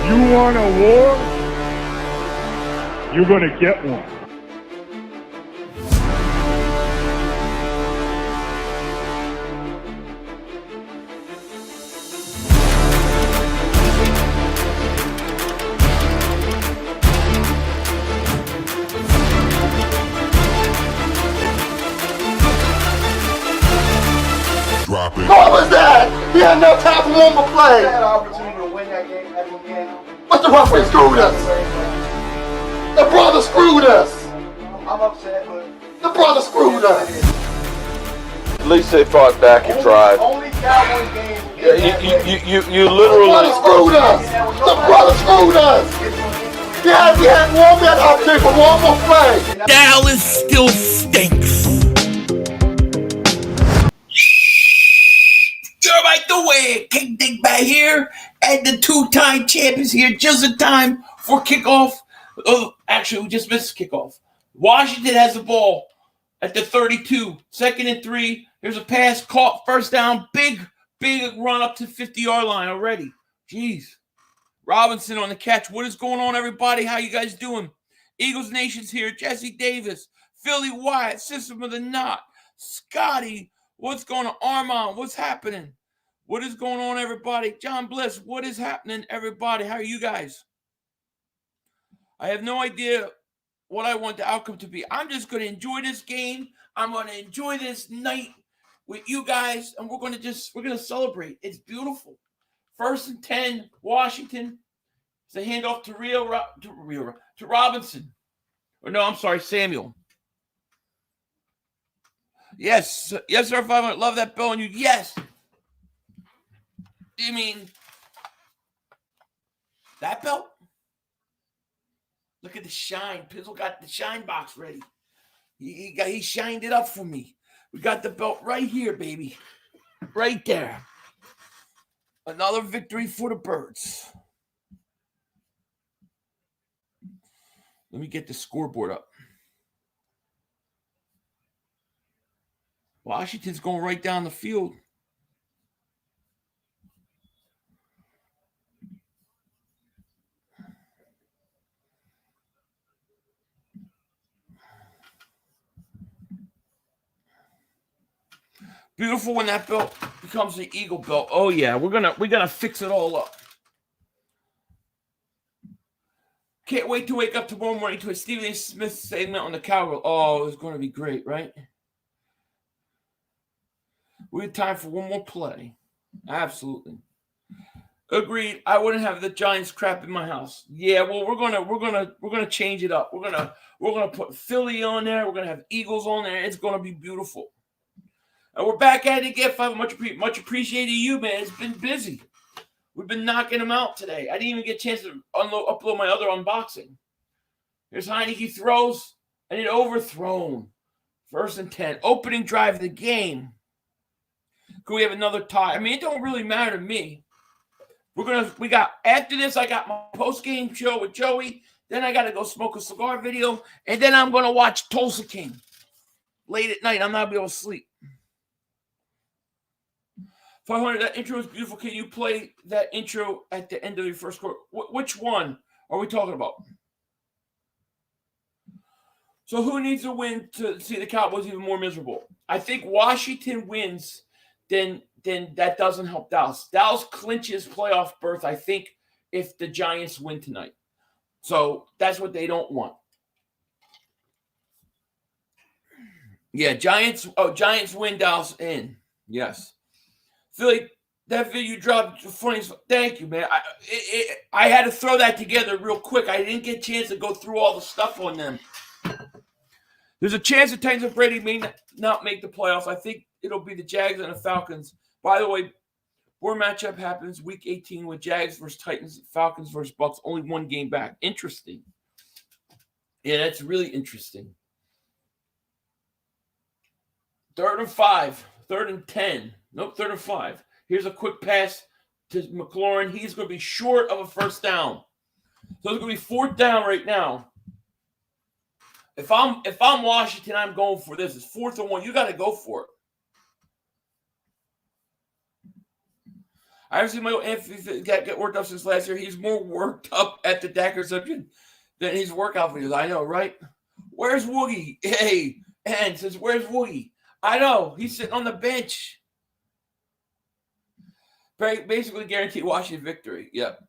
You want a war? You're going to get one. What was that? He had no time for one more play. He had an opportunity to win that game at the end. But the referee screwed us. The brother screwed us. I'm upset, but the brother screwed us. At least they fought back and tried. Only Cowboys game. You The literally. brother screwed us. The brother screwed us. He had one man opportunity for one more play. Dallas still stinks. You're right the way. King Dingbat here, and the two-time champions here. Just in time for kickoff. Oh, actually, we just missed kickoff. Washington has the ball at the 32. 2nd and 3. Here's a pass caught. First down. Big run up to 50-yard line already. Jeez. Robinson on the catch. What is going on, everybody? How you guys doing? Eagles Nation's here. Jesse Davis. Philly Wyatt. System of the Knot. Scotty. What's going on? Armand. What's happening? What is going on, everybody? John Bliss. What is happening, everybody? How are you guys? I have no idea what I want the outcome to be. I'm just going to enjoy this game. I'm going to enjoy this night with you guys, and we're going to celebrate. It's beautiful. 1st and 10, Washington. It's a handoff to Robinson. Or no, I'm sorry, Samuel. Yes, sir, 500. Love that bell on you. Yes. You mean that belt? Look at the shine. Pizzle got the shine box ready. He shined it up for me. We got the belt right here, baby. Right there. Another victory for the Birds. Let me get the scoreboard up. Washington's going right down the field. Beautiful when that belt becomes the Eagle belt. Oh yeah, we're gonna fix it all up. Can't wait to wake up tomorrow morning to a Stephen A. Smith segment on the Cowgirl. Oh, it's going to be great, right? We have time for one more play. Absolutely. Agreed. I wouldn't have the Giants crap in my house. Yeah, well, we're gonna change it up. We're gonna put Philly on there. We're gonna have Eagles on there. It's gonna be beautiful. And we're back at it again. Much appreciated you, man. It's been busy. We've been knocking them out today. I didn't even get a chance to upload my other unboxing. Here's Heineke throws, and it overthrown. 1st and 10. Opening drive of the game. Could we have another tie? I mean, it don't really matter to me. After this, I got my post-game show with Joey. Then I got to go smoke a cigar video. And then I'm going to watch Tulsa King. Late at night, I'm not going to be able to sleep. 500, that intro is beautiful. Can you play that intro at the end of your first quarter? Which one are we talking about? So who needs a win to see the Cowboys even more miserable? I think Washington wins, then that doesn't help Dallas. Dallas clinches playoff berth, I think, if the Giants win tonight. So that's what they don't want. Yeah, Giants win, Dallas in. Yes. Philly, that video you dropped, funny. Thank you, man. I had to throw that together real quick. I didn't get a chance to go through all the stuff on them. There's a chance the Titans and Brady may not make the playoffs. I think it'll be the Jags and the Falcons. By the way, war matchup happens week 18 with Jags versus Titans, Falcons versus Bucks. Only one game back. Interesting. Yeah, that's really interesting. 3rd and 5. 3rd and 10. Nope, 3rd and 5. Here's a quick pass to McLaurin. He's going to be short of a first down. So it's going to be 4th down right now. If I'm Washington, I'm going for this. It's 4th and 1. You got to go for it. I haven't seen Michael Anthony get worked up since last year. He's more worked up at the Dak reception than his workout videos. I know, right? Where's Woogie? Hey, and says, where's Woogie? I know. He's sitting on the bench. Basically guaranteed Washington victory. Yep.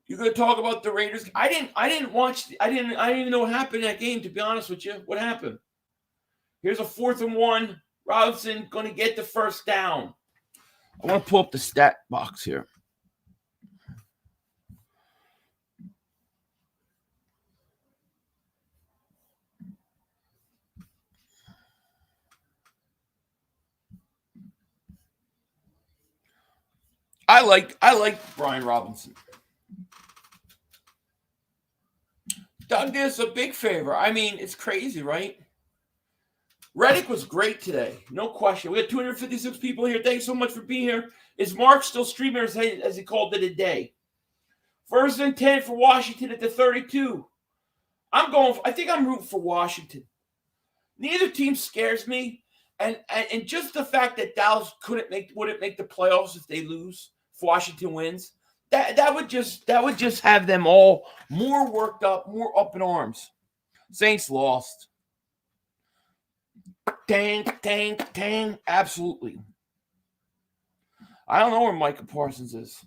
You're gonna talk about the Raiders? I didn't even know what happened in that game, to be honest with you. What happened? Here's a 4th and 1. Robinson gonna get the first down. I want to pull up the stat box here. I like Brian Robinson. Doug did us a big favor. I mean, it's crazy, right? Reddick was great today. No question. We got 256 people here. Thanks so much for being here. Is Mark still streaming, as he called it a day? 1st and 10 for Washington at the 32. I think I'm rooting for Washington. Neither team scares me. And just the fact that Dallas wouldn't make the playoffs if they lose, if Washington wins, that would just have them all more worked up, more up in arms. Saints lost. Tang. Absolutely. I don't know where Micah Parsons is.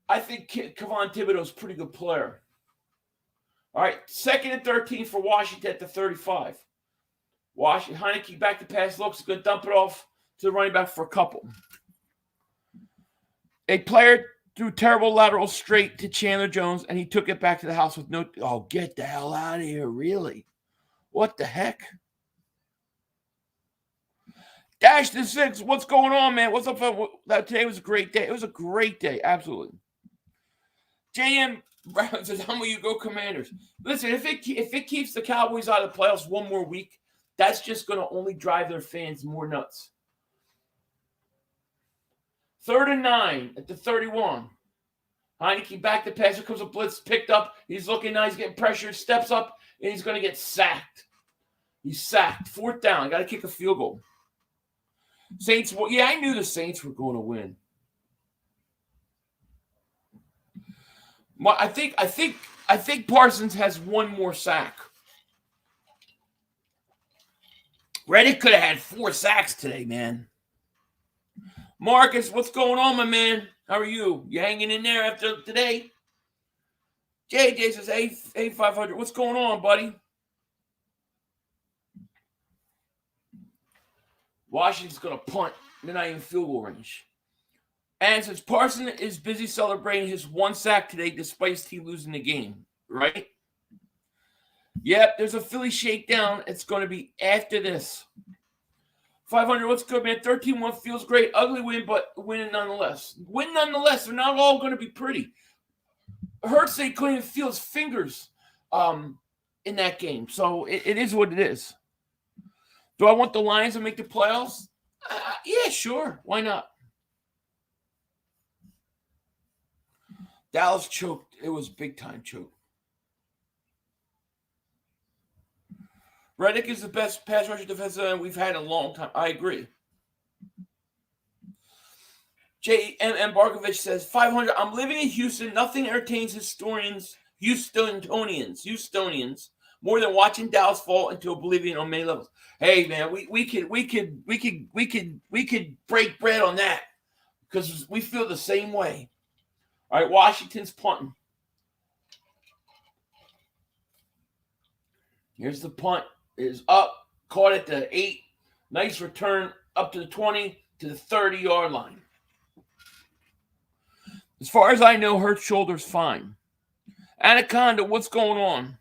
I think Kevon Thibodeau's a pretty good player. All right, 2nd and 13 for Washington at the 35. Heineke back to pass looks, going to dump it off to the running back for a couple. A player threw terrible lateral straight to Chandler Jones, and he took it back to the house with no. Oh, get the hell out of here! Really? What the heck? Dash to 6. What's going on, man? What's up? Today was a great day. It was a great day. Absolutely. JM Brown says, how will you go, Commanders? Listen, if it keeps the Cowboys out of the playoffs one more week, that's just going to only drive their fans more nuts. 3rd and 9 at the 31. Heineke back to pass. Here comes a blitz, picked up. He's looking now. He's getting pressure. Steps up, and he's going to get sacked. He's sacked. 4th down. Got to kick a field goal. Saints. Well, yeah, I knew the Saints were going to win. I think Parsons has one more sack. Reddick could have had 4 sacks today, man. Marcus, what's going on, my man? How are you? You hanging in there after today? JJ says, hey, 500. What's going on, buddy? Washington's going to punt. They're not even field goal range. And since Parson is busy celebrating his 1 sack today despite his team losing the game, right? Yep, there's a Philly shakedown. It's going to be after this. 500, what's good, man? 13-1 feels great. Ugly win, but win nonetheless. Win nonetheless. They're not all going to be pretty. Hurts they couldn't even feel his fingers in that game. So it is what it is. Do I want the Lions to make the playoffs? Yeah, sure. Why not? Dallas choked. It was big-time choke. Reddick is the best pass rusher defensive end we've had in a long time. I agree. J.M. Barkovich says, 500, I'm living in Houston. Nothing entertains Houstonians more than watching Dallas fall into oblivion on many levels. Hey, man, we could break bread on that because we feel the same way. All right, Washington's punting. Here's the punt. It is up. Caught at the 8. Nice return up to the 20 to the 30-yard line. As far as I know, Hurt's shoulder's fine. Anaconda, what's going on?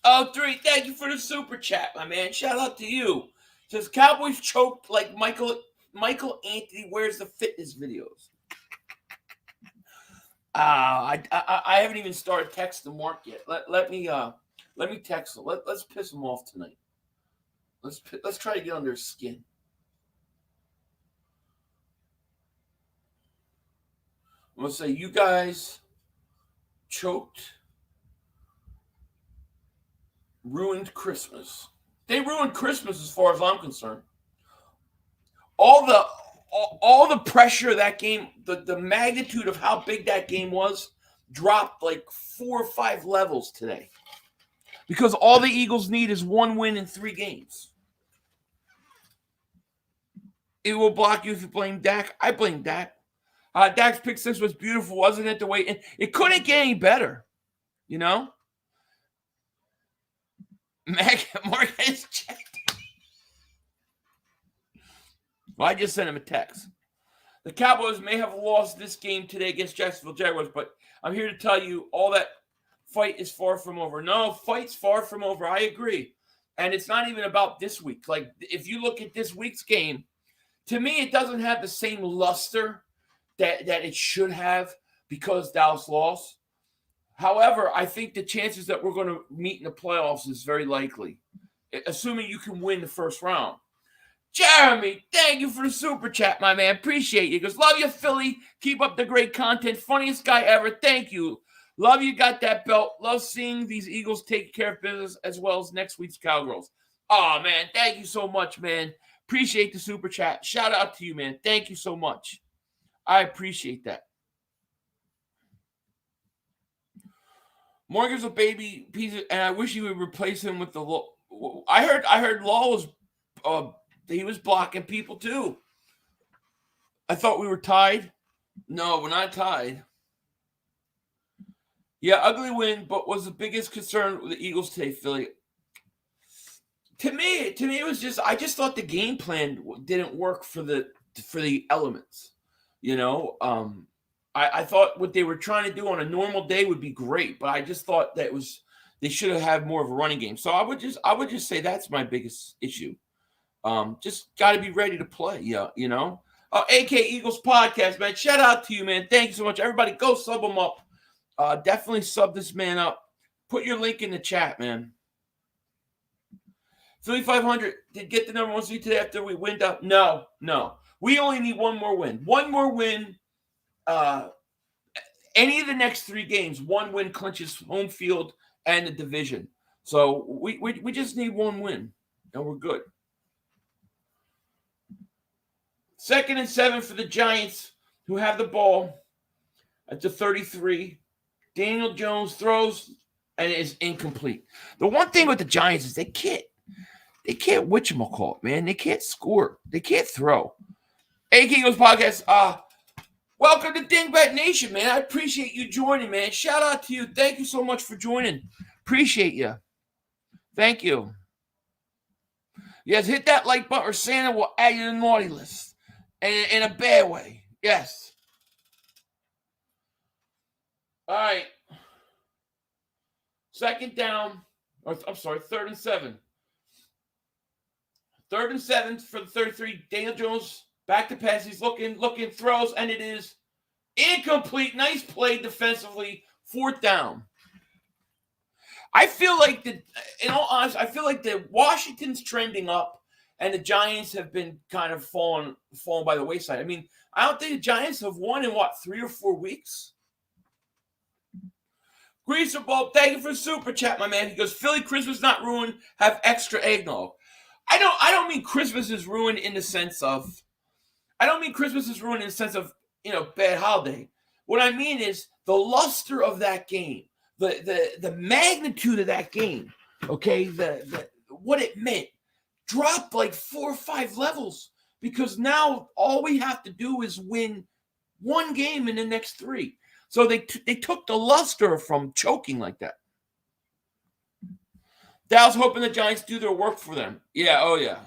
Oh, 3, thank you for the super chat, my man. Shout out to you. Says Cowboys choked like Michael Anthony wears the fitness videos. I haven't even started texting Mark yet. Let me text him. Let's piss him off tonight. Let's try to get under his skin. I'm gonna say you guys choked, ruined Christmas. They ruined Christmas as far as I'm concerned. all the pressure of that game, the magnitude of how big that game was, dropped like 4 or 5 levels today. Because all the Eagles need is 1 win in 3 games. It will block you if you blame Dak. I blame Dak. Dak's pick 6 was beautiful, wasn't it? The way it couldn't get any better, you know. Mark has checked. Well, I just sent him a text. The Cowboys may have lost this game today against Jacksonville Jaguars, but I'm here to tell you all that fight is far from over. No, fight's far from over. I agree. And it's not even about this week. Like, if you look at this week's game, to me, it doesn't have the same luster that it should have because Dallas lost. However, I think the chances that we're going to meet in the playoffs is very likely, assuming you can win the first round. Jeremy, thank you for the super chat, my man. Appreciate you. He goes, love you, Philly. Keep up the great content. Funniest guy ever. Thank you. Love you got that belt. Love seeing these Eagles take care of business as well as next week's Cowgirls. Oh, man, thank you so much, man. Appreciate the super chat. Shout out to you, man. Thank you so much. I appreciate that. Morgan's a baby piece, and I wish you would replace him with the Law. I heard Law was he was blocking people too. I thought we were tied. No, we're not tied. Yeah, ugly win, but was the biggest concern with the Eagles today, Philly. To me, it was just I just thought the game plan didn't work for the elements. You know, I thought what they were trying to do on a normal day would be great, but I just thought that they should have had more of a running game. So I would just say that's my biggest issue. Just got to be ready to play. Yeah, you know. AK Eagles podcast, man. Shout out to you, man. Thank you so much, everybody. Go sub them up. Definitely sub this man up. Put your link in the chat, man. Philly 500 did get the number 1 seed today after we win up. No. We only need one more win. One more win. Any of the next 3 games, 1 win clinches home field and the division. So we just need 1 win, and we're good. 2nd and 7 for the Giants, who have the ball at the 33. Daniel Jones throws, and it is incomplete. The one thing with the Giants is they can't whatchamacallit, man. They can't score. They can't throw. AK Eagles podcast. Welcome to Dingbat Nation, man. I appreciate you joining, man. Shout out to you. Thank you so much for joining. Appreciate you. Thank you. Yes, hit that like button or Santa will add you to the naughty list. And in a bad way. Yes. All right. 2nd down. I'm sorry, 3rd and 7. 3rd and 7 for the 33. Daniel Jones back to pass. He's looking, throws, and it is incomplete. Nice play defensively. 4th down. I feel like in all honesty, I feel like the Washington's trending up, and the Giants have been kind of fallen by the wayside. I mean, I don't think the Giants have won in 3 or 4 weeks. Greaser Bulb, thank you for the super chat, my man. He goes, Philly Christmas not ruined. Have extra eggnog. I don't mean Christmas is ruined in the sense of. I don't mean Christmas is ruined in the sense of bad holiday. What I mean is the luster of that game, the magnitude of that game. Okay, the what it meant dropped like 4 or 5 levels because now all we have to do is win 1 game in the next 3. So they took the luster from choking like that. Dallas hoping the Giants do their work for them. Yeah, oh yeah.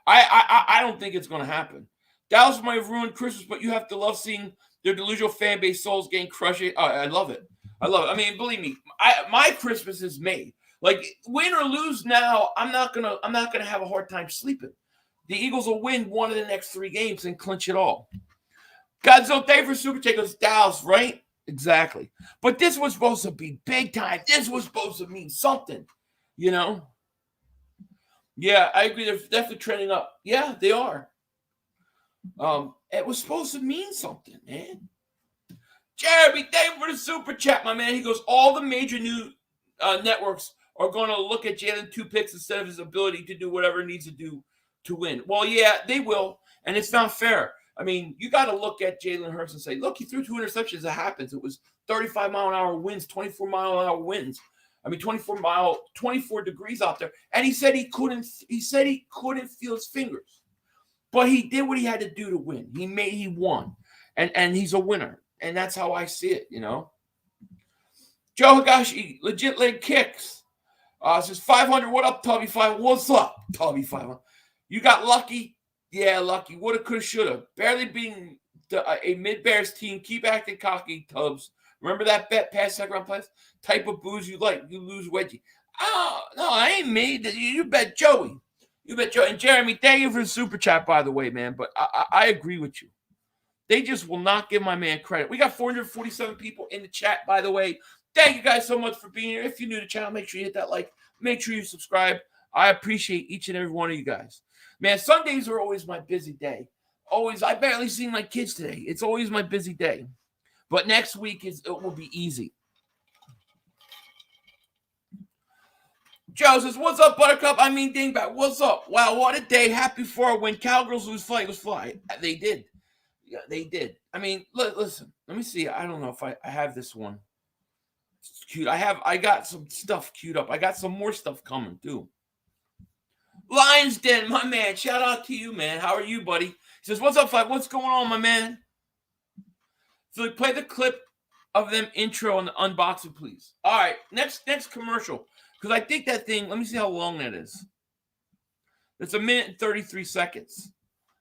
I don't think it's going to happen. Dallas might have ruined Christmas, but you have to love seeing their delusional fan base souls getting crushed. Oh, I love it. I mean, believe me, my Christmas is made. Like win or lose now, I'm not gonna have a hard time sleeping. The Eagles will win 1 of the next 3 games and clinch it all. Godzilla, thank you for super chat. Goes Dallas, right? Exactly. But this was supposed to be big time. This was supposed to mean something. Yeah, I agree. They're definitely trending up. Yeah, they are. It was supposed to mean something, man. Jeremy, thank you for the super chat, my man. He goes, all the major new networks are going to look at Jalen 2 picks instead of his ability to do whatever he needs to do to win. Well, yeah, they will. And it's not fair. I mean, you got to look at Jalen Hurts and say, look, he threw 2 interceptions. It happens. It was 35-mile-an-hour winds, 24-mile-an-hour winds. I mean, 24 degrees out there. And he said he couldn't feel his fingers. But he did what he had to do to win. He won. And he's a winner. And that's how I see it, you know. Joe Higashi, legit leg kicks. Says 500. What up, Tubby 5? What's up, Tubby 5? You got lucky. Yeah, lucky. Woulda, coulda, shoulda. Barely beating a mid-Bears team. Keep acting cocky, Tubbs. Remember that bet past second-round plays? Type of booze you like. You lose wedgie. Oh, no, I ain't me. You bet Joey. You bet Joey. And Jeremy, thank you for the super chat, by the way, man. But I agree with you. They just will not give my man credit. We got 447 people in the chat, by the way. Thank you guys so much for being here. If you're new to the channel, make sure you hit that like. Make sure you subscribe. I appreciate each and every one of you guys. Man, Sundays are always my busy day. Always. I barely see my kids today. It's always my busy day. But next week it will be easy. Joe says, what's up, Buttercup? I mean, Dingbat, what's up? Wow, what a day. Happy for our win. Cowgirls lose, flag was fly. They did. Yeah, they did. I mean, listen. Let me see. I don't know if I have this one. It's cute. I got some stuff queued up. I got some more stuff coming, too. Lions Den, my man. Shout out to you, man. How are you, buddy? He says, what's up, Five? What's going on, my man? So play the clip of them intro on the unboxing, please. All right, next commercial. Because I think that thing, let me see how long that is. It's 1 minute and 33 seconds.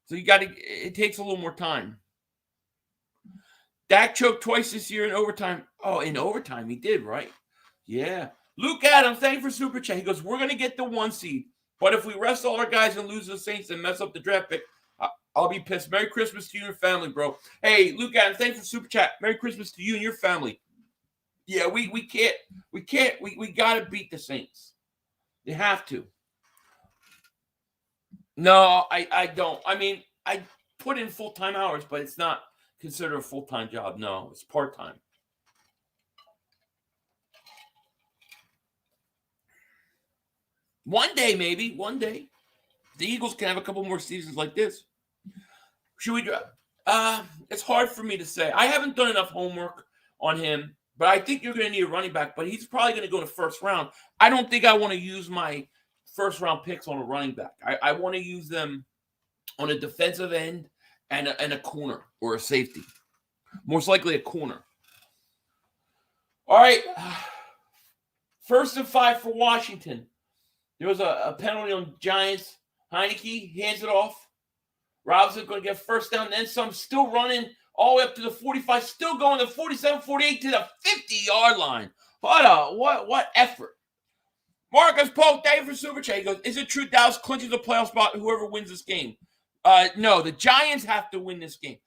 So it takes a little more time. Dak choked twice this year in overtime. Oh, in overtime, he did, right? Yeah. Luke Adams, thank you for super chat. He goes, we're going to get the 1 seed. But if we rest all our guys and lose to the Saints and mess up the draft pick, I'll be pissed. Merry Christmas to you and your family, bro. Hey, Luke Adams, thanks for super chat. Merry Christmas to you and your family. Yeah, we got to beat the Saints. You have to. No, I don't. I mean, I put in full-time hours, but it's not considered a full-time job. No, it's part-time. One day, maybe. One day. The Eagles can have a couple more seasons like this. Should we drop? It's hard for me to say. I haven't done enough homework on him, but I think you're going to need a running back, but he's probably going to go in the first round. I don't think I want to use my first-round picks on a running back. I want to use them on a defensive end and a corner or a safety. Most likely a corner. All right. 1st and 5 for Washington. There was a penalty on Giants. Heineke hands it off. Robinson going to get first down, then some, still running all the way up to the 45, still going to 47, 48 to the 50-yard line. What effort. Marcus Polk, thank you for super chat. He goes, is it true Dallas clinches the playoff spot whoever wins this game? No, the Giants have to win this game.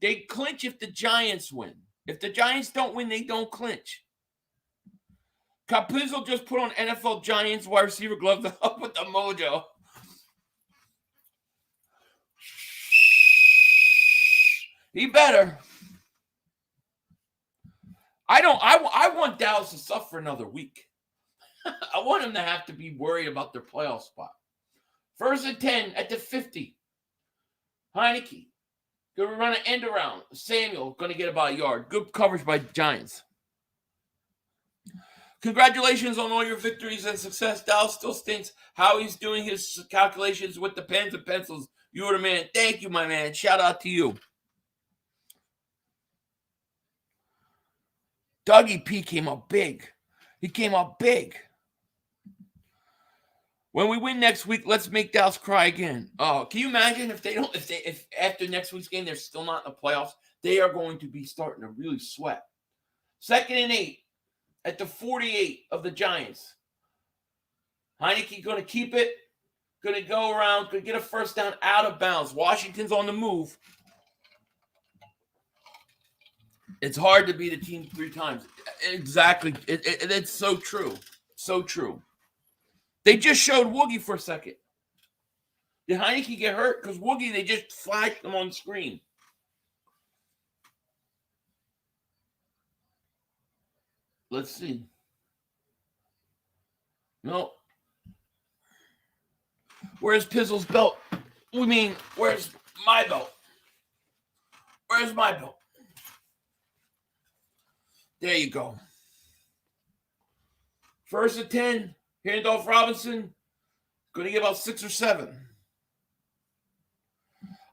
They clinch if the Giants win. If the Giants don't win, they don't clinch. Capizzo just put on NFL Giants wide receiver gloves up with the mojo. He better. I want Dallas to suffer another week. I want them to have to be worried about their playoff spot. 1st and 10 at the 50. Heineke. Going to run an end around. Samuel going to get about a yard. Good coverage by Giants. Congratulations on all your victories and success. Dallas still stinks. How he's doing his calculations with the pens and pencils. You're the man. Thank you, my man. Shout out to you. Dougie P came up big. He came up big. When we win next week, let's make Dallas cry again. Oh, can you imagine if after next week's game they're still not in the playoffs? They are going to be starting to really sweat. 2nd and 8 at the 48 of the Giants. Heineke going to keep it. Going to go around. Going to get a first down out of bounds. Washington's on the move. It's hard to beat a team 3 times. Exactly. It's so true. So true. They just showed Woogie for a second. Did Heineke get hurt? Because Woogie, they just flashed him on screen. Let's see. No. Where's Pizzle's belt? We mean, where's My belt. Where's my belt? There you go. 1st and 10. Handoff Robinson. Going to get about 6 or 7.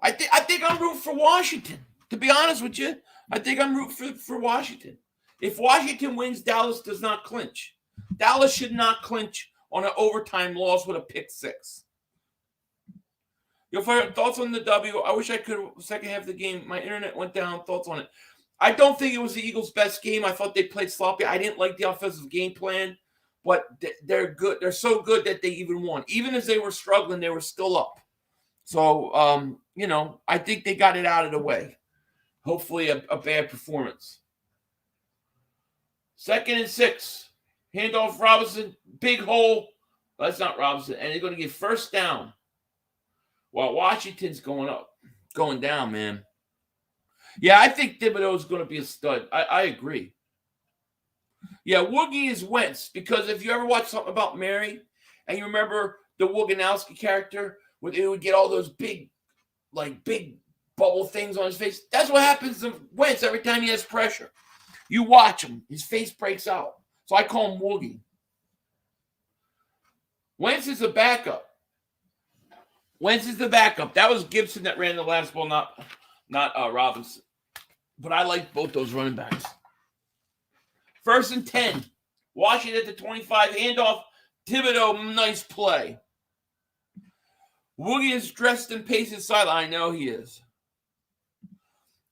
I think I'm rooting for Washington. To be honest with you, I think I'm rooting for Washington. If Washington wins, Dallas does not clinch. Dallas should not clinch on an overtime loss with a pick 6. Your thoughts on the W? I wish I could. Second half of the game, my internet went down. Thoughts on it? I don't think it was the Eagles' best game. I thought they played sloppy. I didn't like the offensive game plan, but they're good. They're so good that they even won. Even as they were struggling, they were still up. So, I think they got it out of the way. Hopefully a bad performance. 2nd and 6. Handoff Robinson. Big hole. That's not Robinson. And they're going to get 1st down. While Washington's going down, man. Yeah, I think Thibodeau's going to be a stud. I agree. Yeah, Woogie is Wentz. Because if you ever watch something about Mary, and you remember the Woganowski character, where they would get all those big bubble things on his face. That's what happens to Wentz every time he has pressure. You watch him. His face breaks out. So I call him Woogie. Wentz is a backup. That was Gibson that ran the last ball, not Robinson. But I like both those running backs. 1st and 10. Washington at the 25. Handoff. Thibodeau, nice play. Woogie is dressed in pace inside. I know he is.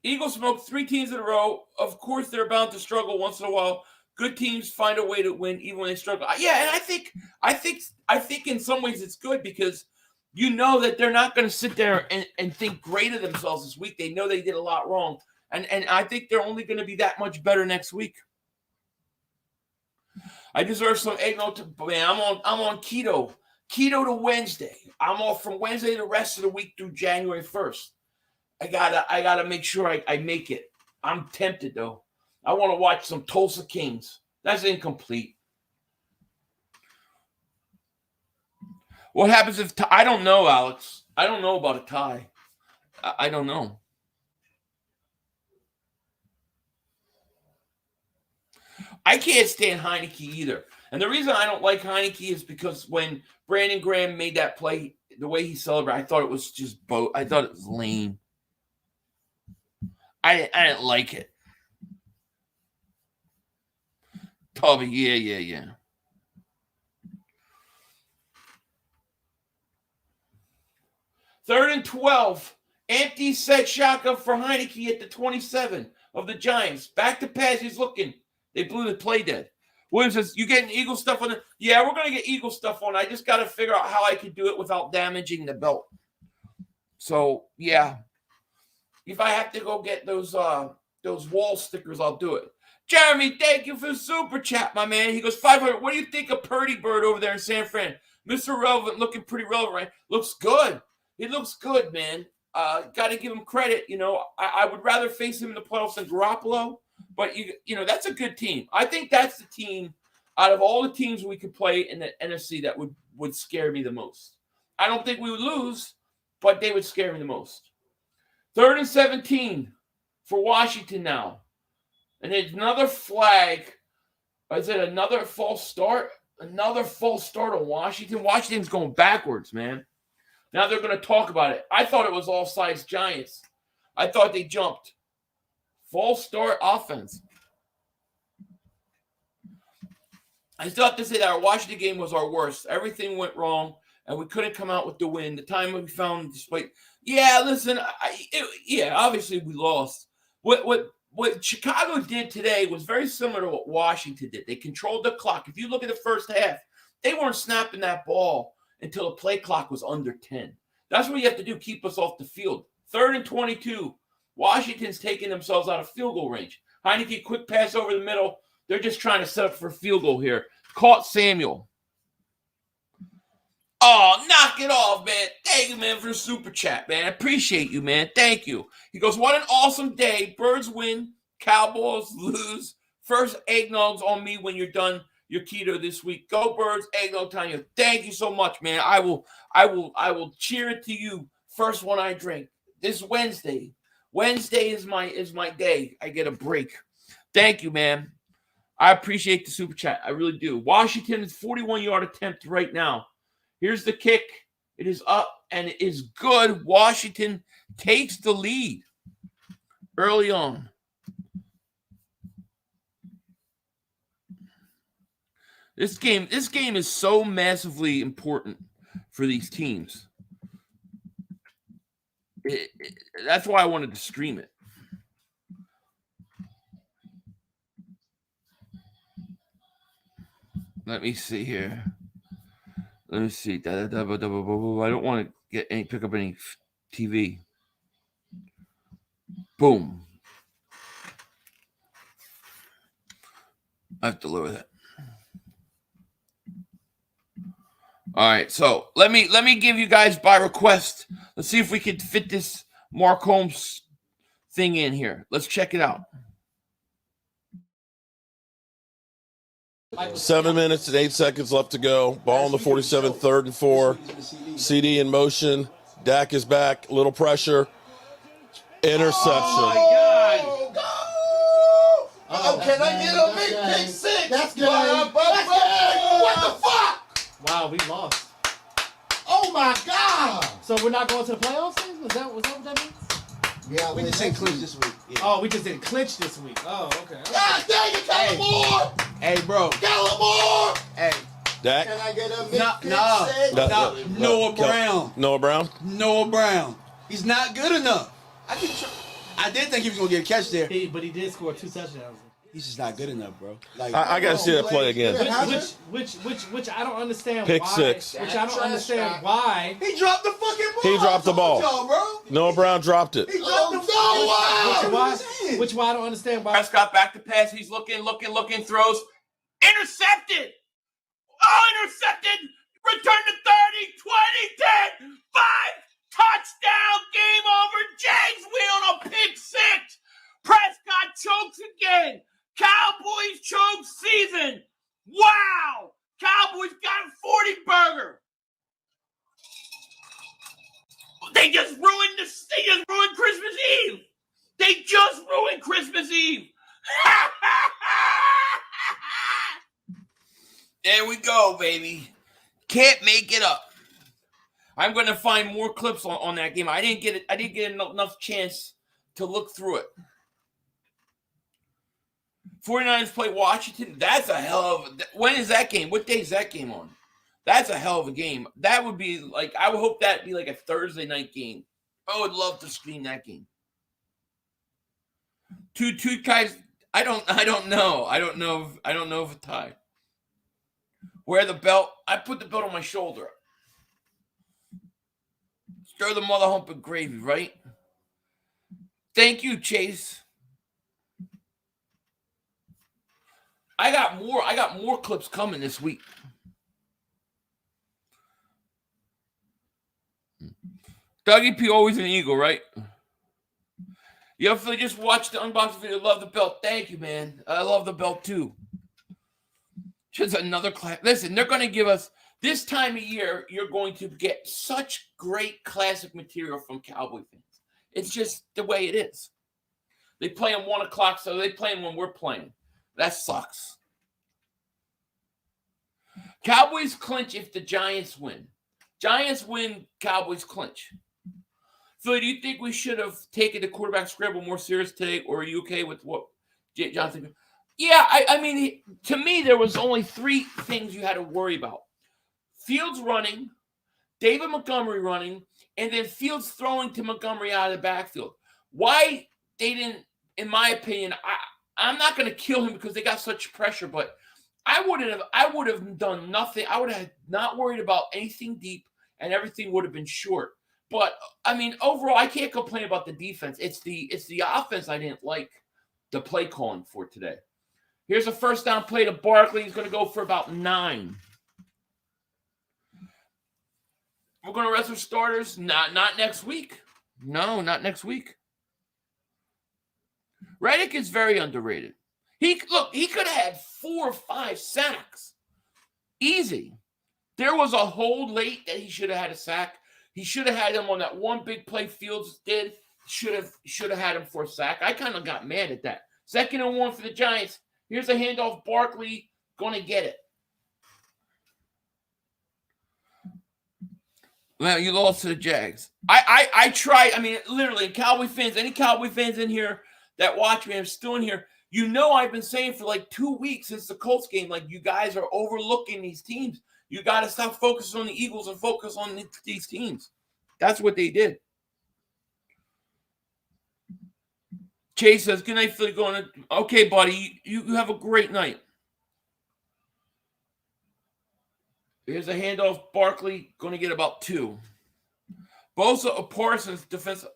Eagles smoked 3 teams in a row. Of course, they're bound to struggle once in a while. Good teams find a way to win even when they struggle. Yeah, and I think in some ways it's good because you know that they're not going to sit there and think great of themselves this week. They know they did a lot wrong. And I think they're only going to be that much better next week. I deserve some eggnog. Man, I'm on keto. Keto to Wednesday. I'm off from Wednesday the rest of the week through January 1st. I gotta make sure I make it. I'm tempted though. I want to watch some Tulsa Kings. That's incomplete. What happens if I don't know, Alex? I don't know about a tie. I don't know. I can't stand Heineke either. And the reason I don't like Heineke is because when Brandon Graham made that play, the way he celebrated, I thought it was just I thought it was lame. I didn't like it. Toby, yeah. 3rd and 12. Empty set shotgun for Heineke at the 27 of the Giants. Back to pass. He's looking. They blew the play dead. Williams says, you getting Eagle stuff on it? Yeah, we're going to get Eagle stuff on. I just got to figure out how I can do it without damaging the belt. So, yeah. If I have to go get those wall stickers, I'll do it. Jeremy, thank you for the super chat, my man. He goes, 500. What do you think of Purdy Bird over there in San Fran? Mr. Relevant, looking pretty relevant, right? Looks good. He looks good, man. Got to give him credit. I would rather face him in the playoffs than Garoppolo. But, that's a good team. I think that's the team out of all the teams we could play in the NFC that would scare me the most. I don't think we would lose, but they would scare me the most. 3rd and 17 for Washington now. And it's another flag. Is it another false start? Another false start on Washington. Washington's going backwards, man. Now they're going to talk about it. I thought it was all size Giants. I thought they jumped. False start offense. I still have to say that our Washington game was our worst. Everything went wrong, and we couldn't come out with the win. The time we found despite. Yeah, listen. Obviously we lost. What Chicago did today was very similar to what Washington did. They controlled the clock. If you look at the first half, they weren't snapping that ball until the play clock was under 10. That's what you have to do, keep us off the field. 3rd and 22. Washington's taking themselves out of field goal range. Heineke, quick pass over the middle. They're just trying to set up for a field goal here. Caught Samuel. Oh, knock it off, man. Thank you, man, for the super chat, man. I appreciate you, man. Thank you. He goes, what an awesome day. Birds win. Cowboys lose. First eggnogs on me when you're done your keto this week. Go Birds, eggnog time. Thank you so much, man. I will cheer it to you first one I drink. this Wednesday. Wednesday is my day. I get a break. Thank you, man. I appreciate the super chat. I really do. Washington is 41-yard attempt right now. Here's the kick. It is up and it is good. Washington takes the lead early on. This game is so massively important for these teams. That's why I wanted to stream it. Let me see here. Let me see. I don't want to pick up any TV. Boom. I have to lower that. All right, so let me give you guys by request. Let's see if we can fit this Mark Holmes thing in here. Let's check it out. 7 minutes and 8 seconds left to go. Ball on the 47, 3rd and 4. CD in motion. Dak is back. Little pressure. Interception. Oh, can I get a big pick six? That's good. What the fuck? Wow, we lost. Oh my God! So we're not going to the playoffs? Was that what that means? Yeah, We just didn't clinch this week. Yeah. Oh, we just didn't clinch this week. Oh, okay. God dang it, Kellen Moore! Hey, bro. Kellen Moore! Hey. Dak. Can I get a big pick six? Noah Brown. Noah Brown? Noah Brown. He's not good enough. I did think he was going to get a catch there. But he did score 2 touchdowns. He's just not good enough, bro. Like I got to see that play again. Which I don't understand Pick why. six. Which I don't understand why. he dropped the fucking ball. He dropped the ball. Y'all, bro. Noah Brown dropped it. He dropped the ball. Which why I don't understand why. Prescott back to pass. He's looking, throws. Intercepted. Oh, intercepted. Return to 30, 20, 10, 5. Touchdown. Game over. Jags win on a pick six. Prescott chokes again. Cowboys choke season. Wow. Cowboys got a 40-burger. They just ruined Christmas Eve. They just ruined Christmas Eve. There we go, baby. Can't make it up. I'm going to find more clips on that game. I didn't get enough chance to look through it. 49ers play Washington. That's a hell of – when is that game? What day is that game on? That's a hell of a game. That would be like – I would hope that would be like a Thursday night game. I would love to stream that game. Two ties. I don't know. I don't know if a tie. Wear the belt. I put the belt on my shoulder. Stir the mother hump of gravy, right? Thank you, Chase. I got more clips coming this week. Dougie P always an Eagle, right? You ever just watch the unboxing video? Love the belt. Thank you, man. I love the belt too. Just another class. Listen, they're going to give us this time of year. You're going to get such great classic material from Cowboy fans. It's just the way it is. They play at 1 o'clock, so they play when we're playing. That sucks. Cowboys clinch if the Giants win. Giants win, Cowboys clinch. Philly, do you think we should have taken the quarterback scramble more serious today, or are you okay with what Johnson? Yeah, I mean, to me, there was only 3 things you had to worry about. Fields running, David Montgomery running, and then Fields throwing to Montgomery out of the backfield. Why they didn't, in my opinion, I'm not going to kill him because they got such pressure, but I would have done nothing. I would have not worried about anything deep, and everything would have been short. But I mean, overall, I can't complain about the defense. It's the offense I didn't like the play calling for today. Here's a first down play to Barkley. He's going to go for about 9. We're going to rest our starters. Not next week. No, not next week. Reddick is very underrated. He could have had 4 or 5 sacks. Easy. There was a hold late that he should have had a sack. He should have had him on that one big play Fields did. Should have had him for a sack. I kind of got mad at that. 2nd and 1 for the Giants. Here's a handoff. Barkley going to get it. Well, you lost to the Jags. I try. I mean, literally, Cowboy fans, any Cowboy fans in here that watch me, I'm still in here. You know, I've been saying for like 2 weeks since the Colts game, like, you guys are overlooking these teams. You got to stop focusing on the Eagles and focus on these teams. That's what they did. Chase says, good night, Philly. Going to, okay, buddy, you have a great night. Here's a handoff. Barkley going to get about 2. Bosa or Parsons defensive.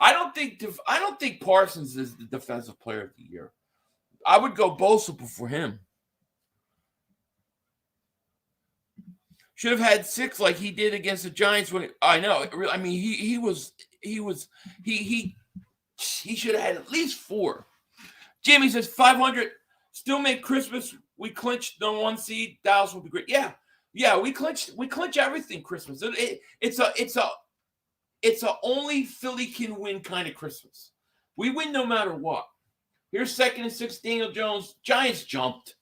I don't think Parsons is the defensive player of the year. I would go Bosa before him. Should have had 6 like he did against the Giants when I know. I mean, he should have had at least 4. Jimmy says 500. Still make Christmas. We clinched the 1 seed. Dallas will be great. Yeah, we clinch everything Christmas. It's a only Philly can win kind of Christmas. We win no matter what. Here's 2nd and 6, Daniel Jones. Giants jumped.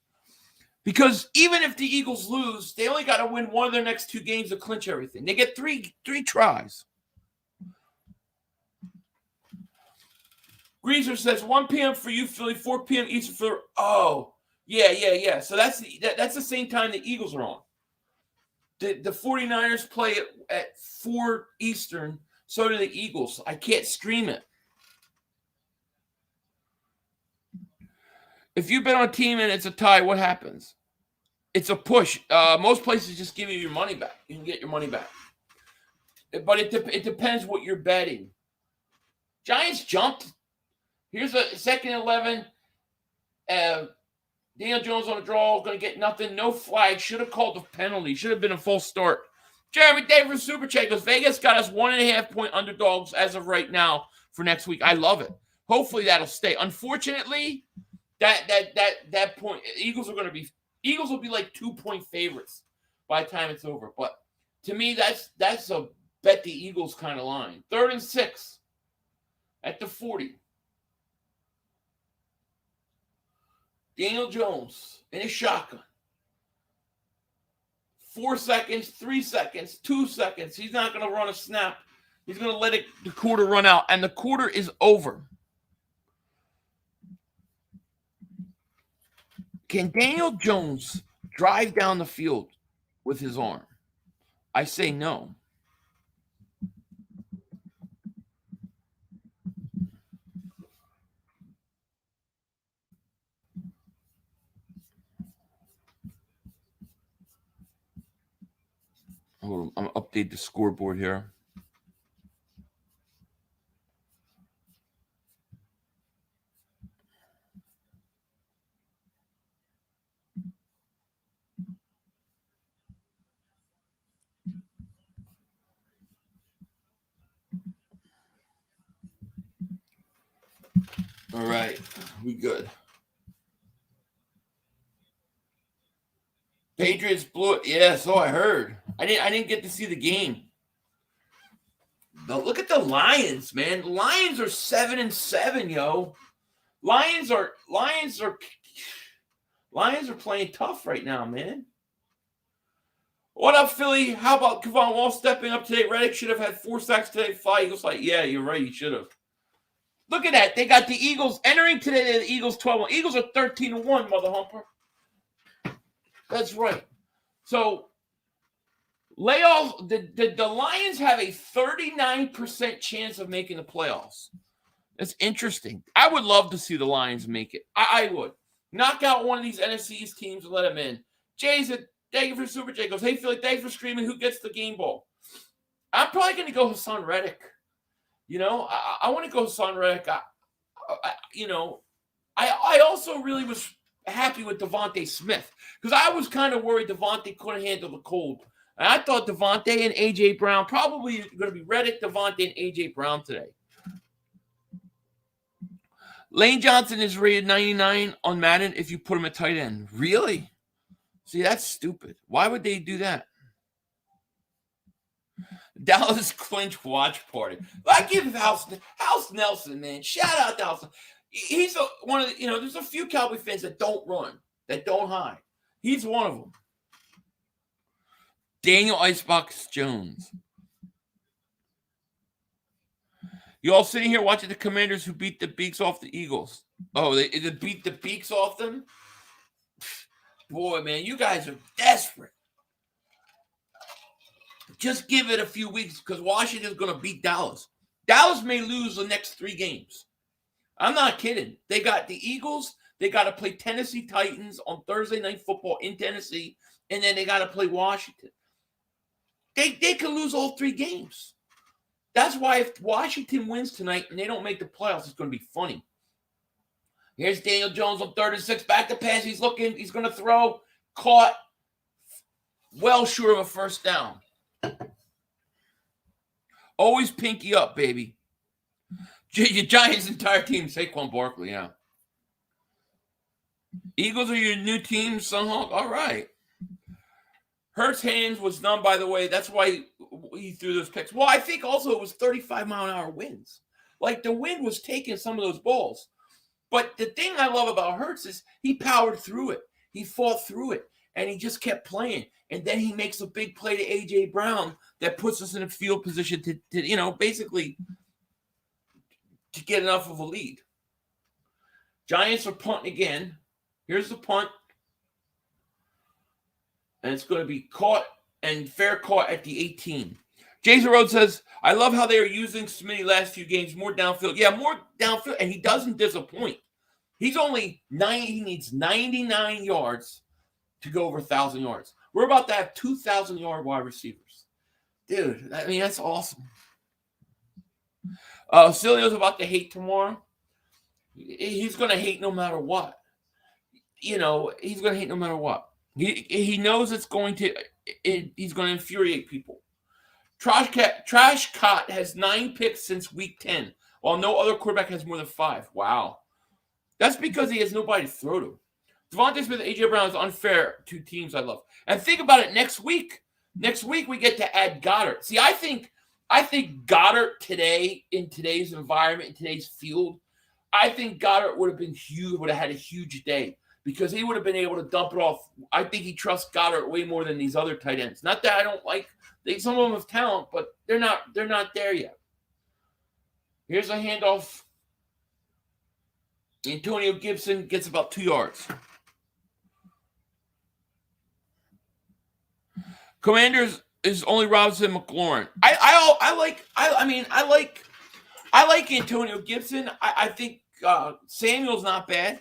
Because even if the Eagles lose, they only got to win one of their next 2 games to clinch everything. They get three tries. Greaser says 1 p.m. for you, Philly, 4 p.m. Eastern for. Oh, yeah. So that's the same time the Eagles are on. The 49ers play at 4 Eastern. So do the Eagles. I can't stream it. If you bet on a team and it's a tie, what happens? It's a push. Most places just give you your money back. You can get your money back. But it depends what you're betting. Giants jumped. Here's a 2nd and 11. Daniel Jones on a draw. Going to get nothing. No flag. Should have called the penalty. Should have been a full start. Jeremy Davis Super Chat goes, Vegas got us 1.5-point underdogs as of right now for next week. I love it. Hopefully that'll stay. Unfortunately, that point, Eagles will be like 2-point favorites by the time it's over. But to me, that's a bet the Eagles kind of line. 3rd and 6 at the 40. Daniel Jones in his shotgun. 4 seconds, 3 seconds, 2 seconds. He's not going to run a snap. He's going to let the quarter run out, and the quarter is over. Can Daniel Jones drive down the field with his arm? I say no. Hold on, I'm going to update the scoreboard here. All right, we good. Patriots blew it. Yeah, so I heard. I didn't get to see the game. But look at the Lions, man. The Lions are 7-7, yo. Lions are playing tough right now, man. What up, Philly? How about Kevon Wall stepping up today? Reddick should have had 4 sacks today. 5 Eagles like, yeah, you're right. You should have. Look at that. They got the Eagles entering today. The Eagles 12. Eagles are 13-1, mother humper. That's right. So, layoff. The Lions have a 39% chance of making the playoffs. That's interesting. I would love to see the Lions make it. I would. Knock out one of these NFC East teams and let them in. Jay said, thank you for Super J. Goes, hey, Philly, thanks for screaming. Who gets the game ball? I'm probably going to go Hassan Reddick. You know, I want to go Hassan Reddick. I also really was happy with Devontae Smith because I was kind of worried Devontae couldn't handle the cold. And I thought Devontae and A.J. Brown probably going to be Reddick, Devontae, and A.J. Brown today. Lane Johnson is rated 99 on Madden if you put him at tight end. Really? See, that's stupid. Why would they do that? Dallas clinch watch party. I give House Nelson, man. Shout out to House. He's one of the, there's a few Cowboy fans that don't run, that don't hide. He's one of them. Daniel Icebox Jones. You all sitting here watching the Commanders who beat the beaks off the Eagles. Oh, they beat the beaks off them? Boy, man, you guys are desperate. Just give it a few weeks because Washington's going to beat Dallas. Dallas may lose the next 3 games. I'm not kidding. They got the Eagles. They got to play Tennessee Titans on Thursday Night Football in Tennessee, and then they got to play Washington. They could lose all 3 games. That's why if Washington wins tonight and they don't make the playoffs, it's going to be funny. Here's Daniel Jones on 3rd and 6. Back to pass. He's looking. He's going to throw. Caught. Well short of a first down. Always pinky up, baby. Your Giants' entire team, Saquon Barkley, yeah. Eagles are your new team, Sunhawk? All right. Hurts' hands was numb, by the way. That's why he threw those picks. Well, I think also it was 35-mile-an-hour winds. Like, the wind was taking some of those balls. But the thing I love about Hurts is he powered through it. He fought through it, and he just kept playing. And then he makes a big play to A.J. Brown that puts us in a field position to basically to get enough of a lead. Giants are punting again. Here's the punt. And it's going to be caught and fair caught at the 18. Jason Rhodes says, I love how they are using Smitty last few games, more downfield. Yeah, more downfield, and he doesn't disappoint. He's only 90. He needs 99 yards to go over 1,000 yards. We're about to have 2,000-yard wide receivers. Dude, I mean, that's awesome. Cilio's about to hate tomorrow. He's going to hate no matter what. He's going to hate no matter what. He knows it's going to he's going to infuriate people. Trash Cott has 9 picks since week 10, while no other quarterback has more than 5. Wow. That's because he has nobody to throw to. Devontae Smith and A.J. Brown is unfair. 2 teams I love. And think about it next week. Next week we get to add Goddard. See, I think Goddard today, in today's environment, in today's field, I think Goddard would have been huge, would have had a huge day because he would have been able to dump it off. I think he trusts Goddard way more than these other tight ends. Not that I don't like some of them have talent, but they're not there yet. Here's a handoff. Antonio Gibson gets about 2 yards. Commanders is only Robinson McLaurin. I like Antonio Gibson. I think Samuel's not bad.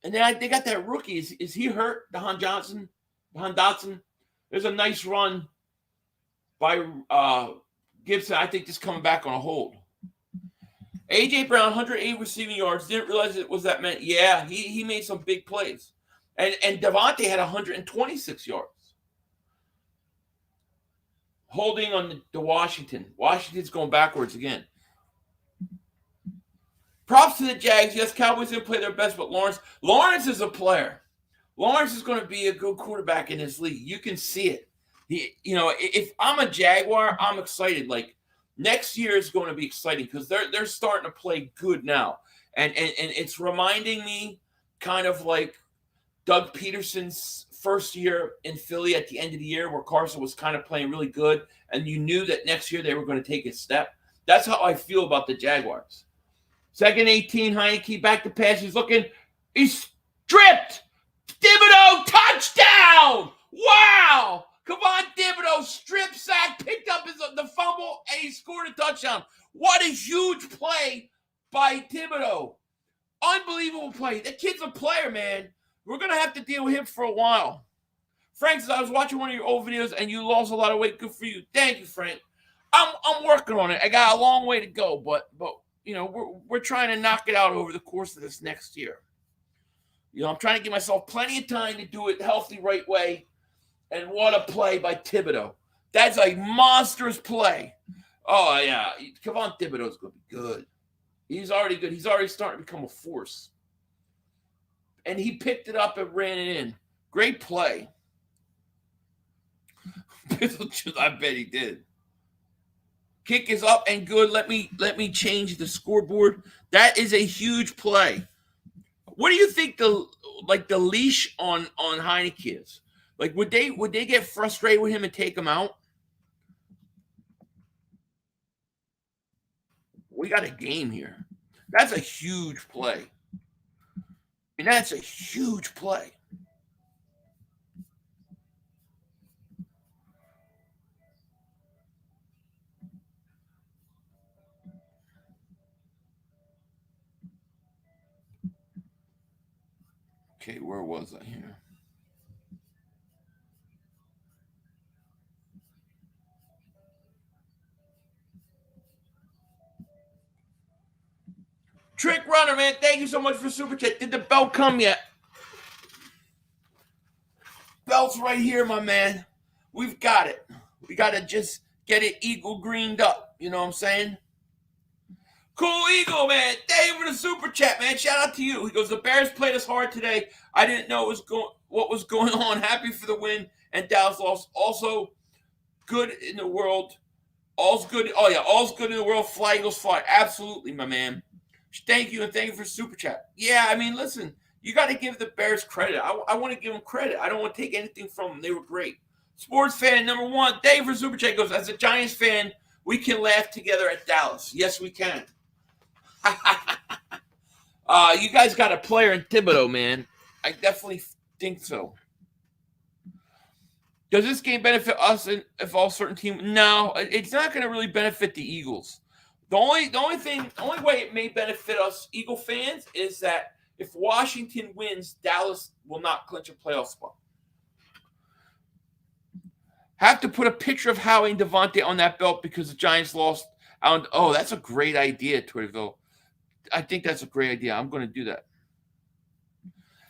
And then they got that rookie. Is he hurt? Dehan Dotson. There's a nice run by Gibson. I think just coming back on a hold. A.J. Brown, 108 receiving yards. Didn't realize it was that many. Yeah, he made some big plays. And Devontae had 126 yards. Holding on to Washington. Washington's going backwards again. Props to the Jags. Yes, Cowboys didn't play their best, but Lawrence is a player. Lawrence is going to be a good quarterback in this league. You can see it. If I'm a Jaguar, I'm excited. Like, next year is going to be exciting because they're starting to play good now. And it's reminding me kind of like Doug Peterson's first year in Philly at the end of the year where Carson was kind of playing really good, and you knew that next year they were going to take a step. That's how I feel about the Jaguars. 2nd 18, Heineke back to pass. He's looking. He's stripped. Thibodeau, touchdown! Wow! Come on, Thibodeau, strip sack, picked up the fumble, and he scored a touchdown. What a huge play by Thibodeau. Unbelievable play. That kid's a player, man. We're going to have to deal with him for a while. Frank says, I was watching one of your old videos, and you lost a lot of weight. Good for you. Thank you, Frank. I'm working on it. I got a long way to go, but we're trying to knock it out over the course of this next year. I'm trying to give myself plenty of time to do it the healthy, right way. And what a play by Thibodeau. That's a monstrous play. Oh, yeah. Come on, Thibodeau's going to be good. He's already good. He's already starting to become a force. And he picked it up and ran it in. Great play. I bet he did. Kick is up and good. Let me change the scoreboard. That is a huge play. What do you think the leash on Heineke is? Like, would they get frustrated with him and take him out? We got a game here. That's a huge play. And that's a huge play. Okay, where was I here? Trick Runner, man, thank you so much for Super Chat. Did the belt come yet? Belt's right here, my man. We've got it. We got to just get it eagle greened up. You know what I'm saying? Cool Eagle, man. Thank you for the Super Chat, man. Shout out to you. He goes, the Bears played us hard today. I didn't know what was going on. Happy for the win, and Dallas lost. Also, good in the world. All's good. Oh, yeah, all's good in the world. Fly Eagles fly. Absolutely, my man. Thank you, and thank you for Super Chat. Yeah, I mean, listen, you got to give the Bears credit. I want to give them credit. I don't want to take anything from them. They were great. Sports fan number one, thank you for Super Chat. Goes, as a Giants fan, we can laugh together at Dallas. Yes, we can. You guys got a player in Thibodeau, man. I definitely think so. Does this game benefit us if all certain team? No, it's not going to really benefit the Eagles. The only way it may benefit us Eagle fans is that if Washington wins, Dallas will not clinch a playoff spot. Have to put a picture of Howie and Devontae on that belt because the Giants lost. Oh, that's a great idea, Twitterville. I think that's a great idea. I'm going to do that.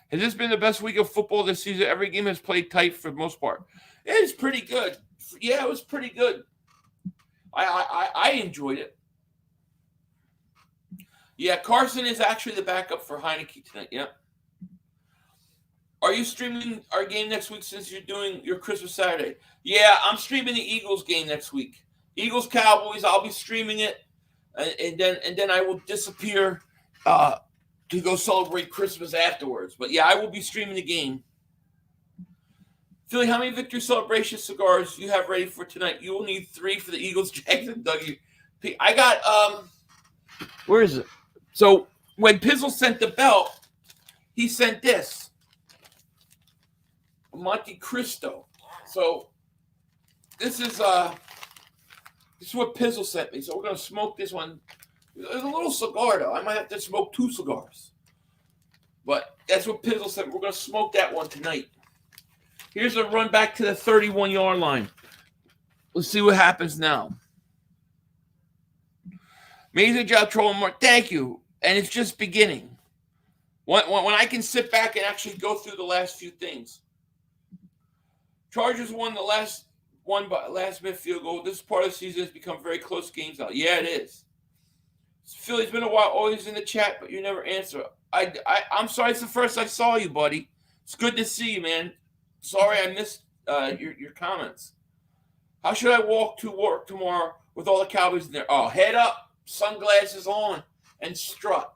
Has this been the best week of football this season? Every game has played tight for the most part. It's pretty good. Yeah, it was pretty good. I enjoyed it. Yeah, Carson is actually the backup for Heineke tonight. Yeah. Are you streaming our game next week since you're doing your Christmas Saturday? Yeah, I'm streaming the Eagles game next week. Eagles Cowboys. I'll be streaming it, and then I will disappear to go celebrate Christmas afterwards. But yeah, I will be streaming the game. Philly, how many victory celebration cigars you have ready for tonight? You will need 3 for the Eagles. Jackson, Dougie. I got where is it? So when Pizzle sent the belt, he sent this. Monte Cristo. So this is what Pizzle sent me. So we're gonna smoke this one. It's a little cigar though. I might have to smoke 2 cigars. But that's what Pizzle sent me. We're gonna smoke that one tonight. Here's a run back to the 31-yard line. Let's see what happens now. Amazing job trolling Mark. Thank you. And it's just beginning. When I can sit back and actually go through the last few things. Chargers won the last minute field goal. This part of the season has become very close games now. Yeah, it is. Philly's been a while, always in the chat, but you never answer. I'm sorry, it's the first I saw you, buddy. It's good to see you, man. Sorry I missed your comments. How should I walk to work tomorrow with all the Cowboys in there? Oh, head up, sunglasses on, and strut.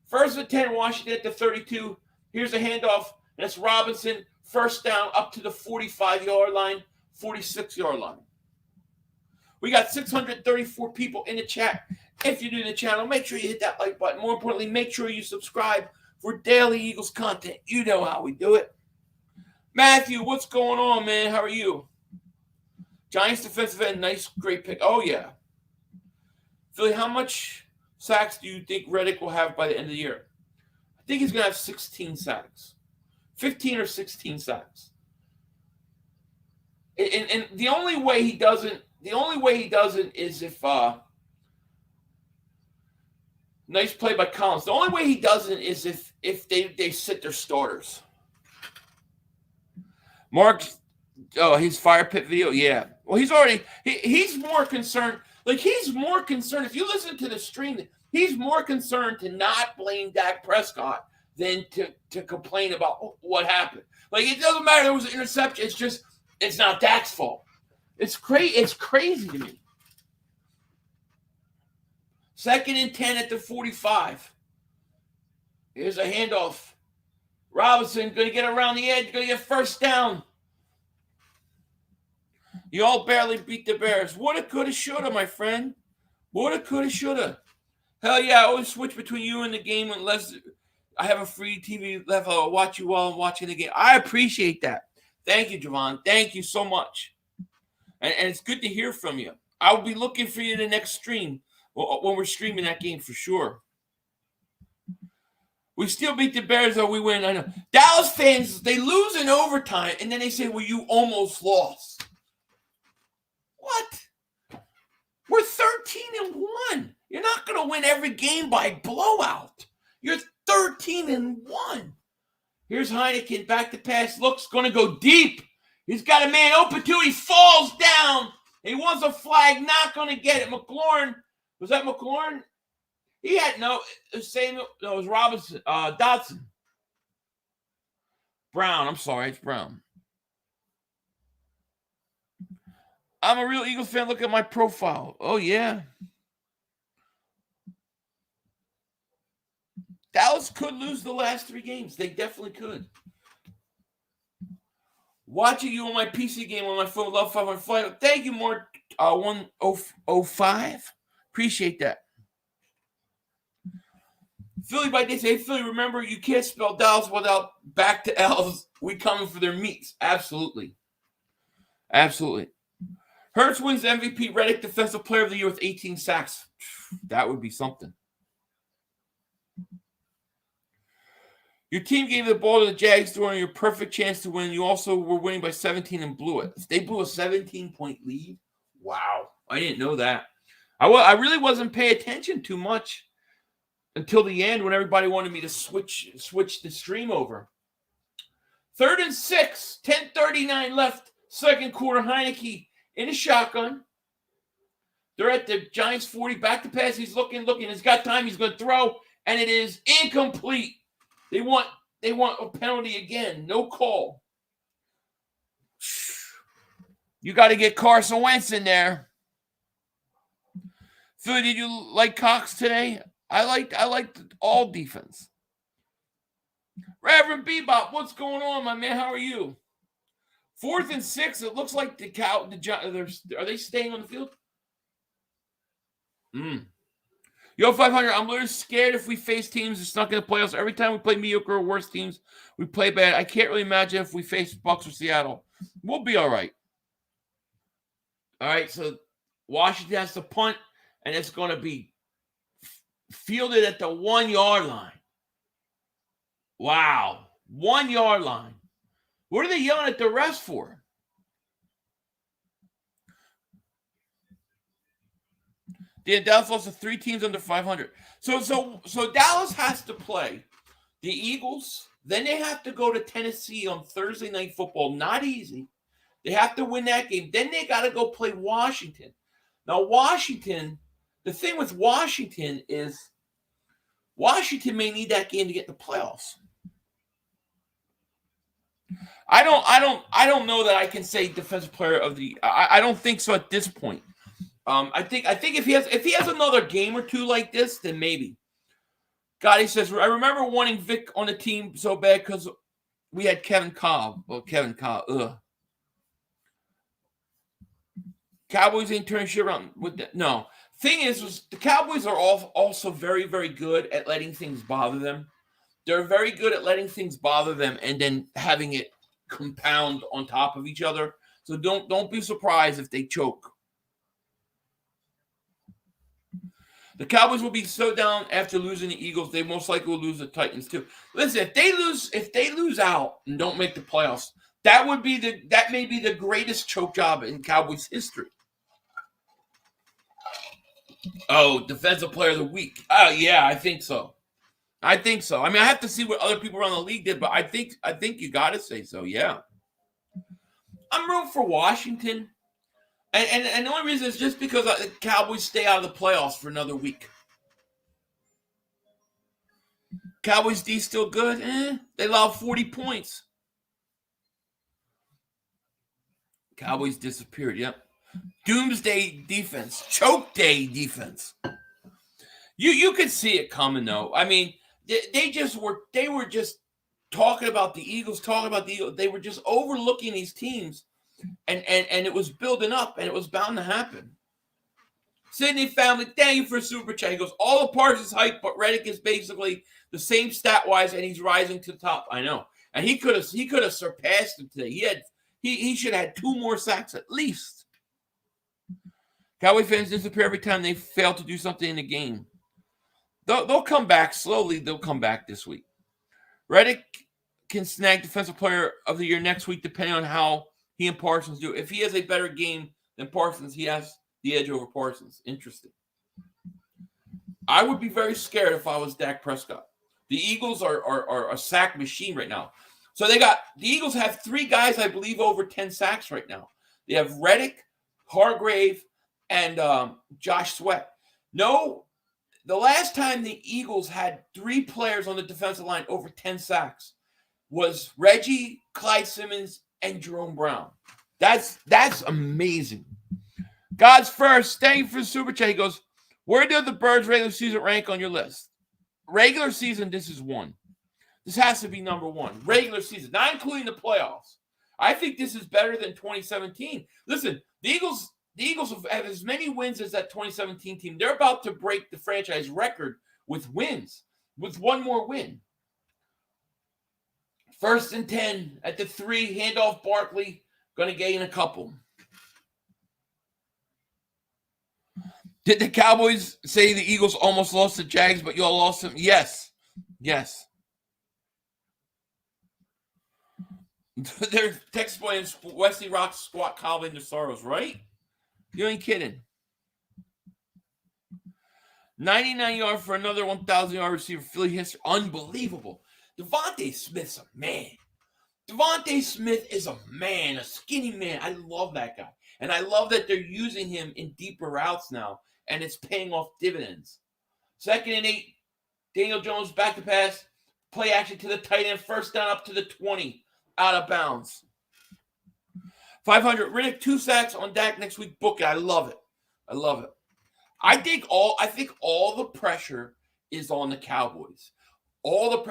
First and 10, Washington at the 32. Here's a handoff. That's Robinson. First down up to the 45-yard line, 46-yard line. We got 634 people in the chat. If you're new to the channel, make sure you hit that like button. More importantly, make sure you subscribe for daily Eagles content. You know how we do it. Matthew, what's going on, man? How are you? Giants defensive end, nice, great pick. Oh, yeah. Philly, how much sacks do you think Reddick will have by the end of the year? I think he's going to have 16 sacks. 15 or 16 sacks. And the only way he doesn't is if nice play by Collins. The only way he doesn't is if they sit their starters. Mark, his fire pit video, yeah. Well, he's more concerned. Like, he's more concerned. If you listen to the stream, he's more concerned to not blame Dak Prescott than to complain about what happened. Like, it doesn't matter there was an interception. It's not Dak's fault. It's crazy to me. 2nd and 10 at the 45. Here's a handoff. Robinson going to get around the edge, going to get first down. You all barely beat the Bears. Woulda, coulda, shoulda, my friend. Woulda, coulda, shoulda. Hell yeah, I always switch between you and the game unless I have a free TV left. I'll watch you while I'm watching the game. I appreciate that. Thank you, Javon. Thank you so much. And it's good to hear from you. I'll be looking for you in the next stream when we're streaming that game for sure. We still beat the Bears, though we win. I know. Dallas fans, they lose in overtime, and then they say, well, you almost lost. What? We're 13-1. You're not going to win every game by blowout. You're 13-1. Here's Heineken, back to pass, looks, going to go deep. He's got a man open too. He falls down. He wants a flag, not going to get it. McLaurin, was that McLaurin? He had it was Robinson, Dotson. Brown, I'm sorry, it's Brown. I'm a real Eagles fan. Look at my profile. Oh, yeah. Dallas could lose the last 3 games. They definitely could. Watching you on my PC game on my phone, love 500 flight. Thank you, more 1005. Appreciate that. Philly by day say, hey, Philly, remember you can't spell Dallas without back to L's. We coming for their meats. Absolutely. Absolutely. Hurts wins MVP. Reddick, Defensive Player of the Year with 18 sacks. That would be something. Your team gave the ball to the Jags during your perfect chance to win. You also were winning by 17 and blew it. If they blew a 17-point lead, wow. I didn't know that. I really wasn't paying attention too much until the end when everybody wanted me to switch the stream over. 3rd and 6, 10:39 left, 2nd quarter. Heineke in a shotgun. They're at the Giants 40, back to pass. He's looking. He's got time. He's going to throw, and it is incomplete. They want a penalty again. No call. You got to get Carson Wentz in there. Phil, did you like Cox today? I liked all defense. Reverend Bebop, what's going on, my man? How are you? 4th and 6. It looks like are they staying on the field? Yo, 500. I'm literally scared if we face teams that's not going to play us. Every time we play mediocre or worse teams, we play bad. I can't really imagine if we face Bucs or Seattle. We'll be all right. All right, so Washington has to punt, and it's going to be fielded at the 1-yard line. Wow. 1-yard line. What are they yelling at the refs for? The Dallas lost to 3 teams under 500. So Dallas has to play the Eagles. Then they have to go to Tennessee on Thursday Night Football. Not easy. They have to win that game. Then they got to go play Washington. Now, Washington, the thing with Washington is Washington may need that game to get the playoffs. I don't know that I can say defensive player of the. I don't think so at this point. I think if he has another game or two like this, then maybe. God, he says, I remember wanting Vic on the team so bad because we had Kevin Cobb. Well, Kevin Cobb, ugh. Cowboys ain't turning shit around with that. No. Thing is the Cowboys are also very, very good at letting things bother them. They're very good at letting things bother them and then having it compound on top of each other. So don't be surprised if they choke. The Cowboys will be so down after losing the Eagles, they most likely will lose the Titans too. Listen, if they lose out and don't make the playoffs, that may be the greatest choke job in Cowboys history. Oh, defensive player of the week. Oh yeah, I think so. I mean, I have to see what other people around the league did, but I think you got to say so. Yeah, I'm rooting for Washington. And the only reason is just because the Cowboys stay out of the playoffs for another week. Cowboys D still good? They allowed 40 points. Cowboys disappeared, yep. doomsday defense, choke day defense. You could see it coming though. I mean, they were just talking about the Eagles, They were just overlooking these teams, and it was building up, and it was bound to happen. Sydney family, thank you for super chat. He goes, all the parts is hype, but Reddick is basically the same stat wise, and he's rising to the top. I know, and he could have surpassed him today. He should have had 2 more sacks at least. Cowboy fans disappear every time they fail to do something in the game. They'll come back slowly. They'll come back this week. Reddick can snag Defensive Player of the Year next week, depending on how he and Parsons do. If he has a better game than Parsons, he has the edge over Parsons. Interesting. I would be very scared if I was Dak Prescott. The Eagles are a sack machine right now. So the Eagles have 3 guys, I believe, over 10 sacks right now. They have Reddick, Hargrave, and Josh Sweat. No, the last time the Eagles had 3 players on the defensive line over 10 sacks was Reggie, Clyde Simmons, and Jerome Brown. That's amazing. God's first. Thank you for the super chat. He goes, where do the Birds regular season rank on your list? Regular season, this is 1. This has to be number 1. Regular season, not including the playoffs. I think this is better than 2017. Listen, the Eagles have as many wins as that 2017 team. They're about to break the franchise record with wins, with 1 more win. 1st and 10 at the 3, handoff Barkley, going to gain a couple. Did the Cowboys say the Eagles almost lost the Jags, but y'all lost them? Yes. They're text playing Wesley Rock squat Calvin their sorrows, right? You ain't kidding. 99 yards for another 1,000-yard receiver. Philly history. Unbelievable. Devontae Smith's a man. Devontae Smith is a man, a skinny man. I love that guy. And I love that they're using him in deeper routes now, and it's paying off dividends. 2nd and 8. Daniel Jones back to pass. Play action to the tight end. 1st down up to the 20. Out of bounds. 500. Riddick 2 sacks on Dak next week. Book it. I love it. I think all the pressure is on the Cowboys.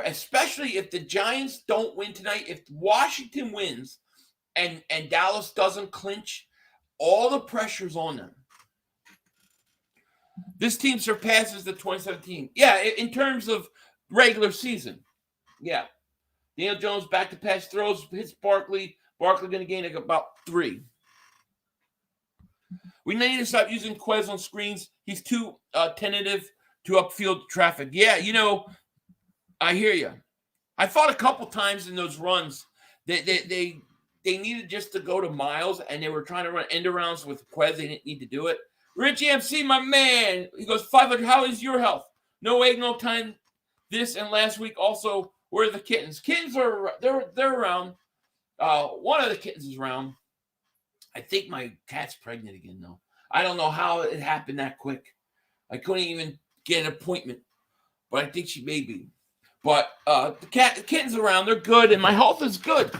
Especially if the Giants don't win tonight. If Washington wins and Dallas doesn't clinch, all the pressure's on them. This team surpasses the 2017. Yeah, in terms of regular season. Yeah. Daniel Jones back to pass throws, hits Barkley. Barkley going to gain about 3. We need to stop using Quez on screens. He's too tentative to upfield traffic. Yeah, I hear you. I thought a couple times in those runs that they needed just to go to Miles, and they were trying to run end arounds with Quez. They didn't need to do it. Richie MC, my man. He goes, 500. How is your health? No egg, no time. This and last week also. Where are the kittens? Kittens are they're around. One of the kittens is around. I think my cat's pregnant again, though. I don't know how it happened that quick. I couldn't even get an appointment, but I think she may be. But the kittens around. They're good, and my health is good.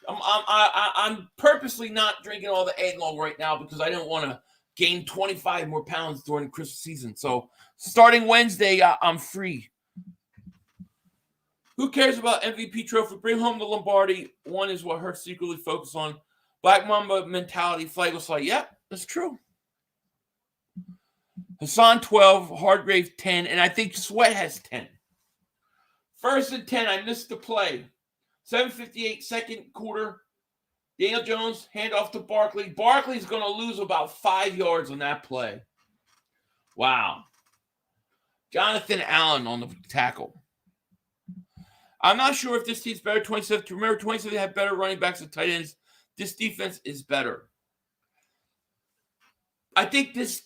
I'm purposely not drinking all the eggnog right now because I don't want to gain 25 more pounds during the Christmas season. So starting Wednesday, I'm free. Who cares about MVP trophy? Bring home the Lombardi. 1 is what Hurts secretly focused on. Black Mamba mentality. Flag was like, yep, that's true. Hassan 12, Hargrave 10, and I think Sweat has 10. 1st and 10, I missed the play. 7:58, 2nd quarter. Daniel Jones, handoff to Barkley. Barkley's going to lose about 5 yards on that play. Wow. Jonathan Allen on the tackle. I'm not sure if this team's better. 27. Remember, 27 have better running backs and tight ends. This defense is better. I think this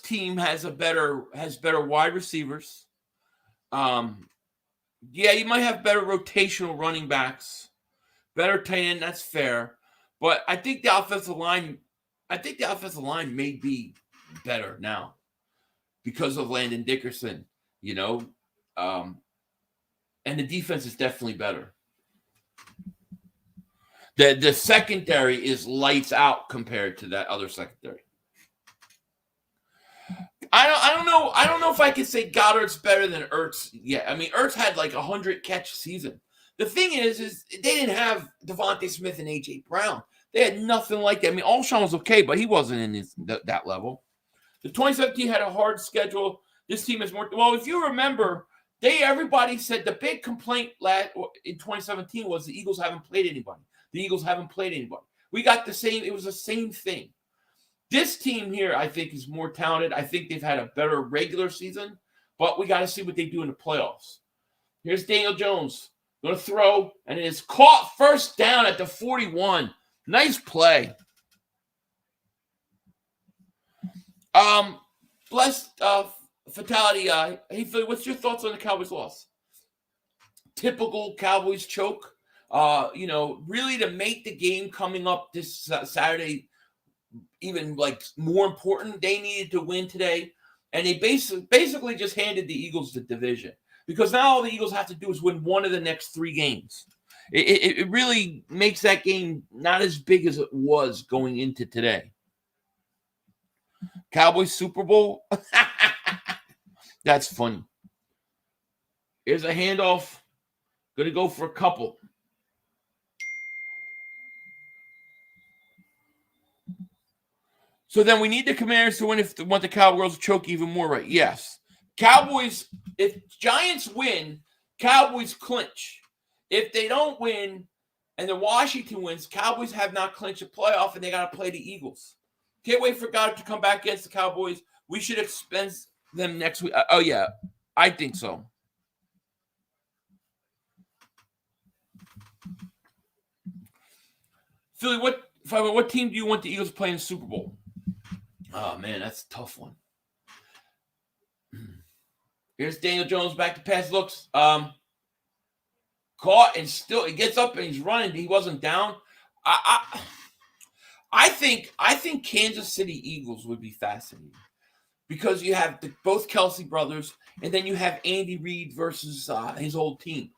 team has better wide receivers. Yeah, you might have better rotational running backs, better tight end. That's fair, but I think the offensive line may be better now because of Landon Dickerson. And the defense is definitely better. The secondary is lights out compared to that other secondary. I don't know if I can say Goddard's better than Ertz yet. I mean, Ertz had like 100 catch season. The thing is they didn't have Devontae Smith and A.J. Brown. They had nothing like that. I mean, Alshon was okay, but he wasn't in that level. The 2017 had a hard schedule. This team is more. Well, if you remember, everybody said the big complaint in 2017 was the Eagles haven't played anybody. The Eagles haven't played anybody. We got the same. It was the same thing. This team here, I think, is more talented. I think they've had a better regular season, but we got to see what they do in the playoffs. Here's Daniel Jones. Going to throw, and it is caught first down at the 41. Nice play. Blessed fatality. Hey, Philly, what's your thoughts on the Cowboys' loss? Typical Cowboys choke. Really to make the game coming up this Saturday even like more important, they needed to win today. And they basically just handed the Eagles the division. Because now all the Eagles have to do is win one of the next 3 games. It really makes that game not as big as it was going into today. Cowboys Super Bowl? That's funny. Here's a handoff. Going to go for a couple. So then we need the Commanders to win if they want the Cowboys to choke even more, right? Yes. Cowboys, if Giants win, Cowboys clinch. If they don't win and the Washington wins, Cowboys have not clinched a playoff and they got to play the Eagles. Can't wait for God to come back against the Cowboys. We should expense them next week. Oh, yeah. I think so. Philly, what team do you want the Eagles to play in the Super Bowl? Oh, man, that's a tough one. Here's Daniel Jones back to pass looks. Caught and still he gets up and he's running. He wasn't down. I think Kansas City Eagles would be fascinating because you have both Kelsey brothers and then you have Andy Reid versus his old team.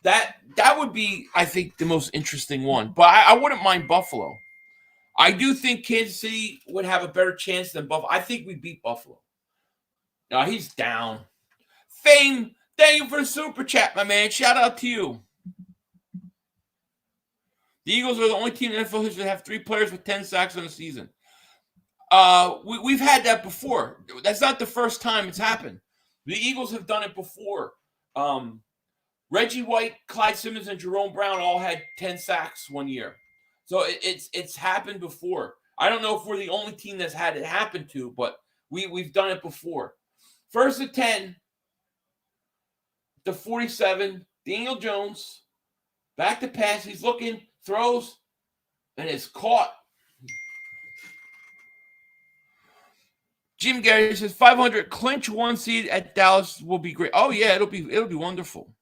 That would be, I think, the most interesting one. But I wouldn't mind Buffalo. I do think Kansas City would have a better chance than Buffalo. I think we beat Buffalo. No, he's down. Fame, thank you for the super chat, my man. Shout out to you. The Eagles are the only team in NFL history to have 3 players with 10 sacks in a season. We've had that before. That's not the first time it's happened. The Eagles have done it before. Reggie White, Clyde Simmons, and Jerome Brown all had 10 sacks one year. So it's happened before. I don't know if we're the only team that's had it happen to, but we've done it before. First and 10, the 47, Daniel Jones, back to pass. He's looking, throws, and it's caught. Jim Gary says 500 clinch 1 seed at Dallas will be great. Oh yeah, it'll be wonderful.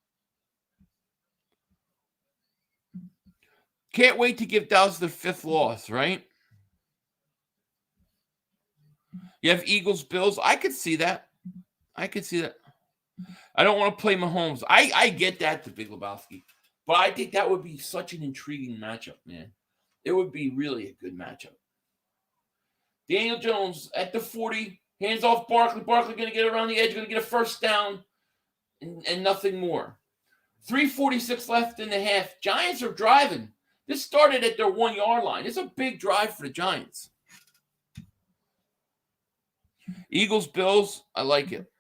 Can't wait to give Dallas the 5th loss, right? You have Eagles, Bills. I could see that. I don't want to play Mahomes. I get that, the Big Lebowski. But I think that would be such an intriguing matchup, man. It would be really a good matchup. Daniel Jones at the 40. Hands off Barkley. Barkley going to get around the edge. Going to get a first down and nothing more. 3:46 left in the half. Giants are driving. This started at their 1-yard line. It's a big drive for the Giants. Eagles, Bills, I like it.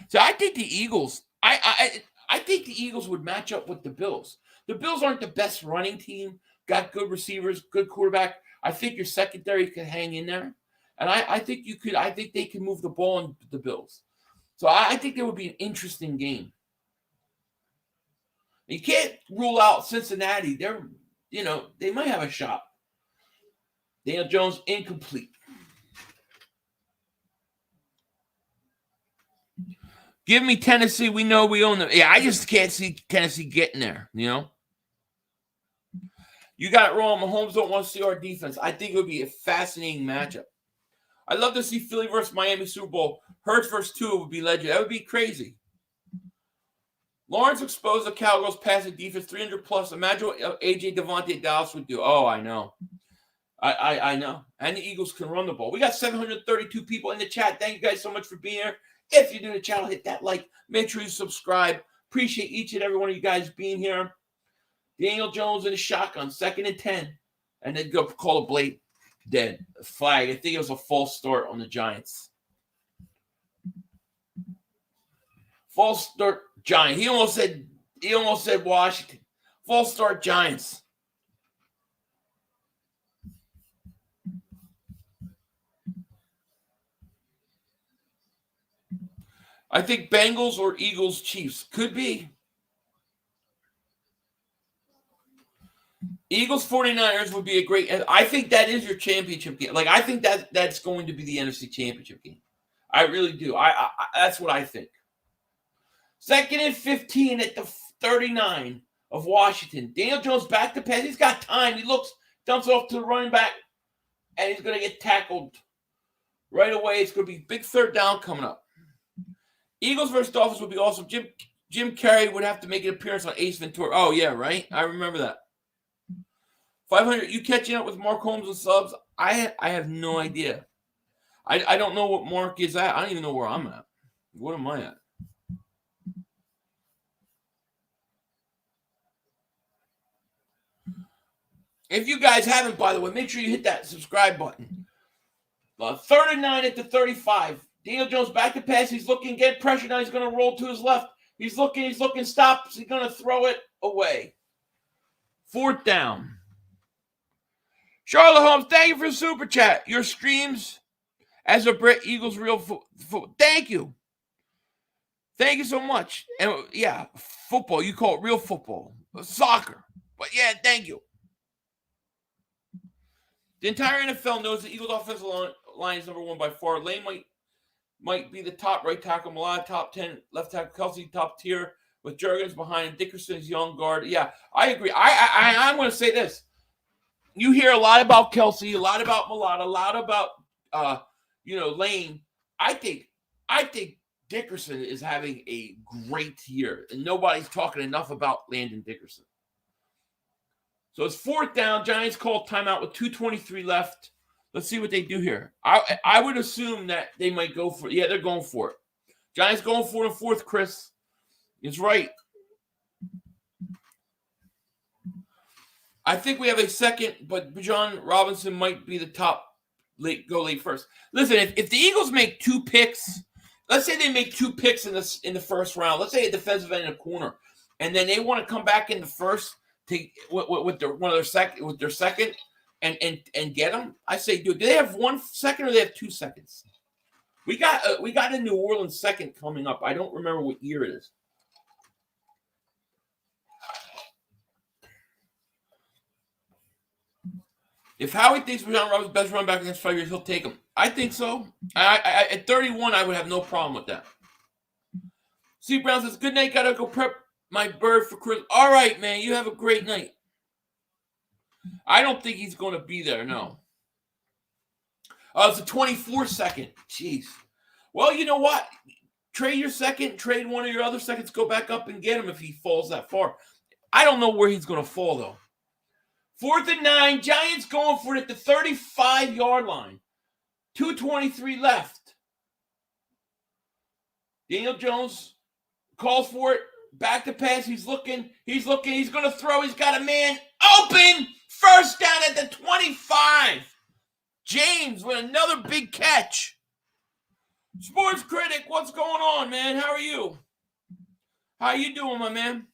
So I think the Eagles, I think the Eagles would match up with the Bills. The Bills aren't the best running team. Got good receivers, good quarterback. I think your secondary could hang in there. And I think they can move the ball on the Bills. So I think there would be an interesting game. You can't rule out Cincinnati. They might have a shot. Daniel Jones, incomplete. Give me Tennessee. We know we own them. Yeah, I just can't see Tennessee getting there, You got it wrong. Mahomes don't want to see our defense. I think it would be a fascinating matchup. I'd love to see Philly versus Miami Super Bowl. Hurts versus Tua would be legend. That would be crazy. Lawrence exposed the Cowgirls passing defense 300 plus. Imagine what AJ Devontae Dallas would do. Oh, I know. I know. And the Eagles can run the ball. We got 732 people in the chat. Thank you guys so much for being here. If you're new to the channel, hit that like. Make sure you subscribe. Appreciate each and every one of you guys being here. Daniel Jones in a shotgun, 2nd and 10. And then go call a Blake dead. A flag. I think it was a false start on the Giants. False start Giants. He almost said Washington. False start Giants. I think Bengals or Eagles Chiefs. Could be. Eagles 49ers would be a great. I think that is your championship game. Like, I think that's going to be the NFC championship game. I really do. I that's what I think. 2nd and 15 at the 39 of Washington. Daniel Jones back to pass. He's got time. He dumps off to the running back, and he's going to get tackled right away. It's going to be big 3rd down coming up. Eagles versus Dolphins would be awesome. Jim Carrey would have to make an appearance on Ace Ventura. Oh, yeah, right? I remember that. 500. You catching up with Mark Holmes and subs? I have no idea. I don't know what Mark is at. I don't even know where I'm at. What am I at? If you guys haven't, by the way, make sure you hit that subscribe button. 3rd and 9 at the 35. Daniel Jones back to pass. He's looking, get pressure now. He's going to roll to his left. He's looking, stops. He's going to throw it away. 4th down. Charlotte Holmes, thank you for the super chat. Your streams as a Brit Eagles real football. Thank you. Thank you so much. And yeah, football. You call it real football. Soccer. But yeah, thank you. The entire NFL knows the Eagles offensive line is number 1 by far. Lane might be the top right tackle. Malad, top 10. Left tackle Kelsey, top tier. With Jurgens behind him. Dickerson's young guard. Yeah, I agree. I'm going to say this. You hear a lot about Kelsey, a lot about Malad, a lot about Lane. I think Dickerson is having a great year, and nobody's talking enough about Landon Dickerson. So it's 4th down. Giants call timeout with 2:23 left. Let's see what they do here. I would assume that they might go for it. Yeah, they're going for it. Giants going for it in 4th, Chris. It's right. I think we have a 2nd, but Bijan Robinson might be the top late first. Listen, if the Eagles make 2 picks, let's say they make 2 picks in the first round. Let's say a defensive end in a corner, and then they want to come back in the first with their second and get them. I say, dude, do they have 1 second or they have 2 seconds? We got a New Orleans 2nd coming up. I don't remember what year it is. If Howie thinks Bijan Robinson's best run back against 5 years, he'll take him. I think so. At 31, I would have no problem with that. Steve Brown says, good night. Got to go prep my bird for Chris. All right, man. You have a great night. I don't think he's going to be there, no. It's a 24-second. Jeez. Well, you know what? Trade your 2nd. Trade one of your other 2nds. Go back up and get him if he falls that far. I don't know where he's going to fall, though. 4th and 9. Giants going for it at the 35-yard line. 2:23 left. Daniel Jones calls for it. Back to pass. He's looking. He's going to throw. He's got a man open. 1st down at the 25. James with another big catch. Sports Critic, what's going on, man? How are you? How you doing, my man?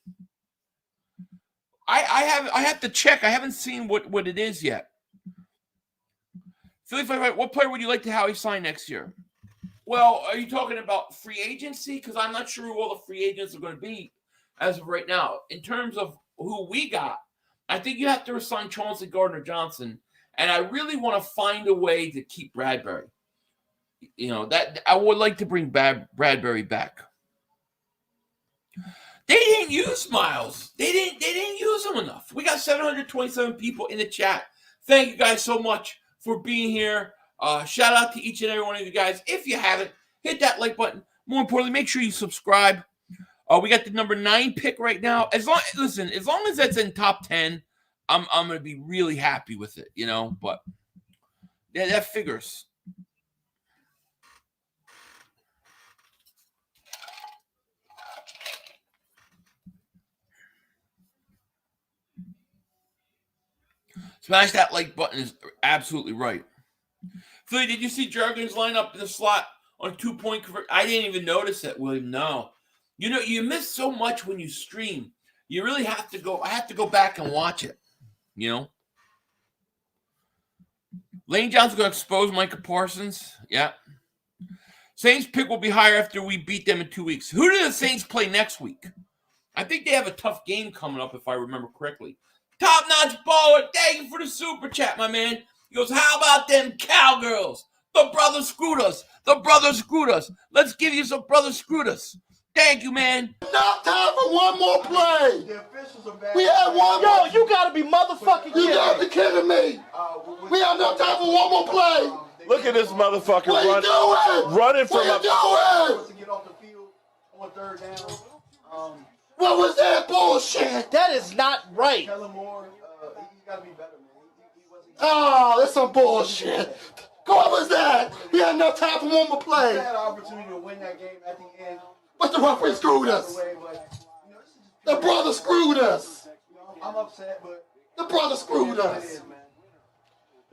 I have to check. I haven't seen what it is yet. Philly 5, what player would you like to have sign next year? Well, are you talking about free agency? Because I'm not sure who all the free agents are going to be as of right now. In terms of who we got, I think you have to resign Chauncey Gardner-Johnson, and I really want to find a way to keep Bradbury. You know, that I would like to bring Bradbury back. They didn't use Miles. They didn't use him enough. We got 727 people in the chat. Thank you guys so much for being here. Shout out to each and every one of you guys. If you haven't, hit that like button. More importantly, make sure you subscribe. We got the number 9 pick right now. As long as that's in top 10, I'm gonna be really happy with it, you know. But yeah, that figures. Smash that like button is absolutely right. Philly, did you see Jurgens line up in the slot on 2-point convert? I didn't even notice that, William. No. You know, you miss so much when you stream. You really have to go. I have to go back and watch it, you know. Lane Johnson's going to expose Micah Parsons. Yeah. Saints pick will be higher after we beat them in 2 weeks. Who do the Saints play next week? I think they have a tough game coming up, if I remember correctly. Top-notch baller. Thank you for the super chat, my man. He goes, how about them cowgirls? The brothers screwed us. The brothers screwed us. Let's give you some brothers screwed us. Thank you, man. Not time for one more play. The officials are bad. We had one Yo, more. you gotta be motherfucking You kidding gotta me. be kidding me. We have no time for one more play. Look at this motherfucker What are you doing? running from What a. are you doing? To get off the field on 3rd down. What was that bullshit? That is not right. Kellen Moore, he's got to be better, man. He wasn't. Oh, that's some bullshit. What was that? We had no time for one more He play. had an opportunity to win that game at the end. But the referee screwed us. Way, but, you know, this is just The brother screwed us. You know, I'm upset, but The brother screwed it is what it us. is, man.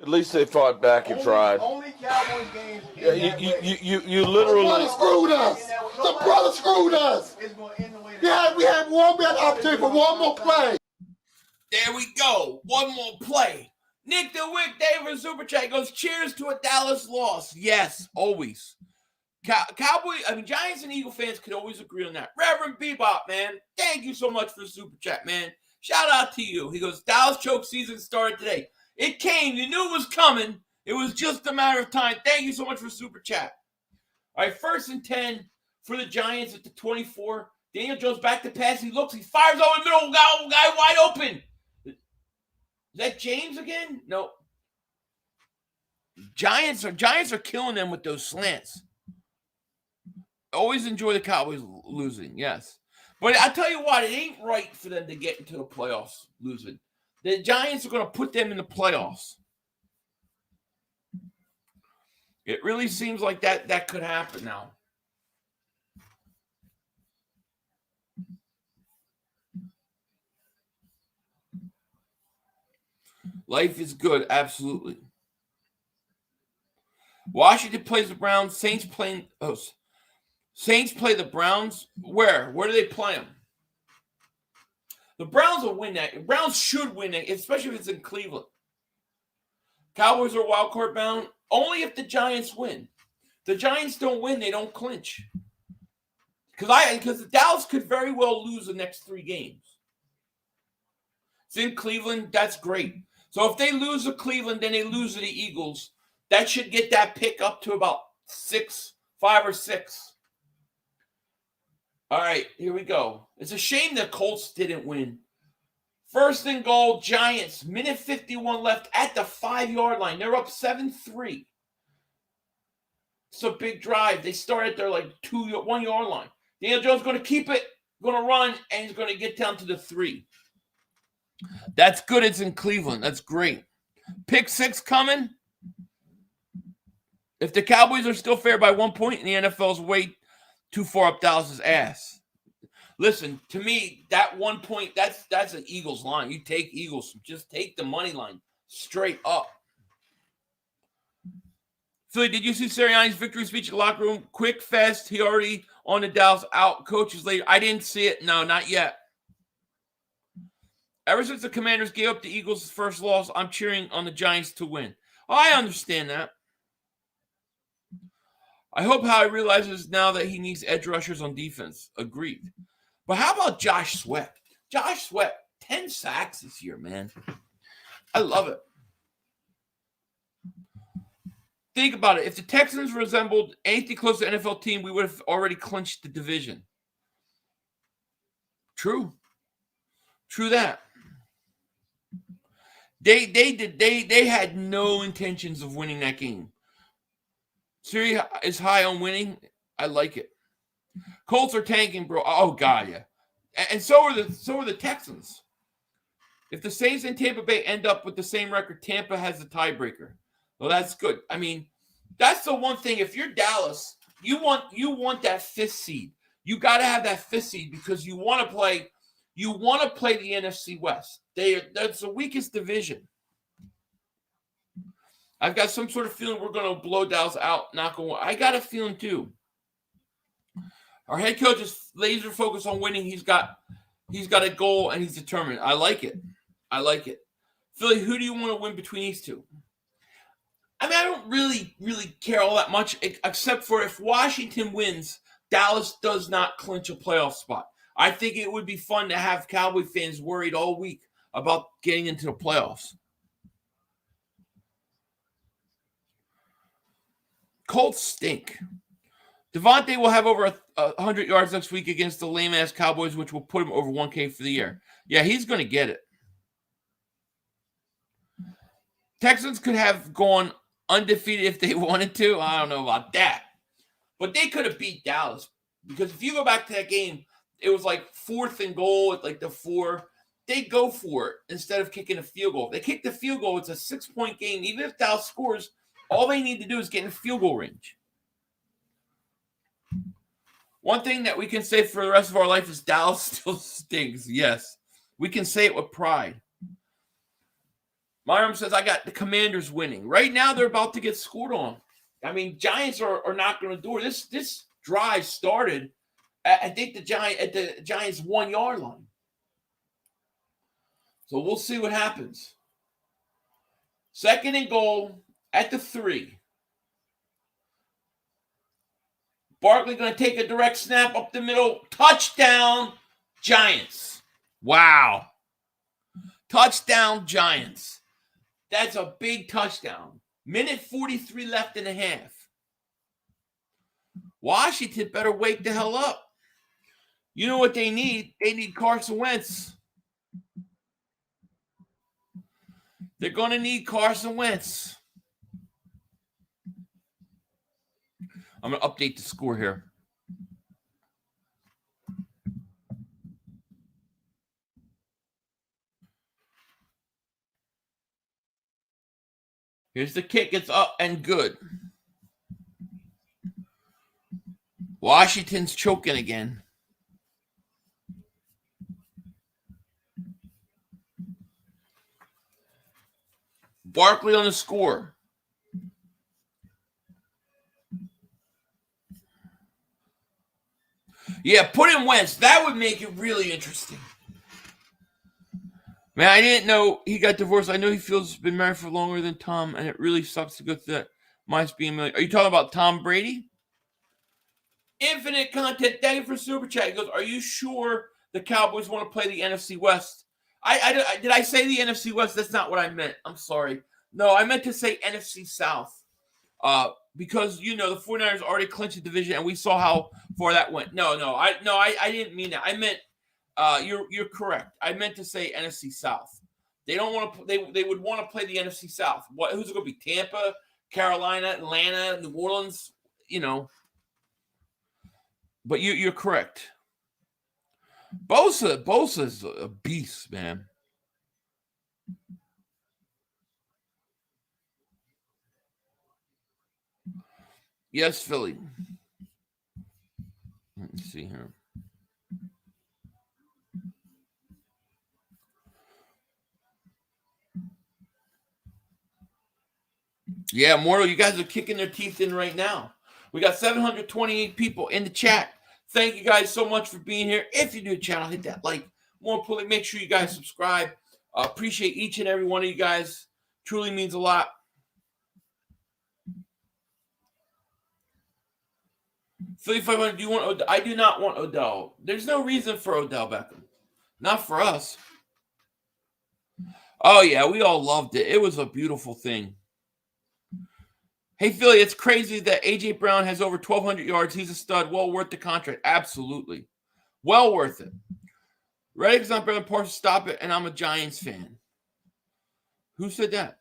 At least they fought back and tried. Only Cowboys games. Yeah, you literally. The brother screwed us. The brother screwed us. It's going to end the way We had an opportunity for one more play. There we go. One more play. Nick the Wick David Super Chat goes, cheers to a Dallas loss. Yes, always. Giants and Eagle fans could always agree on that. Reverend Bebop, man, thank you so much for the Super Chat, man. Shout out to you. He goes, Dallas choke season started today. It came. You knew it was coming. It was just a matter of time. Thank you so much for Super Chat. All right, 1st and 10 for the Giants at the 24. Daniel Jones back to pass. He looks. He fires over the middle. Guy wide open. Is that James again? No. Giants are killing them with those slants. Always enjoy the Cowboys losing, yes. But I tell you what, it ain't right for them to get into the playoffs losing. The Giants are going to put them in the playoffs. It really seems like that could happen now. Life is good, absolutely. Washington plays the Browns. Saints play the Browns. Where? Where do they play them? The Browns will win that. The Browns should win it, especially if it's in Cleveland. Cowboys are wild card bound only if the Giants win. If the Giants don't win, they don't clinch. Because Dallas could very well lose the next 3 games. It's in Cleveland. That's great. So if they lose to Cleveland, then they lose to the Eagles. That should get that pick up to about 5 or 6. All right, here we go. It's a shame the Colts didn't win. 1st and goal, Giants. Minute 51 left at the 5-yard line. They're up 7-3. It's a big drive. They start at their 1-yard line. Daniel Jones going to keep it, going to run, and he's going to get down to the 3. That's good. It's in Cleveland. That's great. Pick 6 coming. If the Cowboys are still favored by 1 point, and the NFL's way too far up Dallas's ass. Listen, to me, that 1 point, that's an Eagles line. You take Eagles. Just take the money line straight up. Philly, did you see Sirianni's victory speech in the locker room? Quick, fast. He already on the Dallas out. Coaches later. I didn't see it. No, not yet. Ever since the Commanders gave up the Eagles' first loss, I'm cheering on the Giants to win. Oh, I understand that. I hope Howie realizes now that he needs edge rushers on defense. Agreed. But how about Josh Sweat? Josh Sweat, 10 sacks this year, man. I love it. Think about it. If the Texans resembled anything close to an NFL team, we would have already clinched the division. True. True that. They had no intentions of winning that game. Siri is high on winning. I like it. Colts are tanking, bro. Oh God, yeah. And so are the Texans. If the Saints and Tampa Bay end up with the same record, Tampa has the tiebreaker. Well, that's good. I mean, that's the one thing. If you're Dallas, you want that 5th seed. You got to have that 5th seed because you want to play the NFC West. That's the weakest division. I've got some sort of feeling we're going to blow Dallas out. Not going. I got a feeling too. Our head coach is laser focused on winning. He's got a goal and he's determined. I like it. Philly, who do you want to win between these two? I mean, I don't really care all that much, except for if Washington wins, Dallas does not clinch a playoff spot. I think it would be fun to have Cowboy fans worried all week about getting into the playoffs. Colts stink. Devontae will have over 100 yards next week against the lame-ass Cowboys, which will put him over 1K for the year. Yeah, he's going to get it. Texans could have gone undefeated if they wanted to. I don't know about that. But they could have beat Dallas. Because if you go back to that game, it was like 4th and goal at like the 4. They go for it instead of kicking a field goal. If they kick the field goal, it's a 6-point game. Even if Dallas scores, all they need to do is get in field goal range. One thing that we can say for the rest of our life is Dallas still stinks. Yes. We can say it with pride. Myram says, I got the Commanders winning. Right now, they're about to get scored on. I mean, Giants are not going to do it. This drive started at, I think, at the Giants' 1-yard line. So we'll see what happens. 2nd and goal at the 3. Barkley going to take a direct snap up the middle. Touchdown, Giants. Wow. Touchdown, Giants. That's a big touchdown. Minute 43 left in the half. Washington better wake the hell up. You know what they need? They need Carson Wentz. They're going to need Carson Wentz. I'm going to update the score here. Here's the kick. It's up and good. Washington's choking again. Barkley on the score. Yeah, put in Wentz. That would make it really interesting. Man, I didn't know he got divorced. I know he feels been married for longer than Tom, and it really sucks to go through that. Minus being million. Are you talking about Tom Brady? Infinite content. Thank you for Super Chat. He goes, are you sure the Cowboys want to play the NFC West? Did I say the NFC West? That's not what I meant. I'm sorry. No, I meant to say NFC South. Because, you know, the 49ers already clinched the division, and we saw how far that went. No, I didn't mean that. I meant, you're correct. I meant to say NFC South. They don't want to. They would want to play the NFC South. Who's it going to be? Tampa, Carolina, Atlanta, New Orleans. You know. But you're correct. Bosa's a beast, man. Yes, Philly. Let me see here. Yeah, Mortal, you guys are kicking their teeth in right now. We got 728 people in the chat. Thank you guys so much for being here. If you're new to the channel, hit that like. More importantly, make sure you guys subscribe. Appreciate each and every one of you guys. Truly means a lot. Philly 500, do you want Odell? I do not want Odell. There's no reason for Odell Beckham. Not for us. Oh, yeah, we all loved it. It was a beautiful thing. Hey, Philly, it's crazy that A.J. Brown has over 1,200 yards. He's a stud. Well worth the contract. Absolutely. Well worth it. Reddick's not better than Parsons. Stop it. And I'm a Giants fan. Who said that?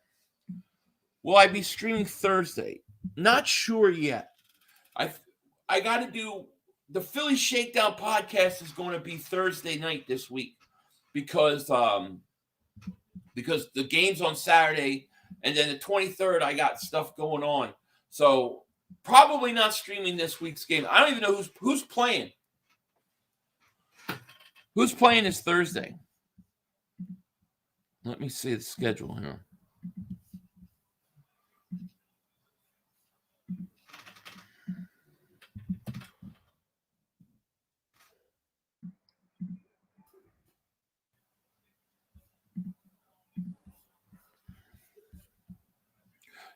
Will I be streaming Thursday? Not sure yet. I got to do the Philly Shakedown podcast is going to be Thursday night this week because the game's on Saturday, and then the 23rd I got stuff going on. So probably not streaming this week's game. I don't even know who's playing. Who's playing this Thursday? Let me see the schedule here.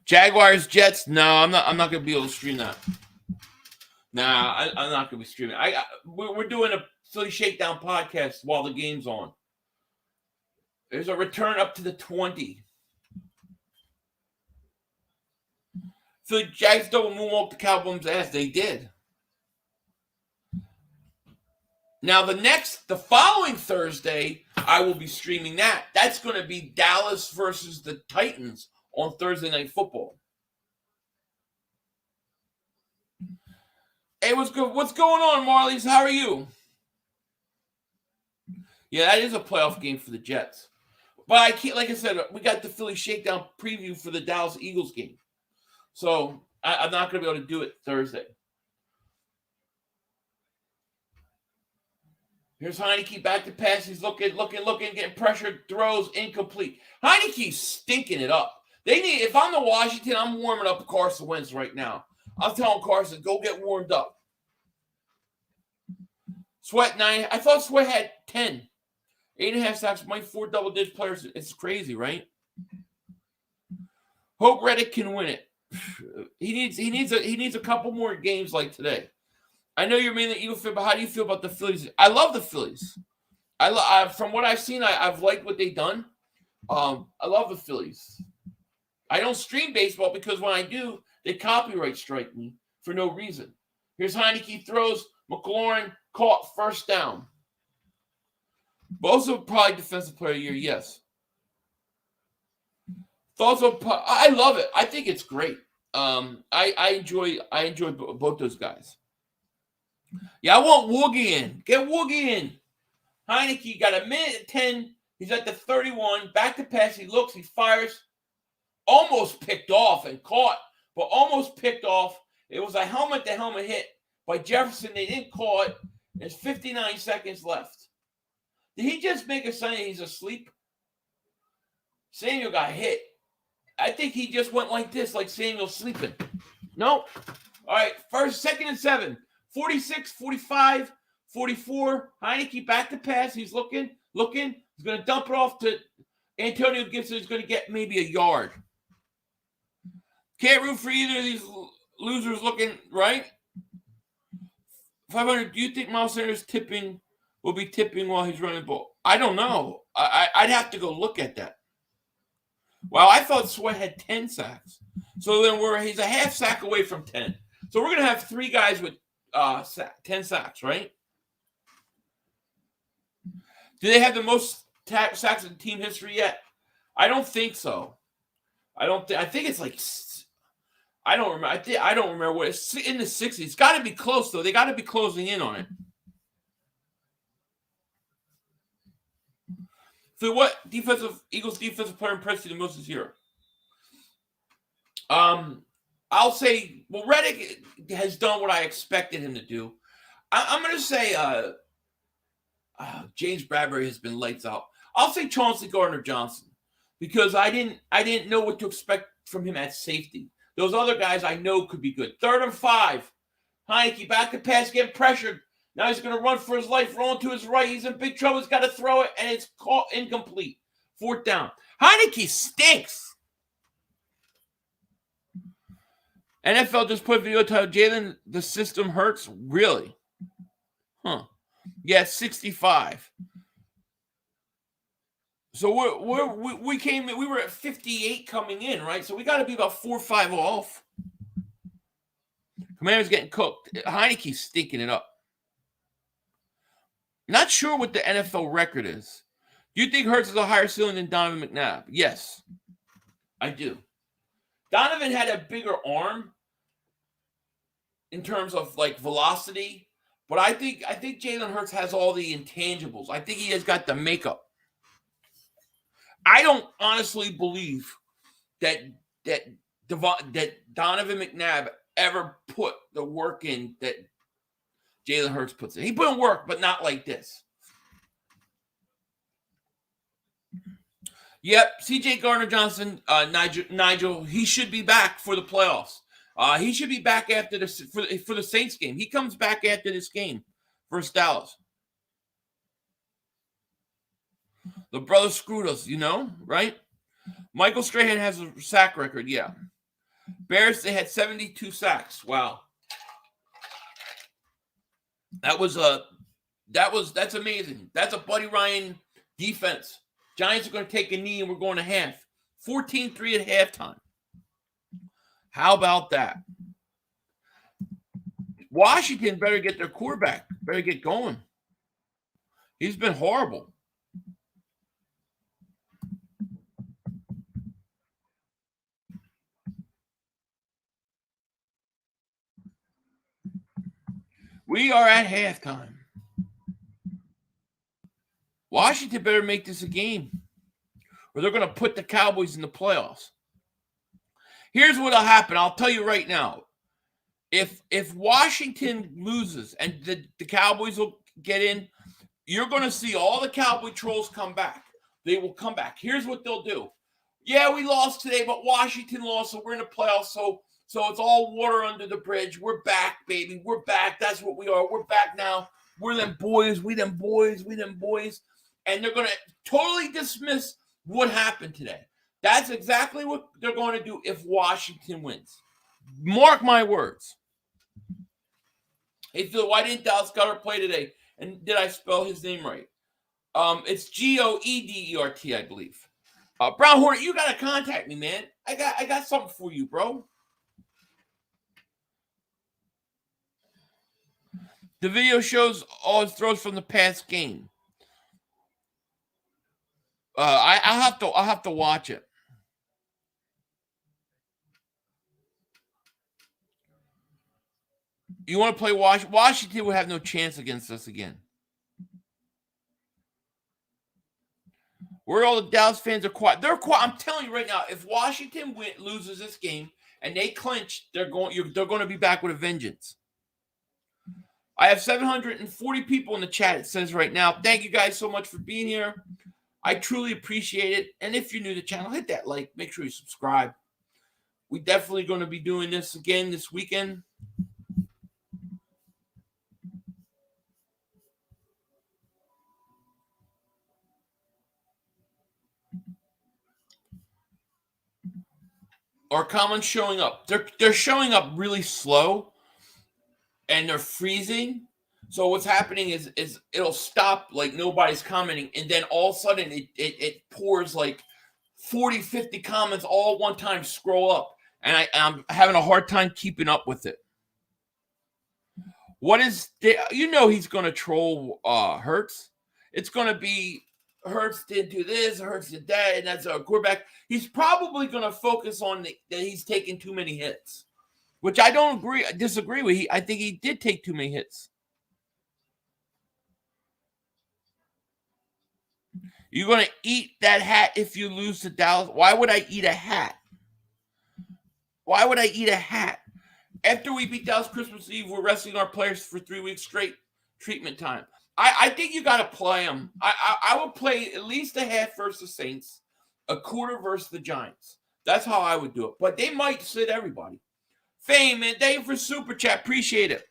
Jaguars, Jets. No, I'm not going to be able to stream that. Nah, I'm not going to be streaming. We're doing a Philly Shakedown podcast while the game's on. There's a return up to the 20. Philly Jags double moonwalk the Cowboys' ass. They did. Now the following Thursday, I will be streaming that. That's going to be Dallas versus the Titans on Thursday Night Football. Hey, what's good? What's going on, Marlies? How are you? Yeah, that is a playoff game for the Jets. But I can't, like I said, we got the Philly Shakedown preview for the Dallas Eagles game. So I'm not going to be able to do it Thursday. Here's Heineke back to pass. He's looking, getting pressured, throws, incomplete. Heineke's stinking it up. If I'm the Washington, I'm warming up Carson Wentz right now. I'm telling Carson, go get warmed up. Sweat 9. I thought Sweat had 10. 8.5 sacks, might 4 double-digit players. It's crazy, right? Hope Reddick can win it. He needs a couple more games like today. I know you're mainly Eagle fan, but how do you feel about the Phillies? I love the Phillies. From what I've seen, I've liked what they've done. I love the Phillies. I don't stream baseball because when I do, they copyright strike me for no reason. Here's Heineke throws. McLaurin caught first down. Bosa probably defensive player of the year, yes. I love it. I think it's great. I enjoy both those guys. Yeah, I want Woogie in. Get Woogie in. Heineke got a minute and 10. He's at the 31. Back to pass. He looks. He fires. Almost picked off and caught, but almost picked off. It was a helmet-to-helmet hit by Jefferson. They didn't call it. There's 59 seconds left. Did he just make a sign he's asleep? Samuel got hit. I think he just went like this, like Samuel's sleeping. Nope. All right, second and 7. 46, 45, 44. Heineke back to pass. He's looking. He's going to dump it off to Antonio Gibson. He's going to get maybe a yard. Can't root for either of these losers looking, right? 500, do you think Miles Sanders will be tipping while he's running the ball? I don't know. I'd have to go look at that. Wow, I thought Sweat had 10 sacks. So then he's a half sack away from 10. So we're going to have 3 guys with 10 sacks, right? Do they have the most sacks in team history yet? I don't think so. I think it's like, I don't remember. I don't remember what it's in the 60s. It's got to be close though. They got to be closing in on it. So what Eagles defensive player impressed you the most this year? I'll say, Reddick has done what I expected him to do. I'm going to say James Bradbury has been lights out. I'll say Chauncey Gardner-Johnson because I didn't know what to expect from him at safety. Those other guys I know could be good. 3rd and 5. Heineke back to pass, getting pressured. Now he's going to run for his life, rolling to his right. He's in big trouble. He's got to throw it, and it's caught incomplete. 4th down. Heineke stinks. NFL just put video title, Jalen, the system hurts? Really? Huh. Yeah, 65. So we were at 58 coming in, right? So we got to be about 4 or 5 off. Commander's getting cooked. Heineke's stinking it up. Not sure what the NFL record is. Do you think Hurts is a higher ceiling than Donovan McNabb? Yes, I do. Donovan had a bigger arm in terms of like velocity. But I think Jalen Hurts has all the intangibles. I think he has got the makeup. I don't honestly believe that Donovan McNabb ever put the work in that Jalen Hurts puts in. He put in work, but not like this. Yep, C.J. Gardner-Johnson, Nigel, he should be back for the playoffs. He should be back after this for the Saints game. He comes back after this game versus Dallas. The brothers screwed us, right? Michael Strahan has a sack record, yeah. Bears, they had 72 sacks. Wow. That's amazing. That's a Buddy Ryan defense. Giants are going to take a knee and we're going to half. 14-3 at halftime. How about that? Washington better get their quarterback. Better get going. He's been horrible. We are at halftime. Washington better make this a game, or they're going to put the Cowboys in the playoffs. Here's what'll happen. I'll tell you right now. If Washington loses and the Cowboys will get in, you're going to see all the Cowboy trolls come back. They will come back. Here's what they'll do. Yeah, we lost today, but Washington lost, so we're in the playoffs, so it's all water under the bridge. We're back, baby. We're back. That's what we are. We're back now. We're them boys. We them boys. We them boys. And they're going to totally dismiss what happened today. That's exactly what they're going to do if Washington wins. Mark my words. Hey, Phil, why didn't Dallas Goedert play today? And did I spell his name right? It's Goedert, I believe. Brown Hornet, you got to contact me, man. I got something for you, bro. The video shows all his throws from the past game. I'll have to watch it. You want to play Washington? Washington would have no chance against us again. Where all the Dallas fans are quiet. They're quiet. I'm telling you right now, if Washington loses this game and they clinch, they're going to be back with a vengeance. I have 740 people in the chat, it says right now. Thank you guys so much for being here. I truly appreciate it. And if you're new to the channel, hit that like. Make sure you subscribe. We're definitely going to be doing this again this weekend. Our comments showing up. They're showing up really slow, and they're freezing. So what's happening is it'll stop like nobody's commenting, and then all of a sudden it pours like 40, 50 comments all at one time scroll up, and I'm having a hard time keeping up with it. He's going to troll Hurts. It's going to be Hurts didn't do this, Hurts did that, and that's a quarterback. He's probably going to focus on that he's taking too many hits, which I disagree with. I think he did take too many hits. You're going to eat that hat if you lose to Dallas. Why would I eat a hat? Why would I eat a hat? After we beat Dallas Christmas Eve, we're resting our players for 3 weeks straight treatment time. I think you got to play them. I would play at least a half versus the Saints, a quarter versus the Giants. That's how I would do it. But they might sit everybody. Fame, man. Thank you for Super Chat. Appreciate it.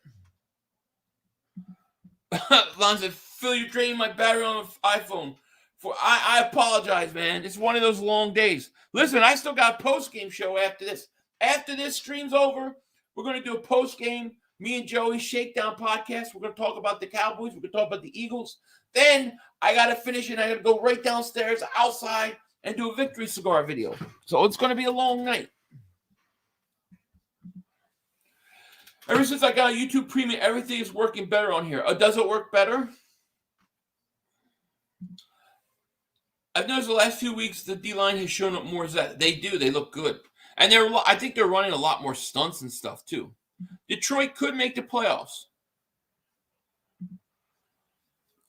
Lon said, Phil, you're draining my battery on the iPhone. I apologize, man. It's one of those long days. Listen, I still got a post-game show after this. After this stream's over, we're going to do a post-game, me and Joey Shakedown podcast. We're going to talk about the Cowboys. We're going to talk about the Eagles. Then I got to finish it. I got to go right downstairs, outside, and do a victory cigar video. So it's going to be a long night. Ever since I got a YouTube Premium, everything is working better on here. Does it work better? I've noticed the last few weeks the D-line has shown up more as that. They do. They look good. And I think they're running a lot more stunts and stuff, too. Detroit could make the playoffs.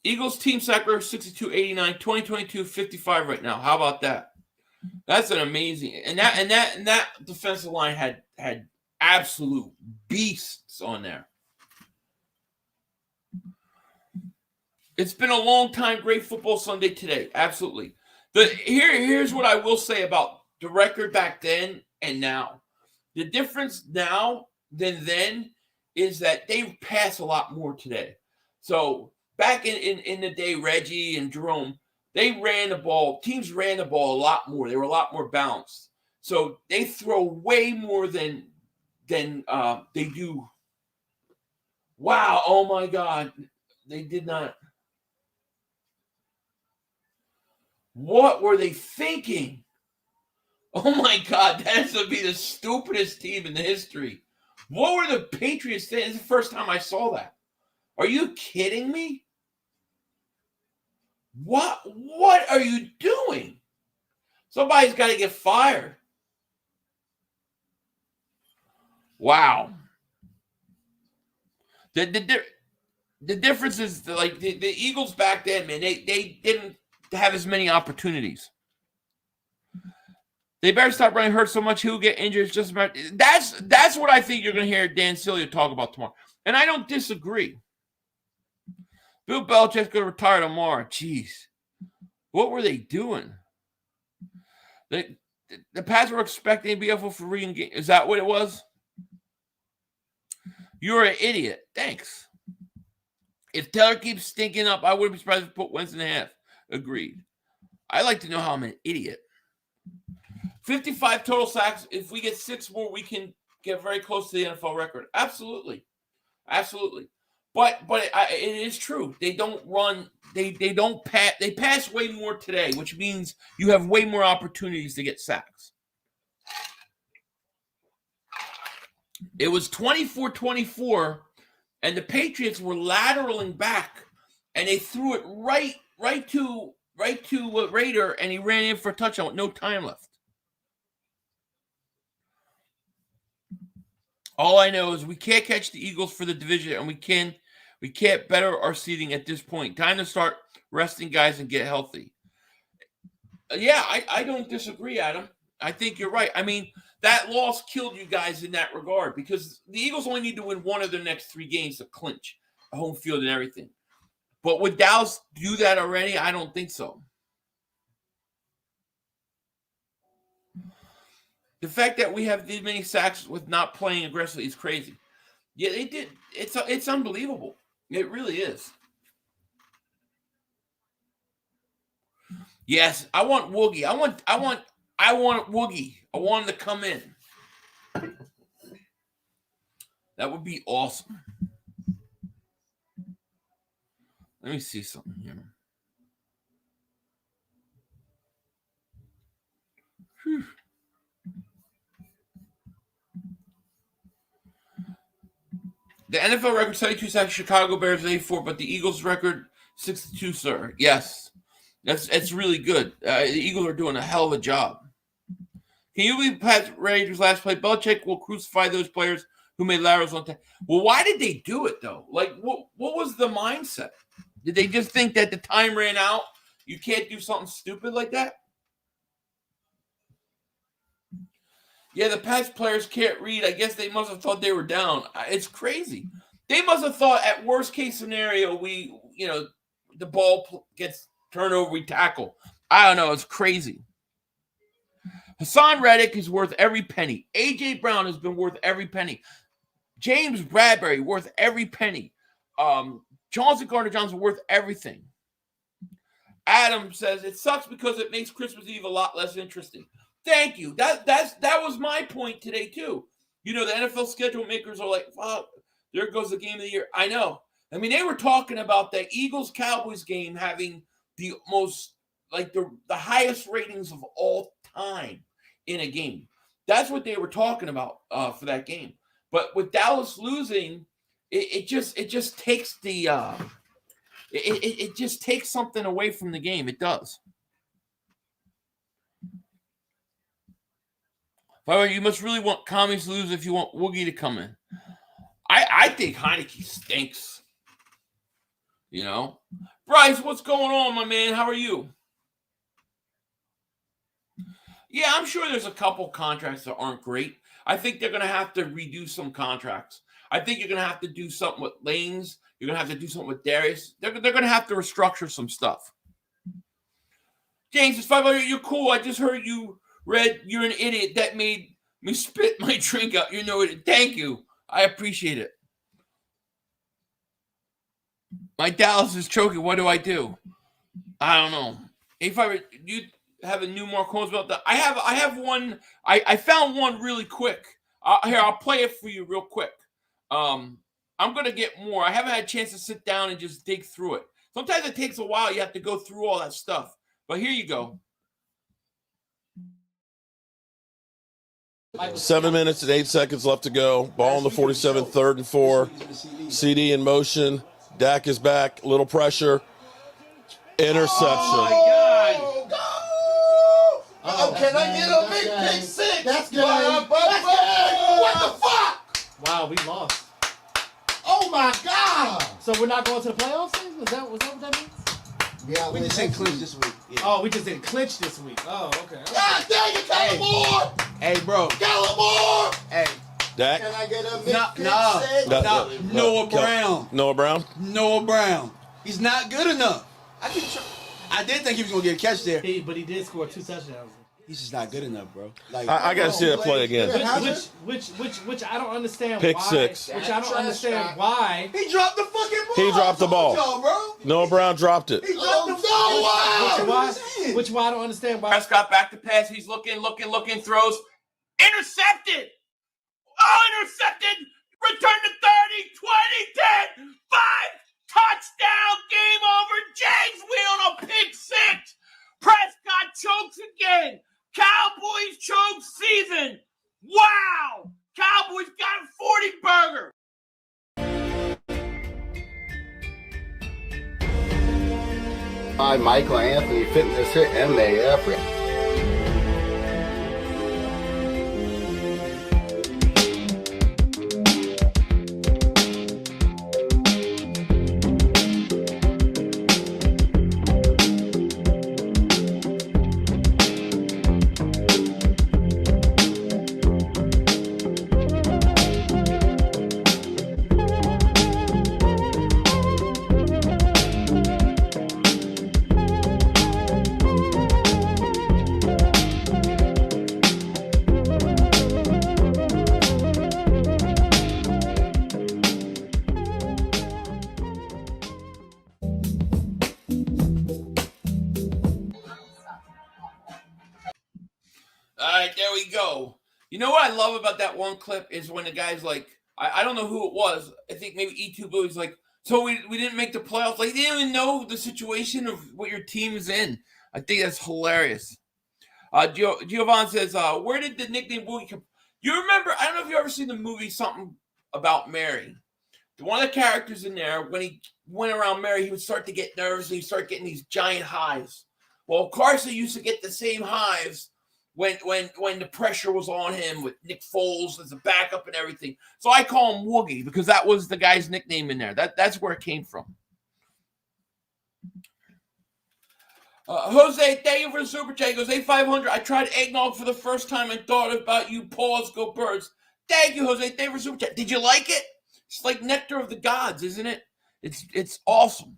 Eagles team sack record 62-89, 2022 55 right now. How about that? That's an amazing. And that defensive line had absolute beasts on there. It's been a long time. Great football Sunday today. Absolutely. Here's what I will say about the record back then and now. The difference now than then is that they pass a lot more today. So back in the day, Reggie and Jerome, they ran the ball. Teams ran the ball a lot more. They were a lot more balanced. So they throw way more than they do. Wow. Oh, my God. They did not. What were they thinking? Oh, my God. That has to be the stupidest team in the history. What were the Patriots thinking? It's the first time I saw that. Are you kidding me? What are you doing? Somebody's got to get fired. Wow. The difference is like the Eagles back then, man, they didn't have as many opportunities. They better stop running hurt so much he'll get injured. It's just about that's what I think you're going to hear Dan Celia talk about tomorrow. And I don't disagree. Bill Belichick's going to retire tomorrow. Jeez. What were they doing? The Pats were expecting to be able for re-engage. Is that what it was? You're an idiot. Thanks. If Taylor keeps stinking up, I wouldn't be surprised if he put Wentz in half. Agreed. I like to know how I'm an idiot. 55 total sacks. If we get 6 more, we can get very close to the NFL record. Absolutely. Absolutely. But it is true. They don't run. They don't pass. They pass way more today, which means you have way more opportunities to get sacks. It was 24-24, and the Patriots were lateraling back, and they threw it right to Raider, and he ran in for a touchdown with no time left. All I know is we can't catch the Eagles for the division, and we can't better our seeding at this point. Time to start resting guys and get healthy. Yeah, I don't disagree, Adam. I think you're right. I mean, that loss killed you guys in that regard because the Eagles only need to win one of their next 3 games to clinch a home field and everything. But would Dallas do that already? I don't think so. The fact that we have these many sacks with not playing aggressively is crazy. Yeah, they did. It's unbelievable. It really is. Yes, I want Woogie. I want Woogie. I want him to come in. That would be awesome. Let me see something here. Whew. The NFL record 72 sacks, Chicago Bears 84, but the Eagles record 62, sir. Yes, that's really good. The Eagles are doing a hell of a job. Can you believe Pat Raiders' last play? Belichick will crucify those players who made laterals on time. Well, why did they do it though? Like, what was the mindset? Did they just think that the time ran out? You can't do something stupid like that? Yeah, the Pats players can't read. I guess they must have thought they were down. It's crazy. They must have thought at worst case scenario, the ball gets turned over, we tackle. I don't know. It's crazy. Hassan Reddick is worth every penny. A.J. Brown has been worth every penny. James Bradbury worth every penny. Johnson Gardner-Johnson worth everything. Adam says, it sucks because it makes Christmas Eve a lot less interesting. Thank you. That was my point today, too. The NFL schedule makers are like, fuck, there goes the game of the year. I know. I mean, they were talking about the Eagles-Cowboys game having the most, like the highest ratings of all time in a game. That's what they were talking about for that game. But with Dallas losing, it just takes the it just takes something away from the game. It does. By the way, you must really want Commies to lose if you want Woogie to come in. I think Heineke stinks. You know, Bryce, what's going on, my man? How are you? Yeah, I'm sure there's a couple contracts that aren't great. I think they're going to have to redo some contracts. I think you're going to have to do something with Lanes. You're going to have to do something with Darius. They're going to have to restructure some stuff. James, it's 500. You're cool. I just heard you read You're an Idiot. That made me spit my drink out. You know it. Thank you. I appreciate it. My Dallas is choking. What do I do? I don't know. If you have a new Mark Holmes about that, I have one. I found one really quick. Here, I'll play it for you real quick. I'm gonna get more. I haven't had a chance to sit down and just dig through it. Sometimes it takes a while. You have to go through all that stuff. But here you go. 7 minutes and 8 seconds left to go. Ball on the 47, 3rd and 4. CD in motion. Dak is back. Little pressure. Interception. Oh, can I get a big pick six? That's good. What the fuck? Wow, we lost. Oh my God. So we're not going to the playoffs? Was that what that means? Yeah, We just didn't clinch this week. Yeah. Oh, we just didn't clinch this week. Oh, okay. God dang it, Kellen Moore! Hey, bro. Kellen Moore! Hey. Dak. Can I get a big pick No. six? Noah Brown. Noah Brown? Noah Brown. He's not good enough. I did think he was going to get a catch there. But he did score 2 touchdowns. He's just not good enough, bro. Like I got to see that play again. Which I don't understand Pick why. six. Which I don't understand why. he dropped the fucking ball. He dropped the ball. Y'all, bro. Noah Brown dropped it. He dropped the ball. Which why I don't understand why. Prescott back to pass. He's looking, throws. Intercepted. Oh, intercepted. Return to 30, 20, 10, 5. Touchdown. Game over. James Wheel on a pick six. Prescott chokes again. Cowboys choke season. Wow. Cowboys got a 40 burger. Hi, Michael Anthony Fitness here, MAF. All right, there we go. You know what I love about that one clip is when the guy's like, I don't know who it was. I think maybe E2 Blue's like, so we didn't make the playoffs. Like, they didn't even know the situation of what your team is in. I think that's hilarious. Giovanni says, where did the nickname Boogie come? You remember, I don't know if you ever seen the movie Something About Mary. One of the characters in there, when he went around Mary, he would start to get nervous and he'd start getting these giant hives. Well, Carson used to get the same hives when the pressure was on him with Nick Foles as a backup and everything. So I call him Woogie because that was the guy's nickname in there. That's where it came from. Jose, thank you for the super chat. He goes, 8,500. I tried eggnog for the first time and thought about you. Pause, go Birds. Thank you, Jose. Thank you for the super chat. Did you like it? It's like nectar of the gods, isn't it? It's awesome.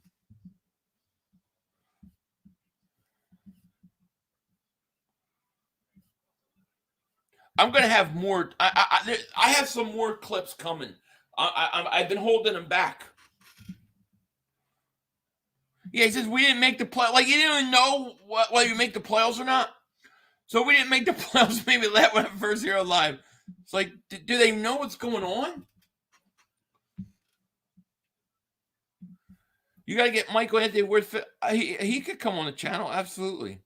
I'm gonna have more. I have some more clips coming. I've been holding them back. Yeah, he says we didn't make the play. Like, you didn't even know whether you make the playoffs or not. So we didn't make the playoffs. Maybe that went first here live. It's like, do they know what's going on? You gotta get Michael Anthony Worth. He could come on the channel, absolutely.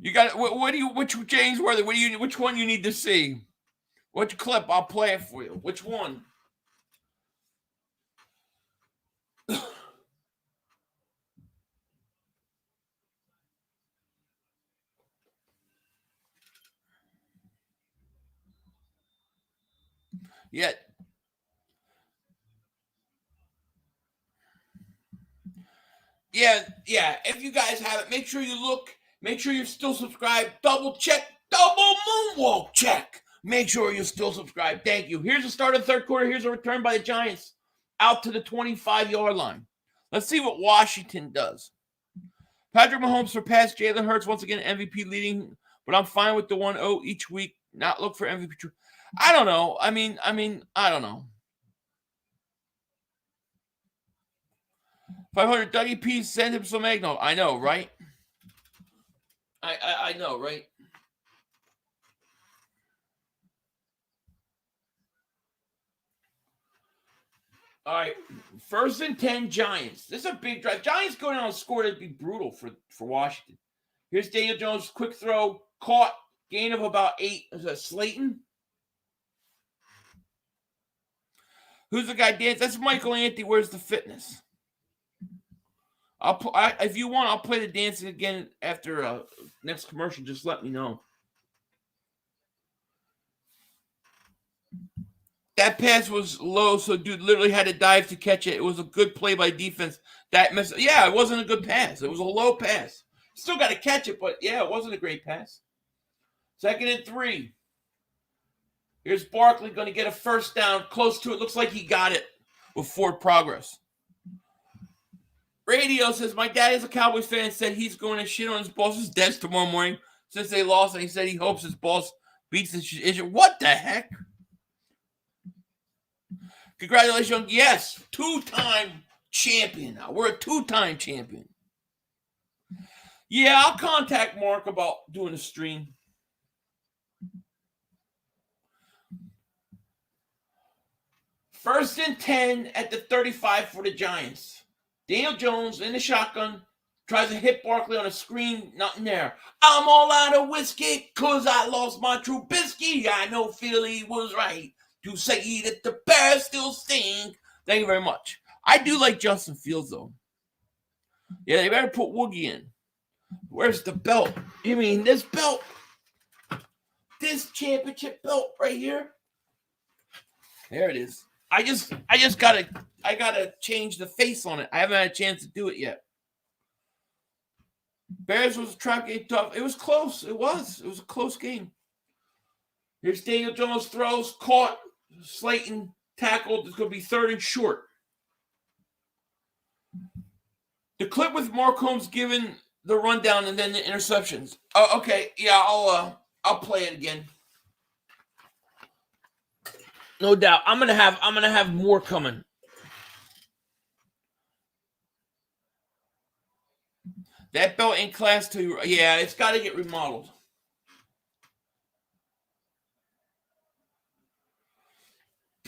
You got which James Worthy? Which one you need to see? Which clip? I'll play it for you. Which one? Yeah. Yeah. If you guys have it, make sure you look. Make sure you're still subscribed. Double check. Double moonwalk check. Make sure you're still subscribed. Thank you. Here's the start of the third quarter. Here's a return by the Giants out to the 25-yard line. Let's see what Washington does. Patrick Mahomes surpassed Jalen Hurts once again, MVP leading, but I'm fine with the 1-0 each week. Not look for MVP. I don't know. I mean, I don't know. 500 Dougie P, send him some eggnog. I know, right? I know, right? All right, 1st and 10 Giants. This is a big drive. Giants go down and score. That'd be brutal for Washington. Here's Daniel Jones, quick throw, caught, gain of about 8. Is that Slayton? Who's the guy dance? That's Michael Anthony. Where's the fitness? If you want, I'll play the dancing again after next commercial. Just let me know. That pass was low, so dude literally had to dive to catch it. It was a good play by defense. That missed. Yeah, it wasn't a good pass. It was a low pass. Still got to catch it, but yeah, it wasn't a great pass. 2nd and 3. Here's Barkley going to get a first down. Close to it. Looks like he got it with forward progress. Radio says, my dad is a Cowboys fan, said he's going to shit on his boss's desk tomorrow morning since they lost, and he said he hopes his boss beats the issue. What the heck? Congratulations. Yes, 2-time champion. Now, we're a 2-time champion. Yeah, I'll contact Mark about doing a stream. First and 10 at the 35 for the Giants. Daniel Jones in the shotgun tries to hit Barkley on a screen. Nothing there. I'm all out of whiskey because I lost my Trubisky. I know Philly was right to say that the Bears still stink. Thank you very much. I do like Justin Fields, though. Yeah, they better put Woogie in. Where's the belt? You mean this belt? This championship belt right here? There it is. I gotta change the face on it. I haven't had a chance to do it yet. Bears was a trap game tough. It was close. It was a close game. Here's Daniel Jones throws, caught. Slayton tackled. It's going to be 3rd and short. The clip with Mark Holmes giving the rundown and then the interceptions. Oh, okay. Yeah, I'll play it again. No doubt. I'm gonna have more coming. That belt in class 2. Yeah, it's got to get remodeled.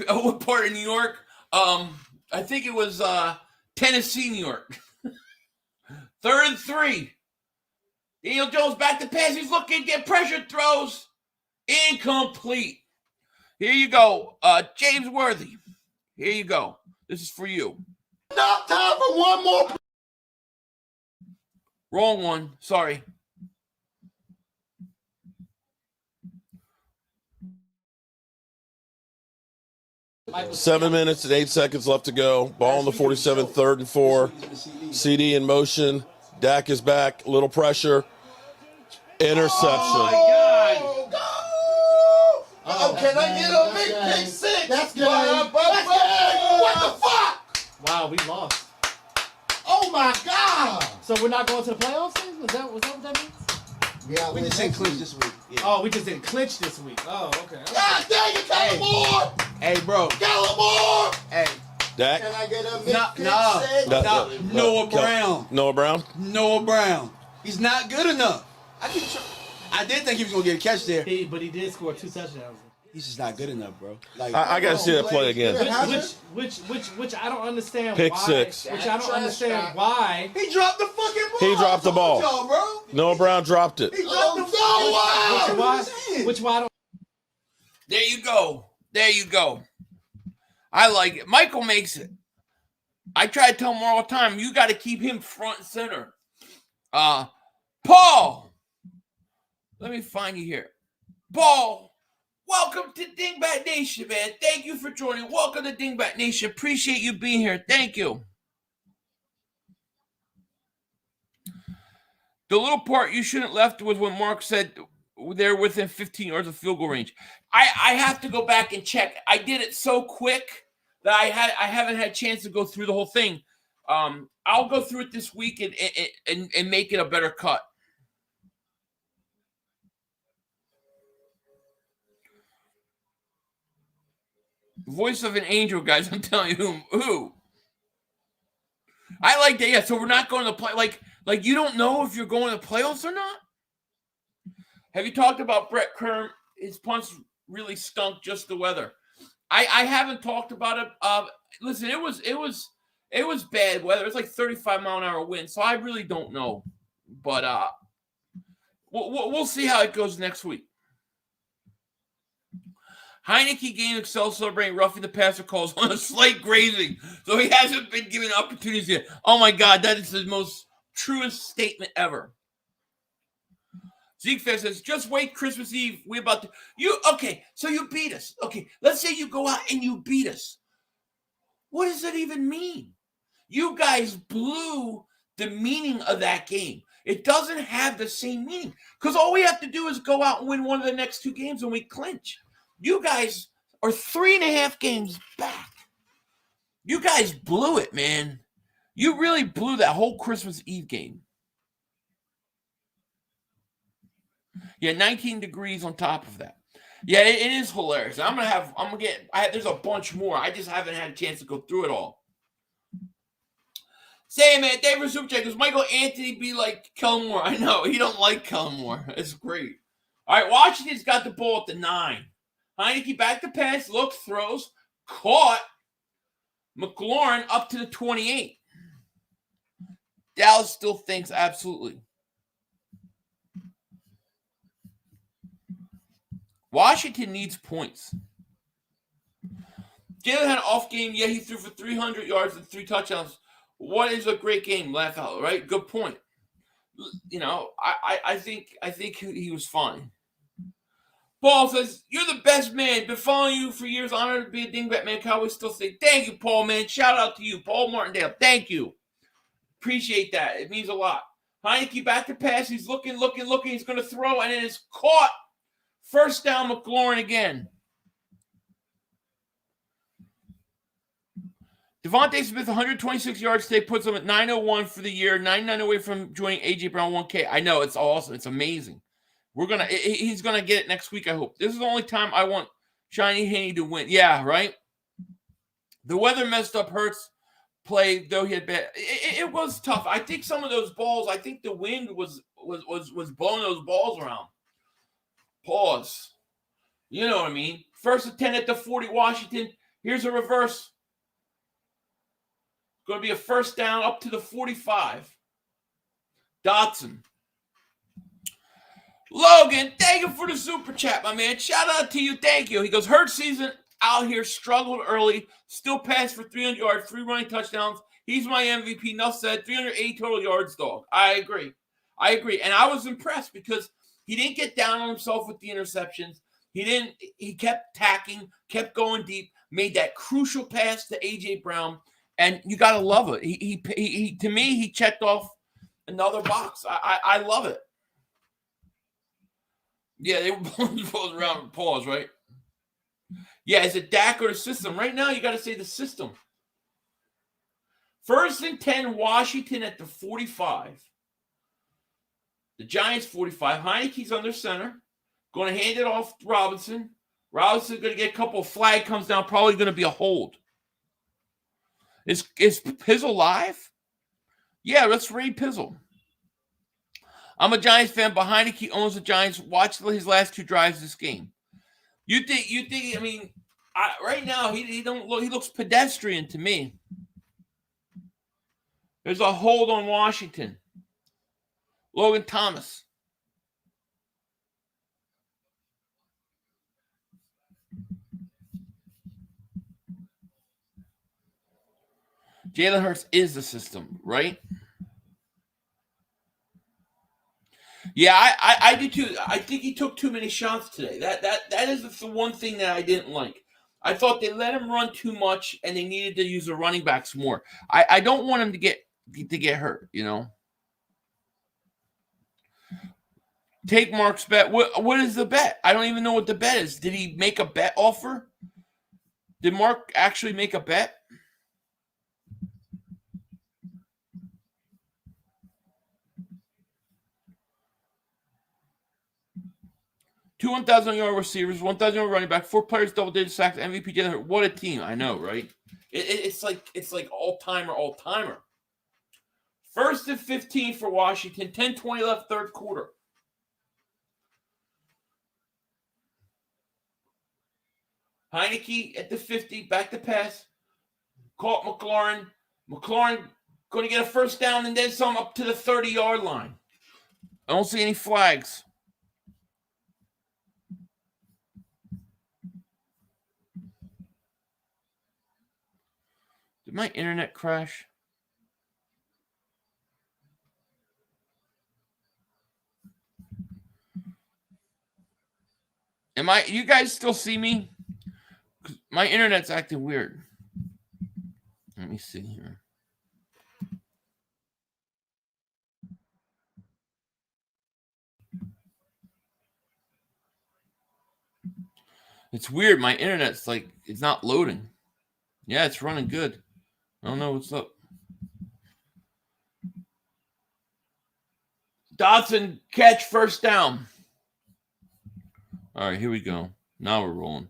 What part of New York? I think it was Tennessee, New York. 3rd and 3. Daniel Jones back to pass. He's looking, get pressure, throws. Incomplete. Here you go, James Worthy. Here you go. This is for you. Not time for one more. Wrong one. Sorry. Michael, 7 minutes and 8 seconds left to go. Ball on the 47, 3rd and 4. CD in motion. Dak is back. Little pressure. Interception. Oh, my God. Oh, can I get a big pick 6? That's good. What the fuck? Wow, we lost. Oh, my God. So we're not going to the playoffs then? Was that what that means? Yeah, We just didn't clinch this week. Yeah. Oh, we just didn't clinch this week. Oh, okay. God dang it, Kellen Moore. Hey, bro. Kellen Moore. Hey. Dak? Can I get a big pick 6? Noah Brown. Noah Brown? Noah Brown. He's not good enough. I did think he was going to get a catch there. But he did score 2 touchdowns. He's just not good enough, bro. Like, I got to see that play again. Which I don't understand Pick why. 6. Which I don't understand why. He dropped the fucking ball. He dropped the ball. Y'all, bro. Noah Brown dropped it. He dropped the ball. Which why I don't. There you go. There you go. I like it. Michael makes it. I try to tell him all the time, you got to keep him front and center. Paul. Let me find you here. Paul, welcome to Dingbat Nation, man. Thank you for joining. Welcome to Dingbat Nation. Appreciate you being here. Thank you. The little part you shouldn't left was when Mark said they're within 15 yards of field goal range. I have to go back and check. I did it so quick that I haven't had a chance to go through the whole thing. I'll go through it this week and make it a better cut. Voice of an angel, guys. I'm telling you who. I like that. Yeah, so we're not going to play. Like you don't know if you're going to playoffs or not. Have you talked about Brett Kern? His punts really stunk. Just the weather. I haven't talked about it. Listen, it was bad weather. It's like 35-mile-an-hour wind. So I really don't know. But we'll see how it goes next week. Heineke gained Excel celebrating roughing the passer calls on a slight grazing. So he hasn't been given opportunities yet. Oh, my God. That is the most truest statement ever. Zeke says, just wait Christmas Eve. We about to okay, so you beat us. Okay, let's say you go out and you beat us. What does that even mean? You guys blew the meaning of that game. It doesn't have the same meaning. Because all we have to do is go out and win one of the next two games and we clinch. You guys are 3.5 games back. You guys blew it, man. You really blew that whole Christmas Eve game. Yeah, 19 degrees on top of that. Yeah, it is hilarious. There's a bunch more. I just haven't had a chance to go through it all. Say, man, David Supercheck, does Michael Anthony be like Kellen Moore? I know, he don't like Kellen Moore. It's great. All right, Washington's got the ball at the 9. Heineke back to pass, looks, throws, caught. McLaurin up to the 28. Dallas still thinks absolutely. Washington needs points. Jalen had an off game. Yeah, he threw for 300 yards and 3 touchdowns. What is a great game? Laugh out, right? Good point. You know, I think he was fine. Paul says, you're the best man. Been following you for years. Honored to be a Dingbat man. Cowboys still say, thank you, Paul, man. Shout out to you, Paul Martindale. Thank you. Appreciate that. It means a lot. Heineke back to pass. He's looking. He's going to throw, and it is caught. First down, McLaurin again. Devontae Smith, 126 yards today, puts him at 901 for the year, 99 away from joining A.J. Brown 1K. I know, it's awesome. It's amazing. He's going to get it next week, I hope. This is the only time I want Shiny Haney to win. Yeah, right? The weather messed up Hurts' play, though he had bad. It was tough. I think some of those balls, I think the wind was blowing those balls around. Pause. You know what I mean? First and 10 at the 40, Washington. Here's a reverse. Going to be a first down up to the 45. Dotson. Logan, thank you for the super chat, my man. Shout out to you. Thank you. He goes, Hurts season out here, struggled early, still passed for 300 yards, 3 running touchdowns. He's my MVP. Enough said, 380 total yards, dog. I agree. And I was impressed because he didn't get down on himself with the interceptions. He kept tacking, kept going deep, made that crucial pass to A.J. Brown, and you got to love it. He to me, he checked off another box. I love it. Yeah, they were both around with pause, right? Yeah, is it Dak or the system? Right now, you got to say the system. First and 10, Washington at the 45. The Giants 45. Heineke's under center. Going to hand it off to Robinson. Robinson's going to get a couple of flag comes down. Probably going to be a hold. Is Pizzle live? Yeah, let's read Pizzle. I'm a Giants fan, but Heineke owns the Giants. Watch his last 2 drives this game. You think? I mean, right now he looks pedestrian to me. There's a hold on Washington. Logan Thomas. Jalen Hurts is the system, right? Yeah, I do too. I think he took too many shots today. That is the one thing that I didn't like. I thought they let him run too much, and they needed to use the running backs more. I don't want him to get hurt, you know. Take Mark's bet. What is the bet? I don't even know what the bet is. Did he make a bet offer? Did Mark actually make a bet? Two 1,000-yard receivers, 1,000-yard running back, 4 players double-digit sacks, MVP. Jalen. What a team! I know, right? It's like all-timer. First and 15 for Washington. 10-20 left, third quarter. Heineke at the 50, back to pass. Caught McLaurin. McLaurin going to get a first down and then some up to the 30-yard line. I don't see any flags. Did my internet crash? You guys still see me? My internet's acting weird. Let me see here. It's weird. My internet's it's not loading. Yeah, it's running good. I don't know what's up. Dotson catch, first down. All right, here we go. Now we're rolling.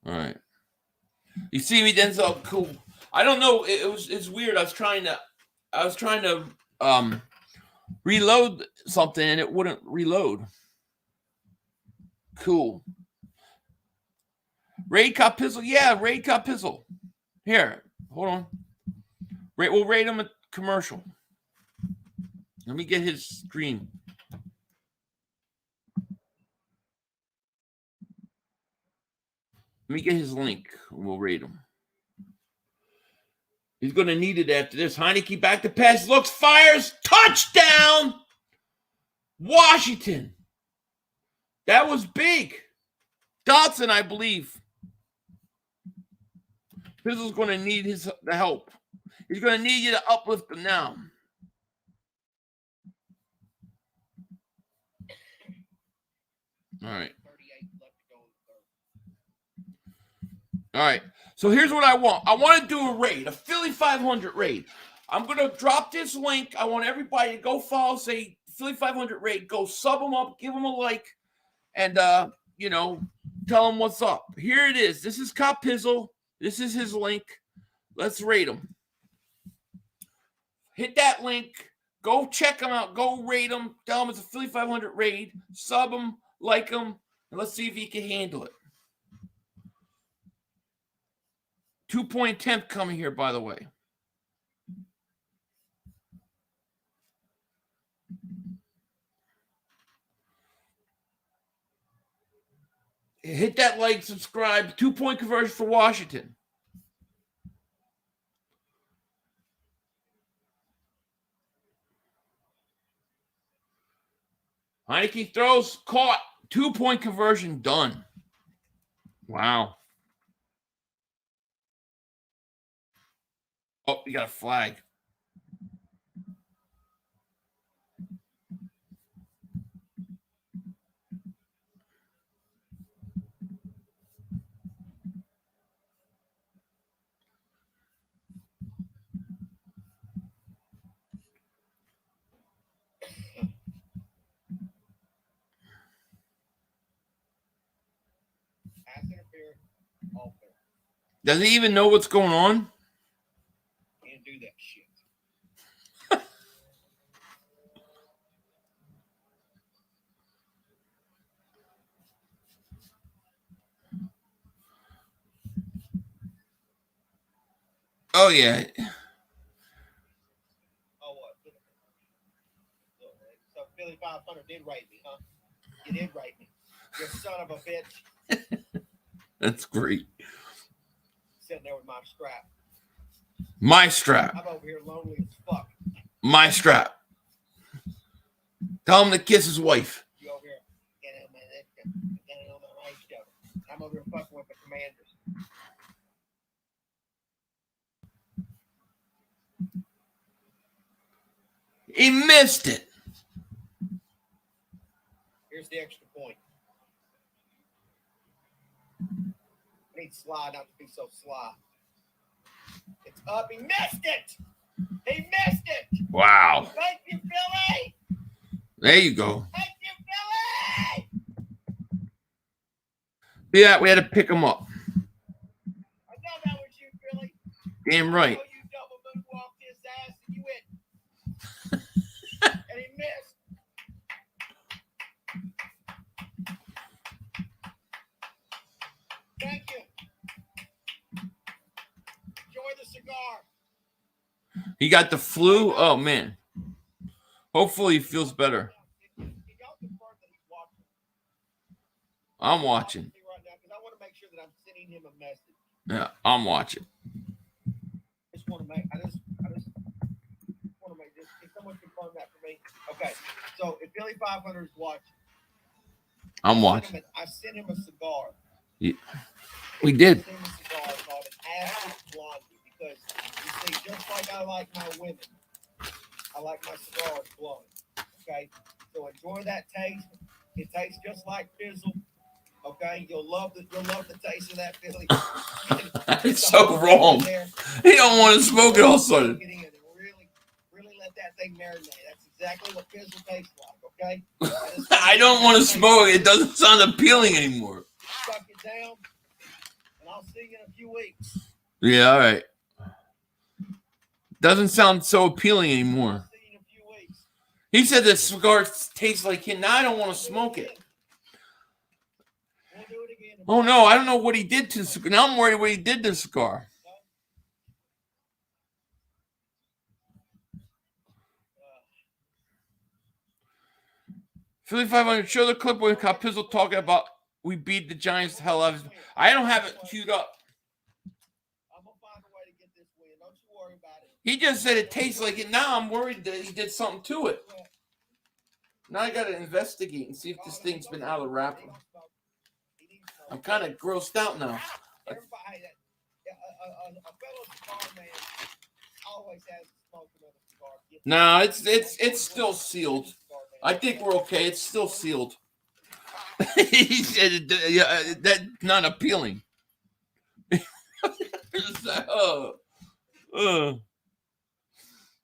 All right. You see me, Denzel? Cool. I don't know. It's weird. I was trying to reload something and it wouldn't reload. Cool. Raid Copizzle. Yeah, Raid Copizzle. Here, hold on. We'll rate him a commercial. Let me get his screen. Let me get his link. We'll rate him. He's going to need it after this. Heineke back to pass. Looks, fires. Touchdown! Washington. That was big. Dotson, I believe. Pizzle's going to need the help. He's going to need you to uplift him now. All right. All right. So here's what I want. I want to do a raid, a Philly 500 raid. I'm going to drop this link. I want everybody to go follow, say Philly 500 raid. Go sub them up, give them a like, and, tell them what's up. Here it is. This is Copizzle. This is his link. Let's rate him. Hit that link. Go check him out. Go rate him. Tell him it's a Philly 500 raid. Sub him, like him, and let's see if he can handle it. 2-point attempt coming here, by the way. Hit that like, subscribe. 2-point conversion for Washington. Heineke throws, caught. 2-point conversion, done. Wow. Oh, you got a flag. Does he even know what's going on? Can't do that shit. Oh, yeah. Oh, what? So Philly 500 did write me, huh? You did write me. You son of a bitch. That's great. Sitting there with my strap. My strap. I'm over here lonely as fuck. My strap. Tell him to kiss his wife. You over here getting on my right show. I'm over here fucking with the Commanders. He missed it. Here's the extra point. I need Sly not to be so sly. It's up. He missed it. He missed it. Wow. Thank you, Billy. There you go. Thank you, Billy. Yeah, we had to pick him up. I know that was you, Billy. Damn right. I know you double moonwalked his ass and you hit. And he missed. Thank you. Enjoy the cigar. He got the flu. Oh man. Hopefully he feels better. I'm watching. Right now, because I want to make sure that I'm sending him a message. Yeah, I'm watching. I just want to make this. Can someone confirm that for me? Okay. So if Billy 500 is watching, I'm watching. I sent him a cigar. Yeah. We did. I sent him a cigar called an Acid Blondie because you see, just like I like my women, I like my cigars blonde. Okay. So enjoy that taste. It tastes just like Fizzle. Okay, you'll love the taste of that Philly. It's so wrong. He don't want to smoke it all of a sudden. Really let that thing marinate. That's exactly what Fizzle tastes like. Okay. I don't want to smoke it. It doesn't sound appealing anymore. Suck it down, and I'll see you in a few weeks. Yeah, all right. Doesn't sound so appealing anymore. I'll see you in a few weeks. He said the cigar tastes like him. Now I don't want to smoke it. We'll do it again. Oh no, I don't know what he did to the cigar. Now I'm worried what he did to the cigar. Philly 500, show the clip with Capizzle talking about we beat the Giants to hell out of. I don't have it queued up. I'm gonna find a way to get this win. Don't you worry about it. He just said it tastes like it. Now I'm worried that he did something to it. Now I got to investigate and see if this thing's been out of the wrapper. I'm kind of grossed out now. Everybody, a fellow cigar man always has to smoke another cigar. No, it's still sealed. I think we're okay. It's still sealed. He said that's not appealing.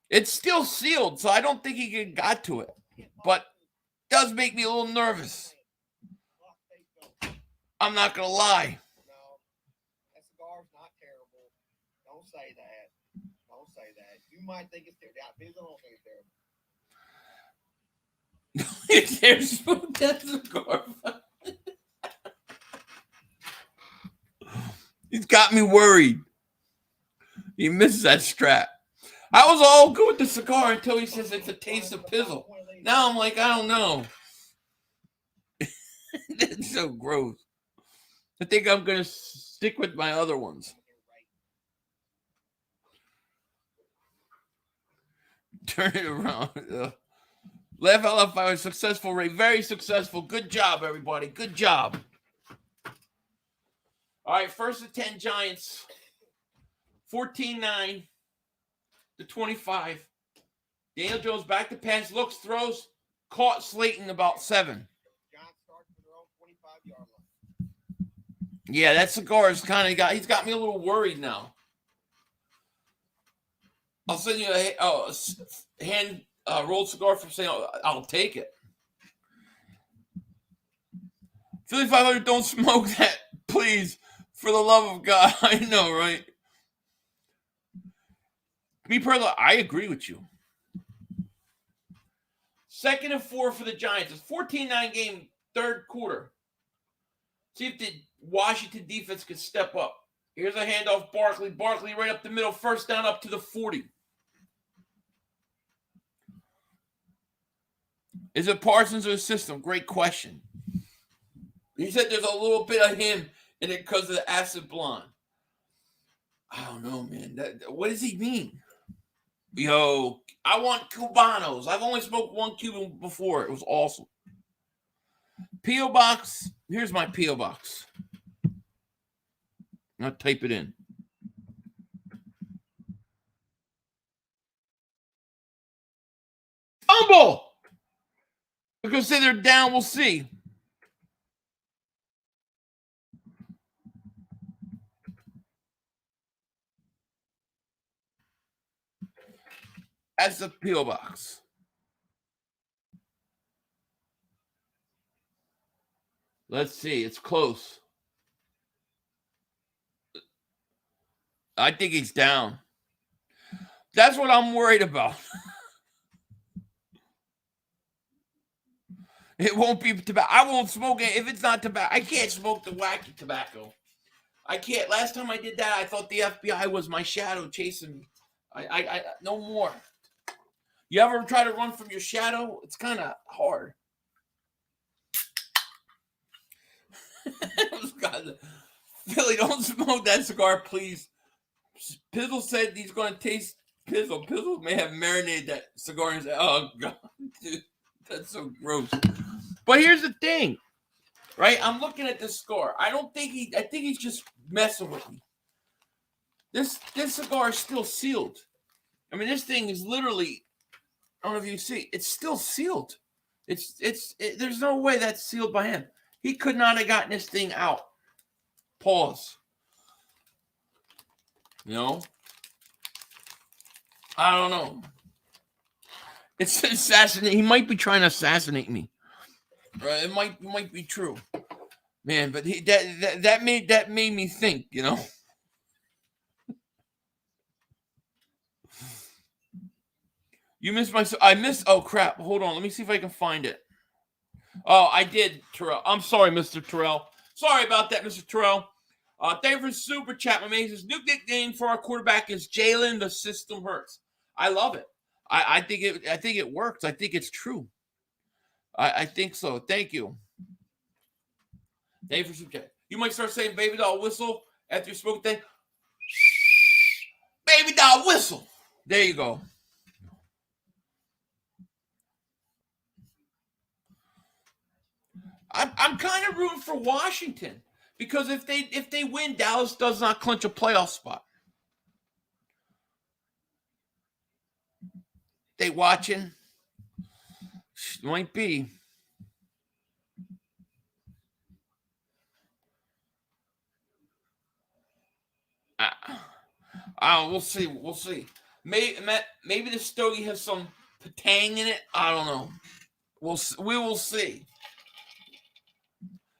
It's still sealed, so I don't think he got to it. But it does make me a little nervous. I'm not going to lie. No, that cigar's not terrible. Don't say that. Don't say that. You might think it's terrible. Yeah, please don't think it's terrible. There's food that cigar. He's got me worried. He missed that strap. I was all good with the cigar until he says it's a taste of pizzle. Now I'm like, I don't know. That's so gross. I think I'm going to stick with my other ones. Turn it around. Laugh out loud, fire, successful, Ray. Very successful. Good job, everybody. Good job. All right, first and 10 Giants. 14-9 to 25. Daniel Jones back to pass, looks, throws, caught Slayton about 7. Yeah, that cigar is kind of he's got me a little worried now. I'll send you a hand rolled cigar from saying I'll take it. Philly 500, don't smoke that, please. For the love of God. I know, right? Me personally, I agree with you. 2nd and 4 for the Giants. It's 14-9 game, third quarter. See if the Washington defense could step up. Here's a handoff, Barkley. Barkley right up the middle, first down up to the 40. Is it Parsons or the system? Great question. He said there's a little bit of him in it because of the acid blonde. I don't know, man. What does he mean? Yo, I want Cubanos. I've only smoked one Cuban before. It was awesome. P.O. Box. Here's my P.O. Box. I'll type it in. Fumble! They're going to say they're down. We'll see. That's the P.O. box. Let's see. It's close. I think he's down. That's what I'm worried about. It won't be tobacco. I won't smoke it if it's not tobacco. I can't smoke the wacky tobacco. I can't. Last time I did that, I thought the FBI was my shadow chasing me. I no more. You ever try to run from your shadow? It's kind of hard. Philly, don't smoke that cigar, please. Pizzle said he's going to taste Pizzle. Pizzle may have marinated that cigar and said, "Oh God, dude, that's so gross." But here's the thing, right? I'm looking at this score. I think he's just messing with me. This cigar is still sealed. I mean, this thing is literally, I don't know if you see, it's still sealed. There's no way that's sealed by him. He could not have gotten this thing out. Pause. You know? I don't know. It's assassinate. He might be trying to assassinate me. Right? It might be true. Man, but that made me think, you know. Oh crap. Hold on. Let me see if I can find it. Oh, I did, Terrell. I'm sorry, Mr. Terrell. Sorry about that, Mr. Terrell. Thank you for the super chat, my man. His new nickname for our quarterback is Jalen the System Hurts. I love it. I think it works. I think it's true. I think so. Thank you. Thank you for super chat. You might start saying baby doll whistle after you smoke thing. Baby doll whistle. There you go. I'm kind of rooting for Washington because if they win, Dallas does not clinch a playoff spot. They watching? Might be. We'll see. We'll see. Maybe the stogie has some tang in it. I don't know. We will see.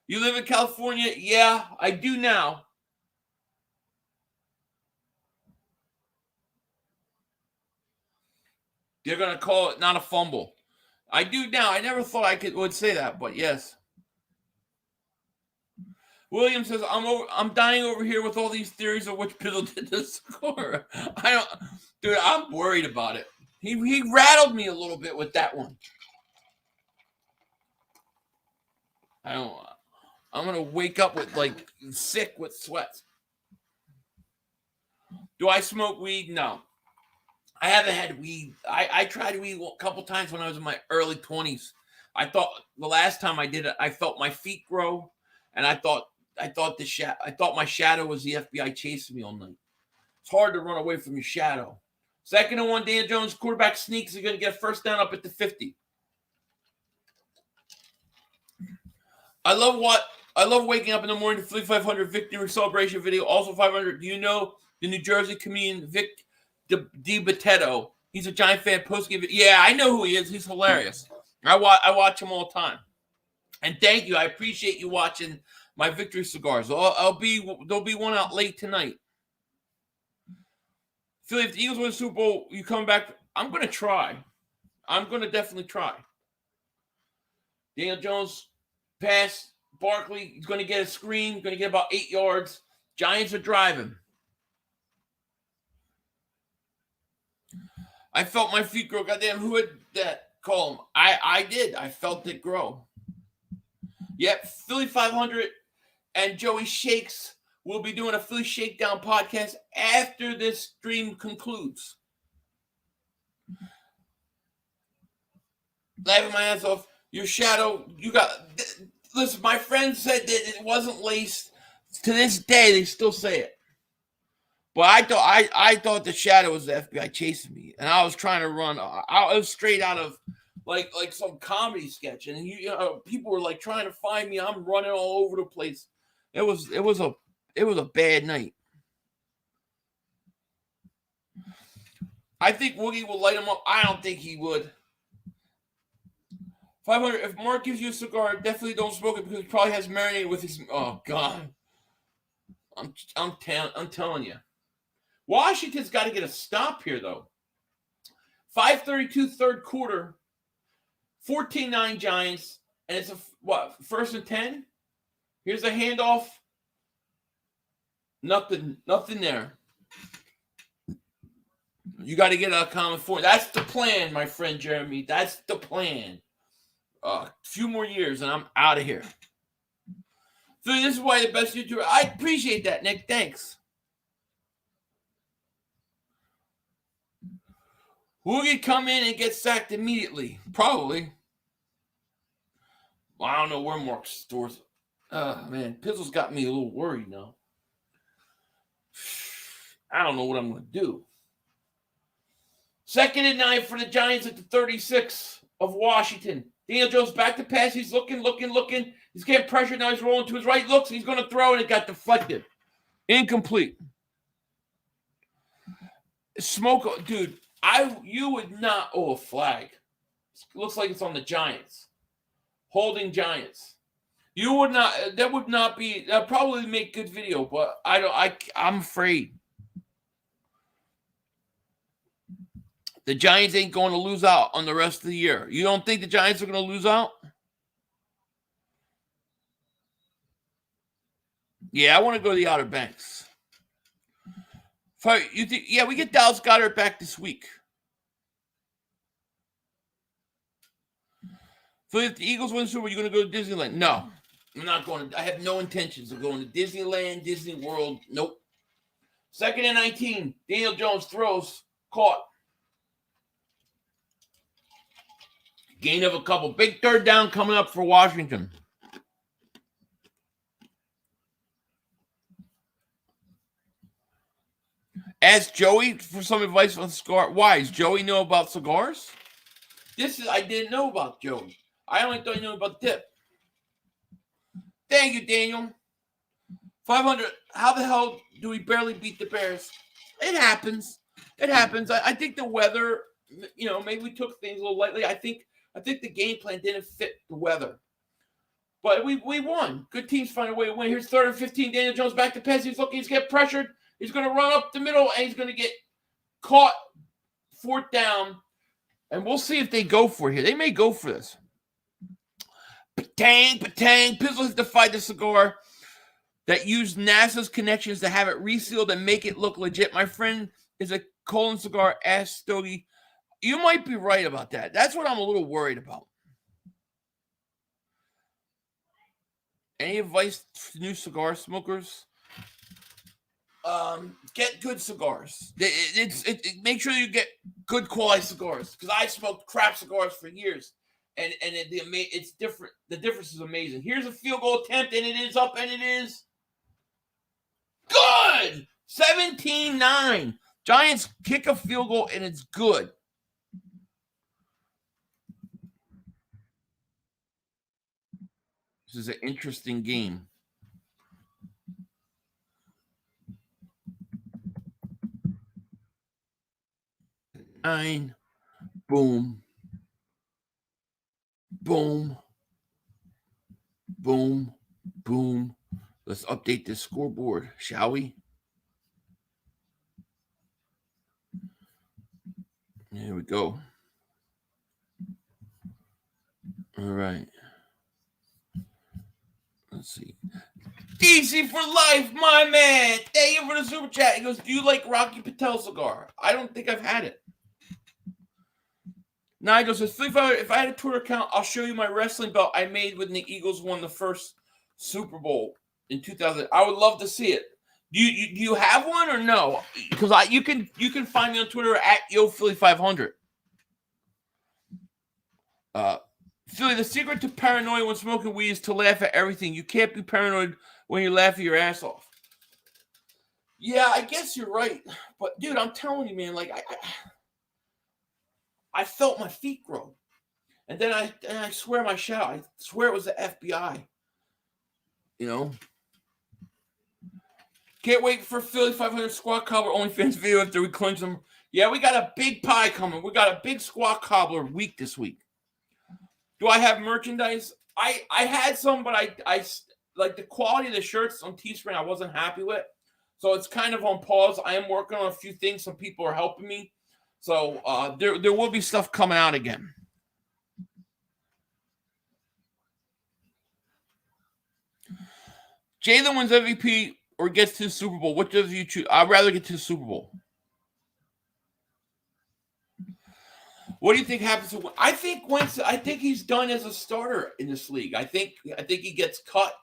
You live in California? Yeah, I do now. They're going to call it not a fumble. I do now. I never thought I would say that, but yes. William says, I'm dying over here with all these theories of which Pizzle did the score. Dude, I'm worried about it. He rattled me a little bit with that one. I'm going to wake up with sick with sweats. Do I smoke weed? No. I haven't had weed. I tried weed a couple times when I was in my early 20s. I thought the last time I did it, I felt my feet grow, and I thought my shadow was the FBI chasing me all night. It's hard to run away from your shadow. 2nd and 1, Dan Jones, quarterback sneaks. He's going to get a first down up at the 50. I love waking up in the morning to Philly 500 victory celebration video. Also 500. Do you know the New Jersey comedian Vic Dingbat? He's a Giant fan. Post-game video. Yeah, I know who he is. He's hilarious. I watch him all the time. And thank you. I appreciate you watching my victory cigars. There'll be one out late tonight. Philly, if the Eagles win the Super Bowl, you coming back? I'm going to try. I'm going to definitely try. Daniel Jones pass. Barkley, he's going to get a screen. Going to get about 8 yards. Giants are driving. I felt my feet grow. Goddamn, who had that call him? I did. I felt it grow. Yep, Philly 500 and Joey Shakes will be doing a Philly Shakedown podcast after this stream concludes. Laughing my ass off. Your shadow, listen, my friend said that it wasn't laced. To this day, they still say it. But I thought the shadow was the FBI chasing me, and I was trying to run. I was straight out of like some comedy sketch, and people were like trying to find me. I'm running all over the place. It was a bad night. I think Woogie will light him up. I don't think he would. 500. If Mark gives you a cigar, definitely don't smoke it because he probably has marinated with his. Oh God. I'm telling you. Washington's got to get a stop here though. 5:32 third quarter. 14-9 Giants, and it's first and 10. Here's a handoff. Nothing there. You got to get a common four. That's the plan, my friend Jeremy. That's the plan. A few more years, and I'm out of here. So this is why the best YouTuber. I appreciate that, Nick. Thanks. Who could come in and get sacked immediately? Probably. Well, I don't know where Mark's stores. Man, Pizzle's got me a little worried now. I don't know what I'm going to do. 2nd and 9 for the Giants at the 36 of Washington. Daniel Jones back to pass. He's looking. He's getting pressure. Now he's rolling to his right. Looks. He's going to throw, and it got deflected. Incomplete. Smoke, dude. You would not. Oh, a flag. It looks like it's on the Giants. Holding Giants. You would not. That would not be. That probably make good video, but I'm afraid. The Giants ain't going to lose out on the rest of the year. You don't think the Giants are going to lose out? Yeah, I want to go to the Outer Banks. Yeah, we get Dallas Goedert back this week. So if the Eagles win Super Bowl, you're going to go to Disneyland? No, I'm not going to. I have no intentions of going to Disneyland, Disney World. Nope. 2nd and 19. Daniel Jones throws. Caught. Gain of a couple. Big third down coming up for Washington. Ask Joey for some advice on cigar. Why? Does Joey know about cigars? I didn't know about Joey. I only thought you knew about dip. Thank you, Daniel. 500. How the hell do we barely beat the Bears? It happens. I think the weather, maybe we took things a little lightly. I think the game plan didn't fit the weather. But we won. Good teams find a way to win. Here's 3rd and 15. Daniel Jones back to pass. He's looking. He's getting pressured. He's going to run up the middle, and he's going to get caught. 4th down. And we'll see if they go for it here. They may go for this. Patang. Pizzle has defied the cigar that used NASA's connections to have it resealed and make it look legit. My friend is a colon cigar ass stogie. You might be right about that. That's what I'm a little worried about. Any advice to new cigar smokers? Get good cigars. Make sure you get good quality cigars, because I smoked crap cigars for years, and it's different. The difference is amazing. Here's a field goal attempt, and it is up, and it is good. 17-9. Giants kick a field goal, and it's good. This is an interesting game. Nine. Boom. Boom. Boom. Boom. Let's update this scoreboard, shall we? Here we go. All right. Let's see. DC for life, my man. Thank you for the super chat. He goes, do you like Rocky Patel cigar? I don't think I've had it. Nigel says, if I had a Twitter account, I'll show you my wrestling belt I made when the Eagles won the first Super Bowl in 2000. I would love to see it. Do you have one or no? Because you can find me on Twitter at YoPhilly500. Philly, the secret to paranoia when smoking weed is to laugh at everything. You can't be paranoid when you laugh your ass off. Yeah, I guess you're right. But, dude, I'm telling you, man, like, I felt my feet grow. And then I swear my shit out. I swear it was the FBI. You know? Can't wait for Philly 500 Squat Cobbler OnlyFans video after we clinch them. Yeah, we got a big pie coming. We got a big Squat Cobbler week this week. Do I have merchandise? I had some, but I like the quality of the shirts on Teespring I wasn't happy with. So it's kind of on pause. I am working on a few things. Some people are helping me. So there will be stuff coming out again. Jalen wins MVP or gets to the Super Bowl. What does you choose? I'd rather get to the Super Bowl. What do you think happens to Wentz? I think Wentz, I think he's done as a starter in this league. I think he gets cut,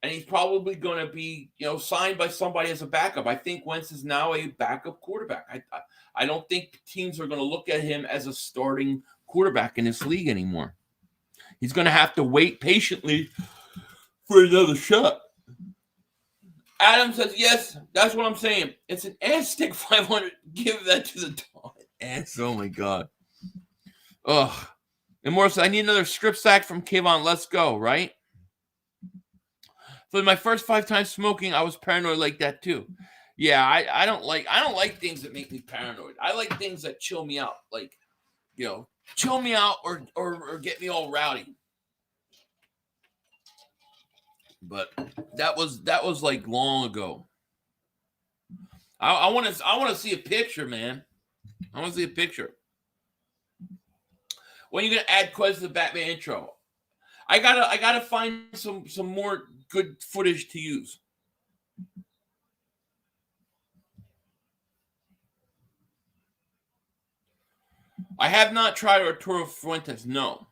and he's probably going to be, signed by somebody as a backup. I think Wentz is now a backup quarterback. I don't think teams are going to look at him as a starting quarterback in this league anymore. He's going to have to wait patiently for another shot. Adam says, yes, that's what I'm saying. It's an Aztec 500. Give that to the dog. Ants, oh my God. Ugh. And Morris, I need another strip sack from Kayvon. Let's go, right? For my first 5 times smoking, I was paranoid like that too. Yeah, I don't like things that make me paranoid. I like things that chill me out, like, chill me out or get me all rowdy. But that was like long ago. I want to see a picture, man. I want to see a picture. When are you gonna add questions to the Batman intro? I gotta find some more good footage to use. I have not tried Arturo Fuentes. No.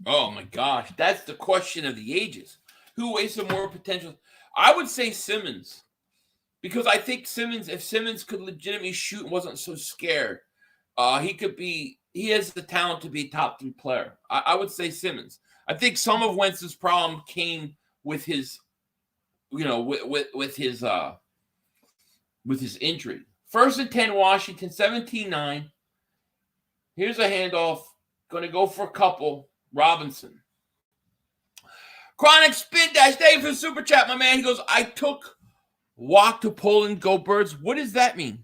Oh my gosh, that's the question of the ages. Who wasted more potential? I would say Simmons. Because I think if Simmons could legitimately shoot and wasn't so scared, he has the talent to be a top 3 player. I would say Simmons. I think some of Wentz's problem came with his, with his injury. 1st and 10 Washington, 17-9. Here's a handoff. Going to go for a couple. Robinson. Chronic Spin Dash. Thank you for the super chat, my man. He goes, I took walk to Poland, go Birds. What does that mean?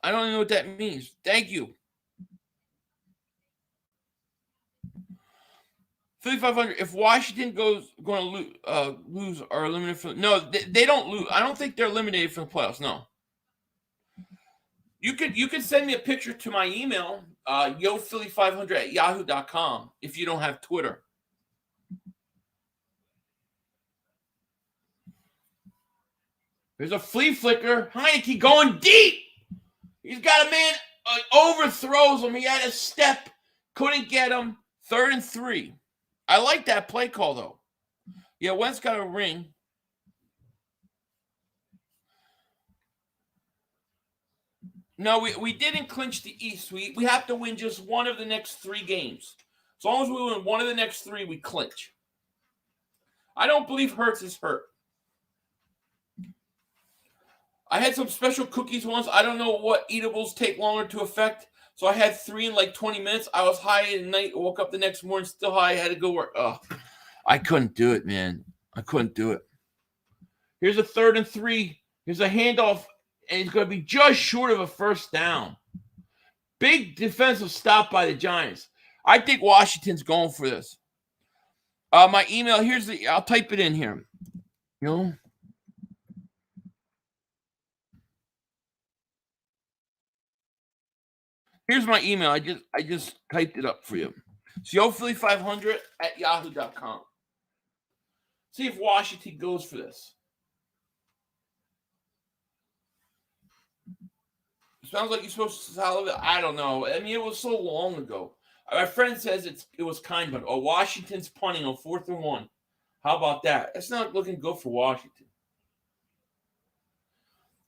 I don't even know what that means. Thank you. 5,500. If Washington going to lose or eliminated from no, they don't lose. I don't think they're eliminated from the playoffs. No. You could send me a picture to my email, yophilly500@yahoo.com if you don't have Twitter. There's a flea flicker. Heineke going deep. He's got a man overthrows him. He had a step. Couldn't get him. 3rd and 3. I like that play call, though. Yeah, Wentz got a ring. No, we didn't clinch the East. We have to win just one of the next 3 games. As long as we win one of the next 3, we clinch. I don't believe Hurts is hurt. I had some special cookies once. I don't know what eatables take longer to affect. So I had 3 in like 20 minutes. I was high at night. Woke up the next morning, still high. I had to go work. Oh, I couldn't do it, man. I couldn't do it. Here's a 3rd and 3. Here's a handoff. And it's going to be just short of a 1st down. Big defensive stop by the Giants. I think Washington's going for this. My email, I'll type it in here. Here's my email. I just typed it up for you. It's yophilly500@yahoo.com. See if Washington goes for this. Sounds like you're supposed to salivate. I don't know. I mean, it was so long ago. My friend says it was kind, but Washington's punting on 4th and 1. How about that? It's not looking good for Washington.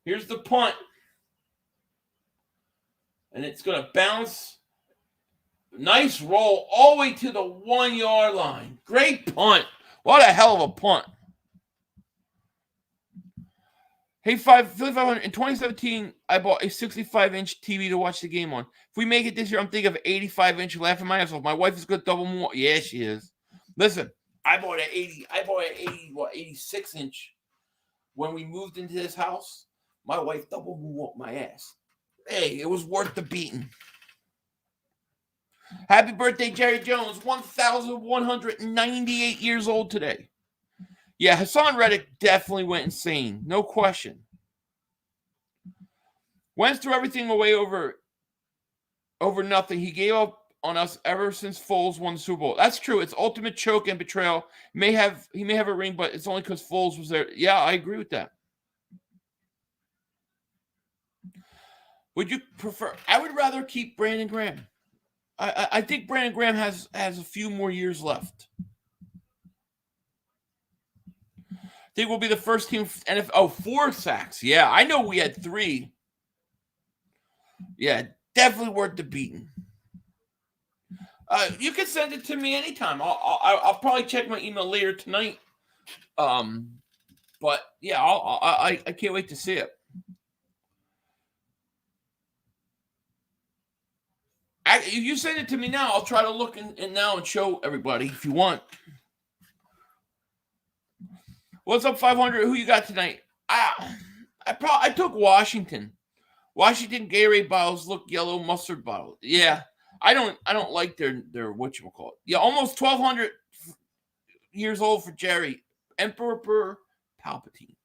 Here's the punt. And it's going to bounce. Nice roll all the way to the 1-yard line. Great punt. What a hell of a punt. Hey, Philly 500. In 2017, I bought a 65-inch TV to watch the game on. If we make it this year, I'm thinking of 85-inch. Laughing my ass off. My wife is good double more. Yeah, she is. Listen, I bought an 86-inch when we moved into this house. My wife double whooped my ass. Hey, it was worth the beating. Happy birthday, Jerry Jones. 1,198 years old today. Yeah, Hassan Reddick definitely went insane. No question. Wentz threw everything away over nothing. He gave up on us ever since Foles won the Super Bowl. That's true. It's ultimate choke and betrayal. He may have a ring, but it's only because Foles was there. Yeah, I agree with that. Would you prefer? I would rather keep Brandon Graham. I think Brandon Graham has a few more years left. I think we'll be the first team NFL. Oh, 4 sacks. Yeah, I know we had 3. Yeah, definitely worth the beating. You can send it to me anytime. I'll probably check my email later tonight. But yeah, I can't wait to see it. If you send it to me now, I'll try to look in now and show everybody if you want. What's up, 500? Who you got tonight? I took Washington. Washington Gatorade bottles look yellow, mustard bottle. Yeah, I don't like their whatchamacallit. Yeah, almost 1,200 years old for Jerry. Emperor Palpatine.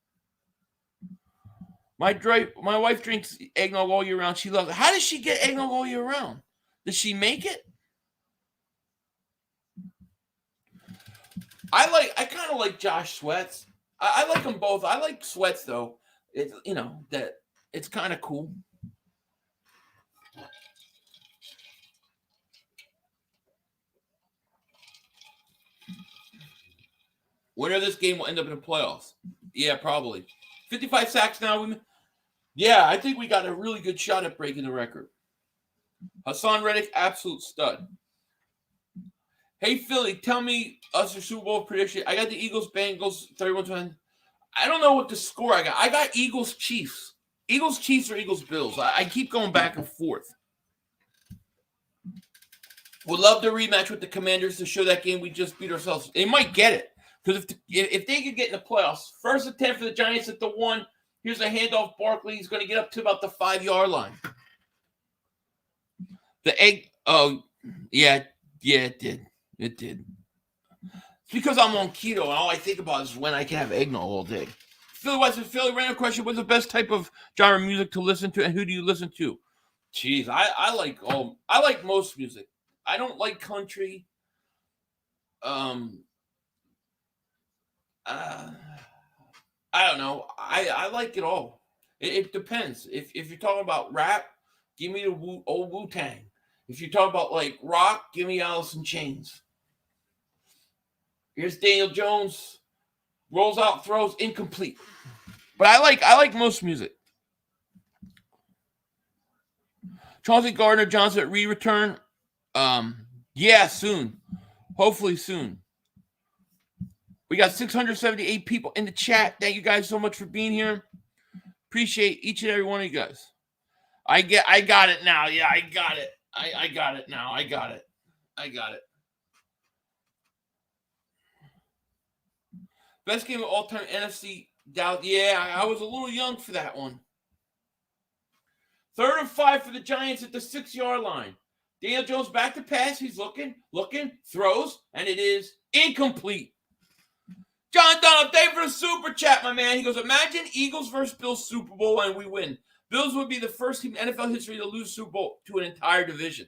My wife drinks eggnog all year round. She loves it. How does she get eggnog all year round? Does she make it? I kind of like Josh Sweats. I like them both. I like Sweats though. It's that it's kind of cool. Winner of this game will end up in the playoffs. Yeah, probably. 55 sacks now. Yeah, I think we got a really good shot at breaking the record. Hassan Reddick, absolute stud. Hey, Philly, tell me us your Super Bowl prediction. I got the Eagles-Bengals 31-20. I don't know what the score I got. I got Eagles-Chiefs. Eagles-Chiefs or Eagles-Bills. I keep going back and forth. Would love the rematch with the Commanders to show that game we just beat ourselves. They might get it. Because if they could get in the playoffs, first and 10 for the Giants at the 1. Here's a handoff. Barkley. He's going to get up to about the 5-yard line. The egg. Oh, yeah, it did. It did. It's because I'm on keto and all I think about is when I can have eggnog all day. Philly West and Philly, random question. What's the best type of genre of music to listen to and who do you listen to? Jeez, I like most music. I don't like country. I don't know. I like it all. It depends. If you're talking about rap, give me the old Wu-Tang. If you're talking about like rock, give me Alice in Chains. Here's Daniel Jones. Rolls out, throws, incomplete. But I like most music. Chauncey Gardner-Johnson at re-return. Yeah, soon. Hopefully soon. We got 678 people in the chat. Thank you guys so much for being here. Appreciate each and every one of you guys. I got it now. Yeah, I got it. I got it now. I got it. Best game of all time, NFC Dallas. Yeah, I was a little young for that one. 3rd and 5 for the Giants at the 6-yard line. Daniel Jones back to pass. He's looking, throws, and it is incomplete. John Donald, thank you for the super chat, my man. He goes, imagine Eagles versus Bills Super Bowl and we win. Bills would be the first team in NFL history to lose Super Bowl to an entire division.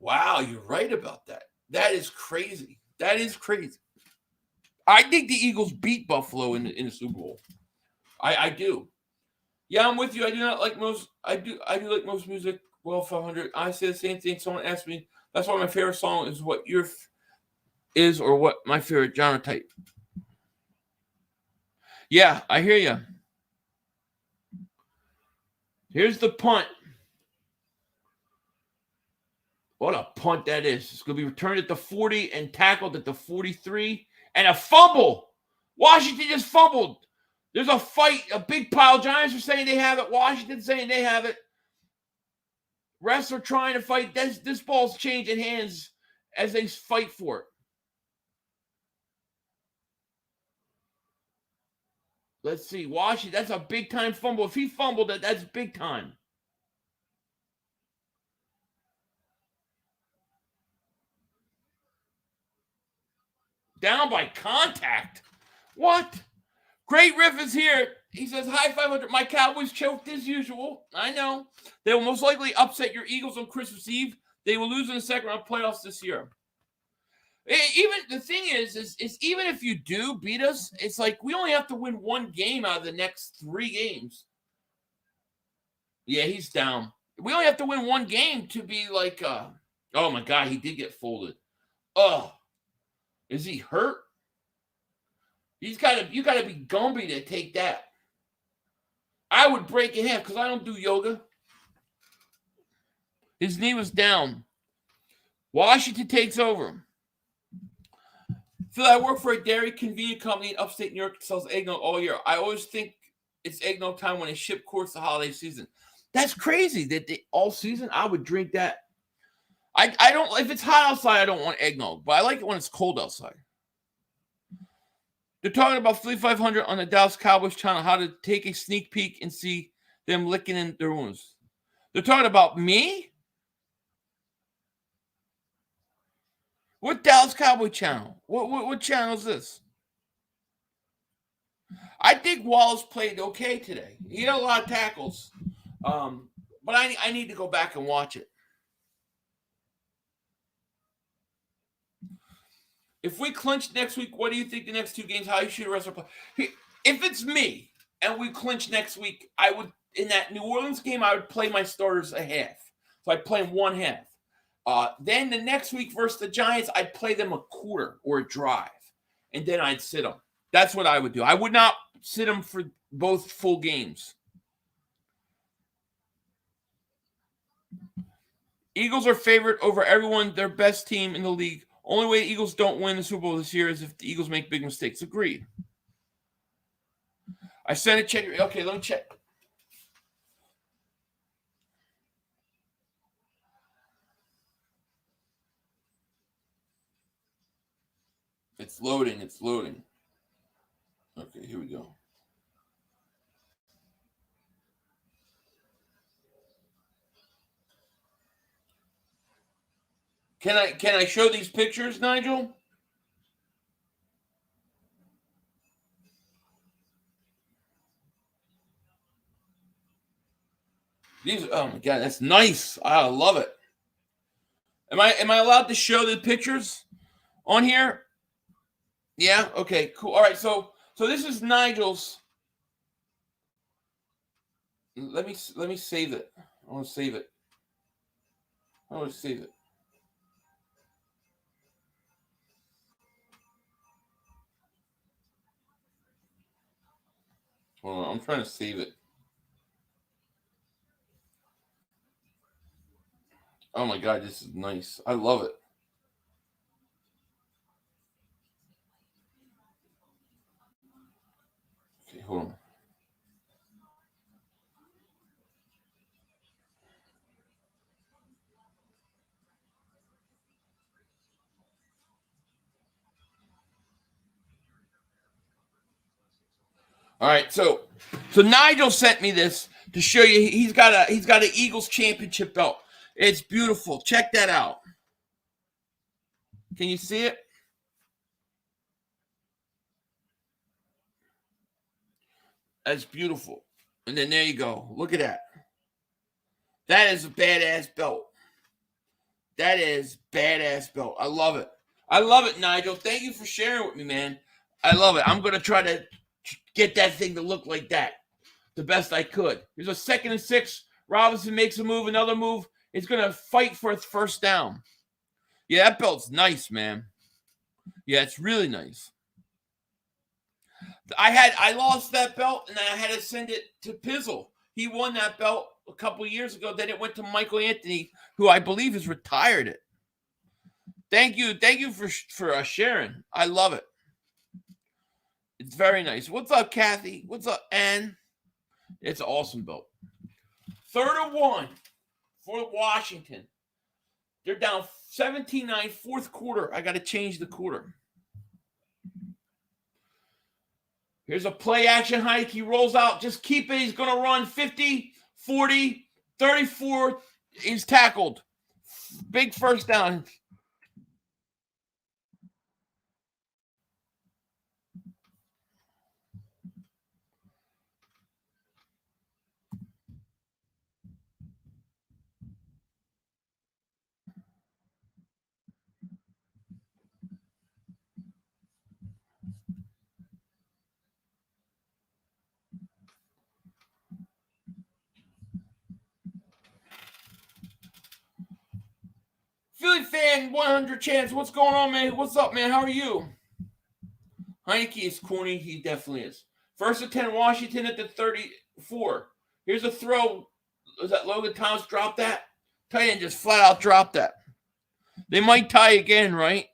Wow, you're right about that. That is crazy. I think the Eagles beat Buffalo in the Super Bowl. I do. Yeah, I'm with you. I do not like most. I do like most music. Well, 500. I say the same thing. Someone asked me. That's why my favorite song is what your is or what my favorite genre type. Yeah, I hear you. Here's the punt. What a punt that is. It's going to be returned at the 40 and tackled at the 43. And a fumble. Washington just fumbled. There's a fight, a big pile. Giants are saying they have it. Washington saying they have it. Refs are trying to fight. This ball's changing hands as they fight for it. Let's see. Washington, that's a big-time fumble. If he fumbled it, that's big time. Down by contact. What? Great Riff is here. He says, hi, 500. My Cowboys choked as usual. I know. They will most likely upset your Eagles on Christmas Eve. They will lose in the second round playoffs this year. Even the thing is even if you do beat us, it's like we only have to win one game out of the next 3 games. Yeah, he's down. We only have to win one game to be like, oh my God, he did get folded. Oh, is he hurt? You gotta be Gumby to take that. I would break in half because I don't do yoga. His knee was down. Washington takes over. Phil, I work for a dairy convenient company in upstate New York that sells eggnog all year. I always think it's eggnog time when they ship quarts the holiday season. That's crazy that all season I would drink that. I don't, if it's hot outside, I don't want eggnog, but I like it when it's cold outside. They're talking about Philly 500 on the Dallas Cowboys channel, how to take a sneak peek and see them licking in their wounds. They're talking about me? What Dallas Cowboy channel? What channel is this? I think Wallace played okay today. He had a lot of tackles. But I need to go back and watch it. If we clinch next week, what do you think the next 2 games, how you should rest our play? If it's me and we clinch next week, I would, in that New Orleans game, I would play my starters a half. So I'd play them 1 half. Then the next week versus the Giants, I'd play them a quarter or a drive. And then I'd sit them. That's what I would do. I would not sit them for both full games. Eagles are favored over everyone, their best team in the league. Only way the Eagles don't win the Super Bowl this year is if the Eagles make big mistakes. Agreed. I sent a check. Okay, let me check. It's loading. It's loading. Okay, here we go. Can I show these pictures, Nigel? These, oh my God, that's nice. I love it. Am I allowed to show the pictures on here? Yeah. Okay. Cool. All right. So this is Nigel's. Let me save it. I want to save it. Hold on, I'm trying to save it. Oh my God, this is nice. I love it. Okay, hold on. All right, so Nigel sent me this to show you. He's got an Eagles championship belt. It's beautiful. Check that out. Can you see it? That's beautiful. And then there you go. Look at that. That is a badass belt. That is badass belt. I love it. I love it, Nigel. Thank you for sharing with me, man. I love it. I'm going to try to get that thing to look like that the best I could. There's a 2nd and 6. Robinson makes a move, another move. It's going to fight for its first down. Yeah, that belt's nice, man. Yeah, it's really nice. I lost that belt, and I had to send it to Pizzle. He won that belt a couple of years ago. Then it went to Michael Anthony, who I believe has retired it. Thank you for sharing. I love it. It's very nice. What's up, Kathy? What's up, Ann? It's an awesome belt. 3rd and 1 for Washington. They're down 17-9, fourth quarter. I got to change the quarter. Here's a play action hike. He rolls out. Just keep it. He's going to run 50, 40, 34. He's tackled. Big first down. Philly fan 100 chance. What's going on, man? What's up, man? How are you? Heineke is corny. He definitely is. 1st and 10, Washington at the 34. Here's a throw. Was that Logan Thomas dropped that? Tight end just flat out dropped that. They might tie again, right?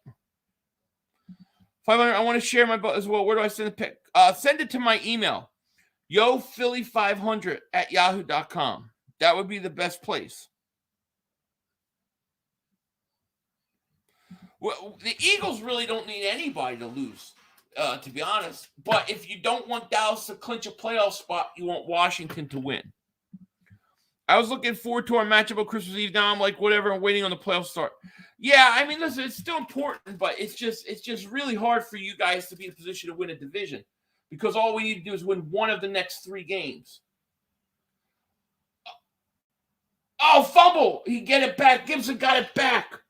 500. I want to share my book as well. Where do I send the pic? Send it to my email. YoPhilly500@yahoo.com. That would be the best place. Well, the Eagles really don't need anybody to lose, to be honest. But if you don't want Dallas to clinch a playoff spot, you want Washington to win. I was looking forward to our matchup on Christmas Eve. Now I'm like, whatever, I'm waiting on the playoff start. Yeah, I mean, listen, it's still important, but it's just really hard for you guys to be in a position to win a division because all we need to do is win one of the next 3 games. Oh, fumble! He get it back. Gibson got it back.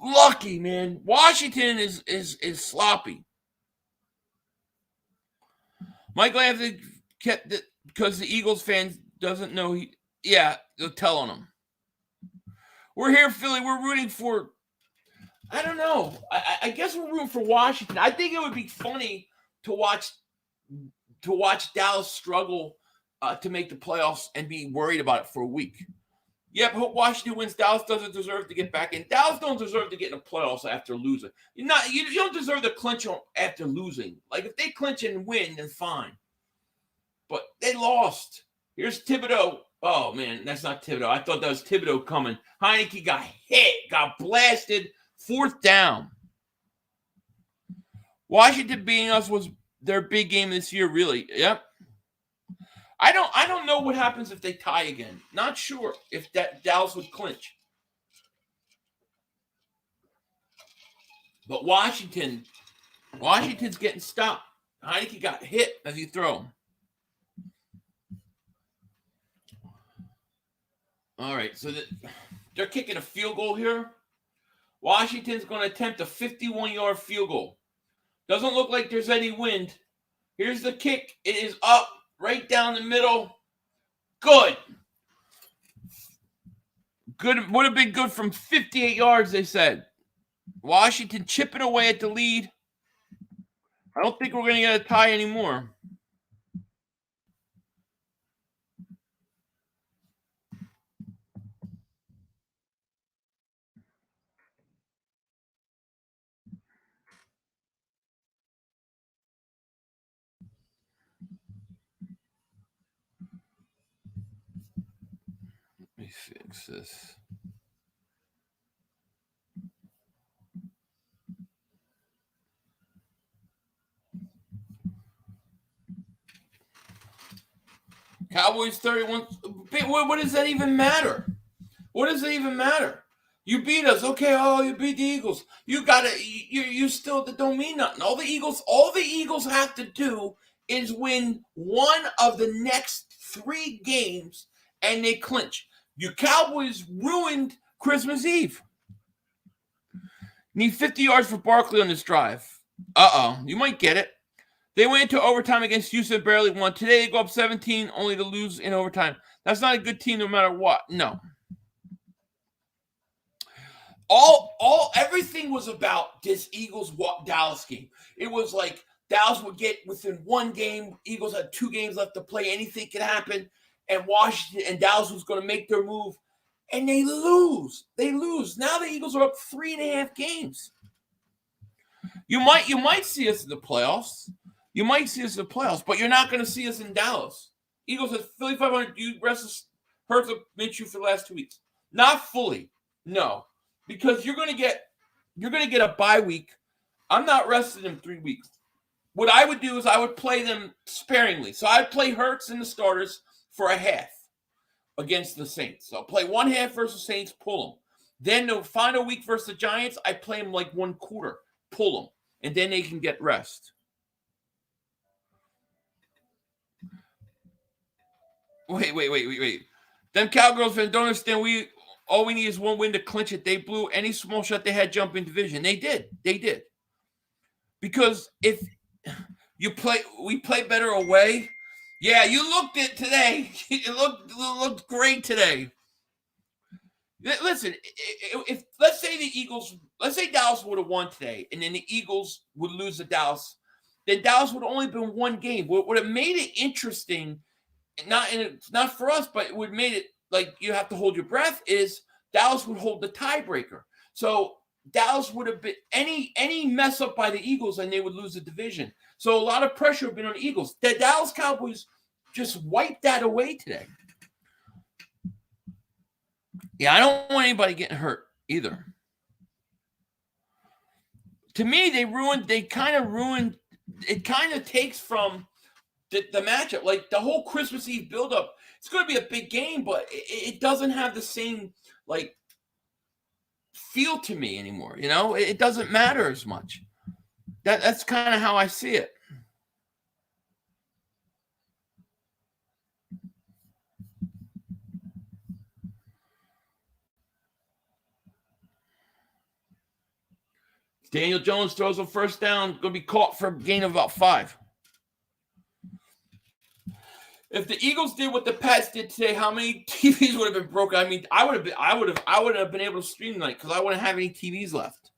Lucky, man. Washington is sloppy. Michael Anthony kept it because the Eagles fans doesn't know they'll tell on him. We're here, Philly. We're rooting for. I don't know. I guess we're rooting for Washington. I think it would be funny to watch Dallas struggle to make the playoffs and be worried about it for a week. Yep, hope Washington wins. Dallas doesn't deserve to get back in. Dallas don't deserve to get in the playoffs after losing. You don't deserve to clinch after losing. Like, if they clinch and win, then fine. But they lost. Here's Thibodeau. Oh, man, that's not Thibodeau. I thought that was Thibodeau coming. Heineke got hit, got blasted. 4th down. Washington beating us was their big game this year, really. Yep. I don't know what happens if they tie again. Not sure if that Dallas would clinch. But Washington's getting stopped. Heineke got hit as he throw him. All right, so they're kicking a field goal here. Washington's going to attempt a 51-yard field goal. Doesn't look like there's any wind. Here's the kick. It is up. Right down the middle. Good. Good. Would have been good from 58 yards, they said. Washington chipping away at the lead. I don't think we're going to get a tie anymore. Let me fix this. Cowboys 31. What does that even matter? What does it even matter? You beat us. Okay, you beat the Eagles. You still, that don't mean nothing. All the Eagles have to do is win one of the next 3 games and they clinch. You Cowboys ruined Christmas Eve. Need 50 yards for Barkley on this drive. You might get it. They went into overtime against Houston, barely won. Today they go up 17, only to lose in overtime. That's not a good team no matter what. No. Everything was about this Eagles-Dallas game. It was like Dallas would get within 1 game. Eagles had 2 games left to play. Anything could happen. And Washington and Dallas was going to make their move. And they lose. Now the Eagles are up 3.5 games. You might see us in the playoffs. You might see us in the playoffs, but you're not going to see us in Dallas. Eagles have Philly 500. You rest Hurts Minshew for the last 2 weeks. Not fully, no, because you're going to get a bye week. I'm not resting them 3 weeks. What I would do is I would play them sparingly. So I'd play Hurts and the starters for a half against the Saints. So I'll play one half versus Saints, pull them. Then the final week versus the Giants, I play them like one quarter, pull them, and then they can get rest. Wait. Them Cowgirls fans don't understand. All we need is one win to clinch it. They blew any small shot they had jump in division. They did. Because if we play better away. Yeah, you looked at today. It looked great today. Listen, if let's say Dallas would have won today, and then the Eagles would lose to Dallas, then Dallas would have only been one game. What would have made it interesting, not for us, but it would have made it like you have to hold your breath, is Dallas would hold the tiebreaker. So Dallas would have been any mess up by the Eagles, and they would lose the division. So a lot of pressure would have been on the Eagles. The Dallas Cowboys just wiped that away today. Yeah, I don't want anybody getting hurt either. To me, they kind of ruined. It kind of takes from the matchup. Like the whole Christmas Eve buildup, it's going to be a big game, but it doesn't have the same like feel to me anymore. You know, it doesn't matter as much. That's kind of how I see it. Daniel Jones throws a first down, going to be caught for a gain of about 5. If the Eagles did what the Pats did today, how many TVs would have been broken? I mean, I would have been able to stream tonight because I wouldn't have any TVs left.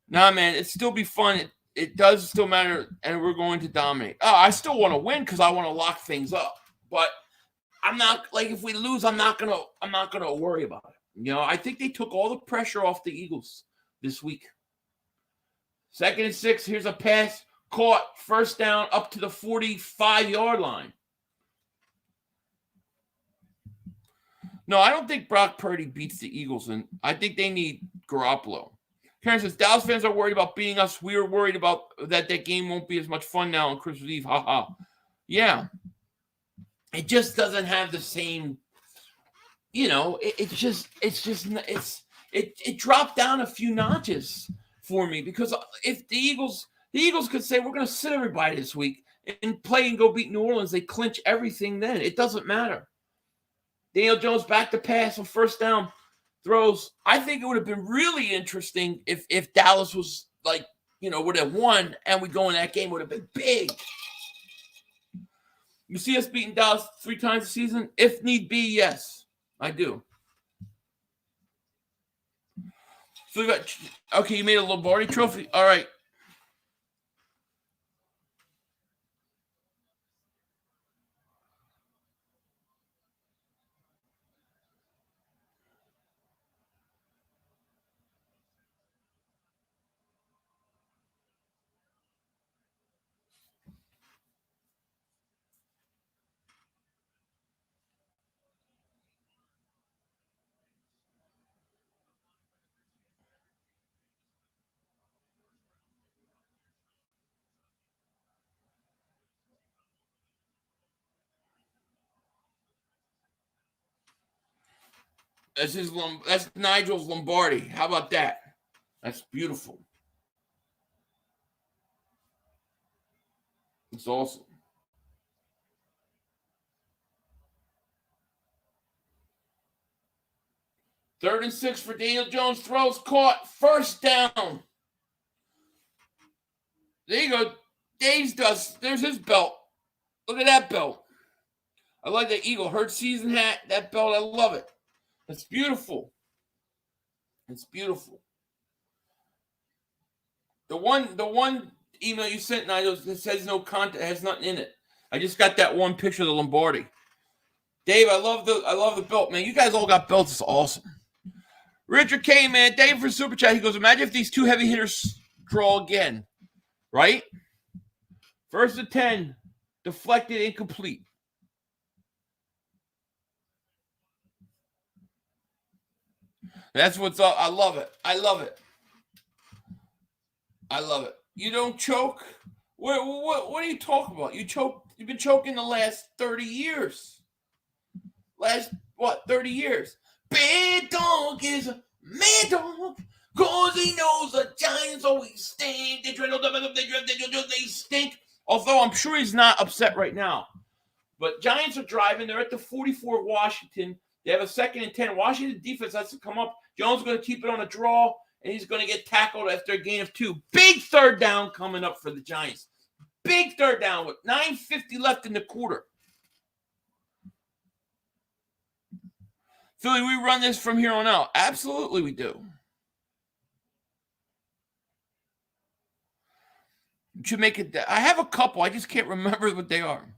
Nah, man, it'd still be fun. It does still matter, and we're going to dominate. Oh, I still want to win because I want to lock things up. But I'm not like if we lose, I'm not gonna worry about it. You know, I think they took all the pressure off the Eagles this week. 2nd and 6. Here's a pass caught, first down up to the 45-yard line. No, I don't think Brock Purdy beats the Eagles, and I think they need Garoppolo. Karen says, Dallas fans are worried about beating us. We are worried about that game won't be as much fun now on Christmas Eve. Ha ha. Yeah. It just doesn't have the same, you know, it dropped down a few notches for me because if the Eagles could say, we're going to sit everybody this week and play and go beat New Orleans, they clinch everything then. It doesn't matter. Daniel Jones back to pass on first down. Throws. I think it would have been really interesting if Dallas was like, you know, would have won and we go in that game, would have been big. You see us beating Dallas 3 times a season? If need be, yes, I do. So we got, okay, you made a Lombardi trophy? All right. That's Nigel's Lombardi. How about that? That's beautiful. It's awesome. Third and 6 for Daniel Jones. Throws caught. First down. There you go. Dave's does. There's his belt. Look at that belt. I like that Eagle Hurt season hat. That belt, I love it. It's beautiful. It's beautiful. The one email you sent, Nigel, that says no content, has nothing in it. I just got that one picture of the Lombardi. Dave, I love the belt, man. You guys all got belts. It's awesome. Richard K, man, thank you for super chat. He goes, imagine if these 2 heavy hitters draw again, right? First and 10, deflected, incomplete. That's what's up. I love it. I love it. I love it. You don't choke? What are you talking about? You've been choking the last 30 years. 30 years? Bad dog is a mad dog, cause he knows the Giants always stink. They stink. Although I'm sure he's not upset right now. But Giants are driving. They're at the 44 of Washington. They have a 2nd and 10. Washington defense has to come up. Jones is going to keep it on a draw, and he's going to get tackled after a gain of 2. Big third down coming up for the Giants. Big third down with 9:50 left in the quarter. Philly, we run this from here on out. Absolutely we do. You should make it. I have a couple. I just can't remember what they are.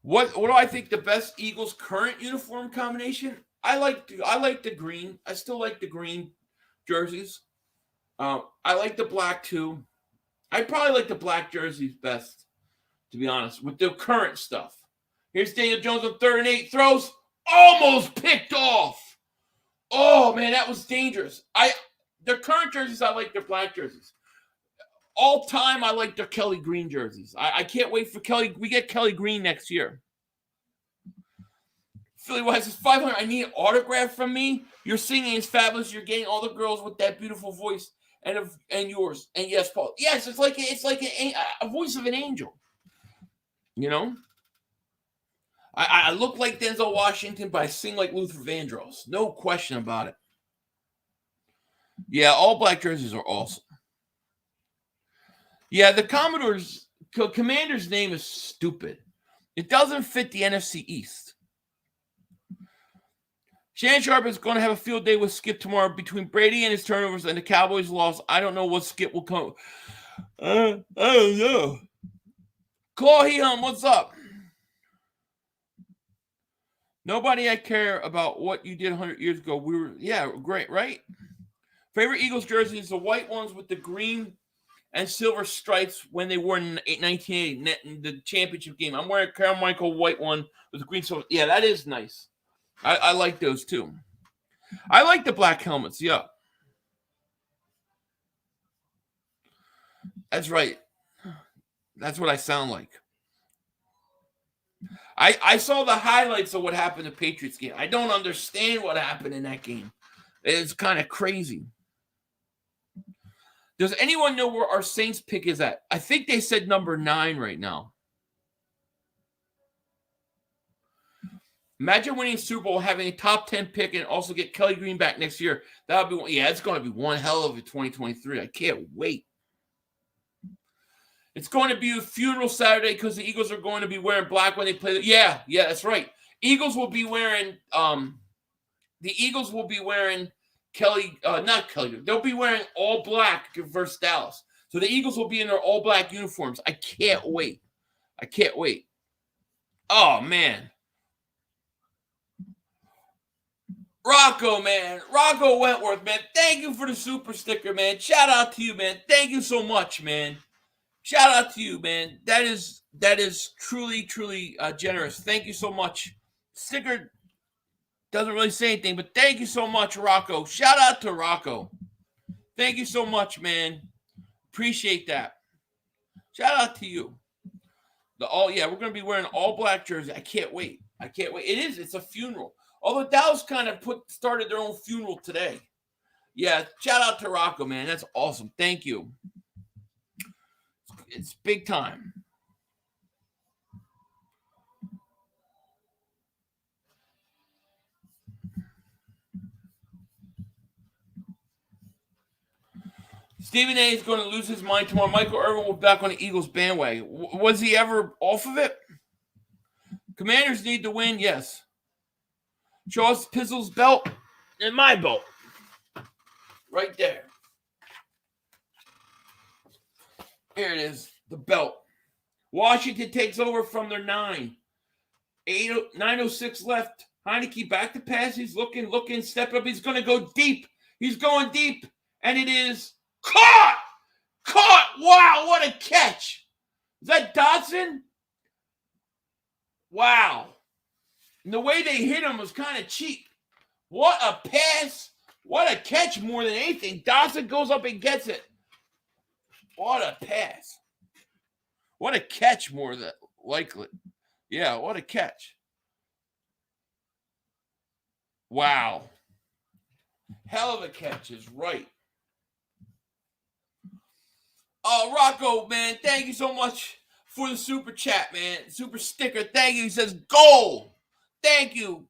What do I think the best Eagles current uniform combination? I like the green. I still like the green jerseys. I like the black too. I probably like the black jerseys best, to be honest, with the current stuff. Here's Daniel Jones on 3rd and 8, throws, almost picked off. Oh man, that was dangerous. The current jerseys, I like their black jerseys. All time, I like their Kelly Green jerseys. I can't wait for Kelly. We get Kelly Green next year. Philly Wise is 500. I need an autograph from me. Your singing is fabulous. You're getting all the girls with that beautiful voice and yours. And yes, Paul. Yes, it's like a voice of an angel. You know, I look like Denzel Washington, but I sing like Luther Vandross. No question about it. Yeah, all black jerseys are awesome. Yeah, the Commander's name is stupid. It doesn't fit the NFC East. Shannon Sharp is going to have a field day with Skip tomorrow between Brady and his turnovers and the Cowboys' loss. I don't know what Skip will come. I don't know. Claw Hehum, what's up? Nobody I care about what you did 100 years ago. Great, right? Favorite Eagles jersey is the white ones with the green and silver stripes when they were in 1980, in the championship game. I'm wearing a Carmichael white one with the green silver. Yeah, that is nice. I like those too. I like the black helmets, yeah. That's right. That's what I sound like. I saw the highlights of what happened in the Patriots game. I don't understand what happened in that game. It's kind of crazy. Does anyone know where our Saints pick is at? I think they said number 9 right now. Imagine winning Super Bowl, having a top 10 pick, and also get Kelly Green back next year. That would be it's going to be one hell of a 2023. I can't wait. It's going to be a funeral Saturday because the Eagles are going to be wearing black when they play. Yeah, that's right. Eagles will be wearing Kelly, not Kelly. They'll be wearing all black versus Dallas. So the Eagles will be in their all black uniforms. I can't wait. Oh, man. Rocco, man. Rocco Wentworth, man. Thank you for the super sticker, man. Shout out to you, man. Thank you so much, man. Shout out to you, man. That is truly, truly generous. Thank you so much. Sticker doesn't really say anything, but thank you so much, Rocco. Shout out to Rocco. Thank you so much, man. Appreciate that. Shout out to you. We're going to be wearing all black jersey. I can't wait. It's a funeral. Although Dallas kind of started their own funeral today. Yeah, shout out to Rocco, man. That's awesome. Thank you. It's big time. Stephen A. is going to lose his mind tomorrow. Michael Irvin will be back on the Eagles bandwagon. Was he ever off of it? Commanders need to win, yes. Show us Pizzle's belt and my belt. Right there. Here it is, the belt. Washington takes over from their 9. 9:06 left. Heineke back to pass. He's looking, step up. He's going to go deep. He's going deep. And it is caught Wow, what a catch. Is that Dotson? Wow. And the way they hit him was kind of cheap. What a pass. What a catch more than anything. Dotson goes up and gets it. What a pass. What a catch more than likely. Yeah, what a catch. Wow. Hell of a catch is right. Oh, Rocco, man, thank you so much for the super chat, man. Super sticker. Thank you. He says, goal. Thank you.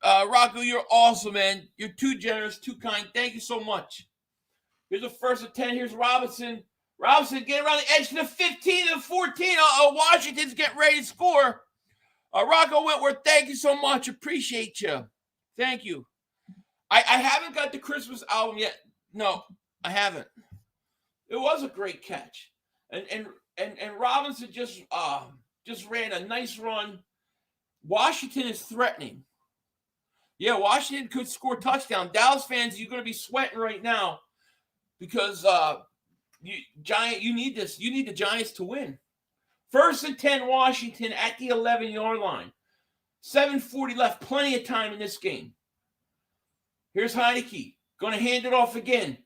Rocco, you're awesome, man. You're too generous, too kind. Thank you so much. Here's the first of 10. Here's Robinson. Robinson getting around the edge to the 15 to the 14. Washington's getting ready to score. Rocco Wentworth, thank you so much. Appreciate you. Thank you. I haven't got the Christmas album yet. No, I haven't. It was a great catch. And Robinson just ran a nice run. Washington is threatening. Yeah, Washington could score a touchdown. Dallas fans, you're going to be sweating right now because you need this. You need the Giants to win. 1st and 10, Washington at the 11-yard line. 7:40 left. Plenty of time in this game. Here's Heineke. Going to hand it off again.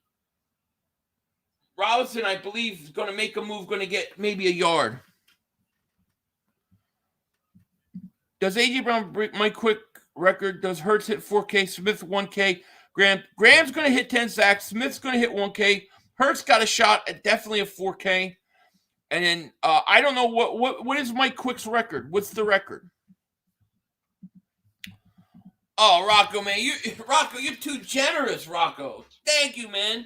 Robinson, I believe, is going to make a move. Going to get maybe a yard. Does A.J. Brown break my quick record? Does Hurts hit 4K? Smith 1K? Graham's going to hit 10 sacks. Smith's going to hit 1K. Hurts got a shot at definitely a 4K. And then I don't know what is Mike Quick's record. What's the record? Oh, Rocco, man. You're too generous, Rocco. Thank you, man.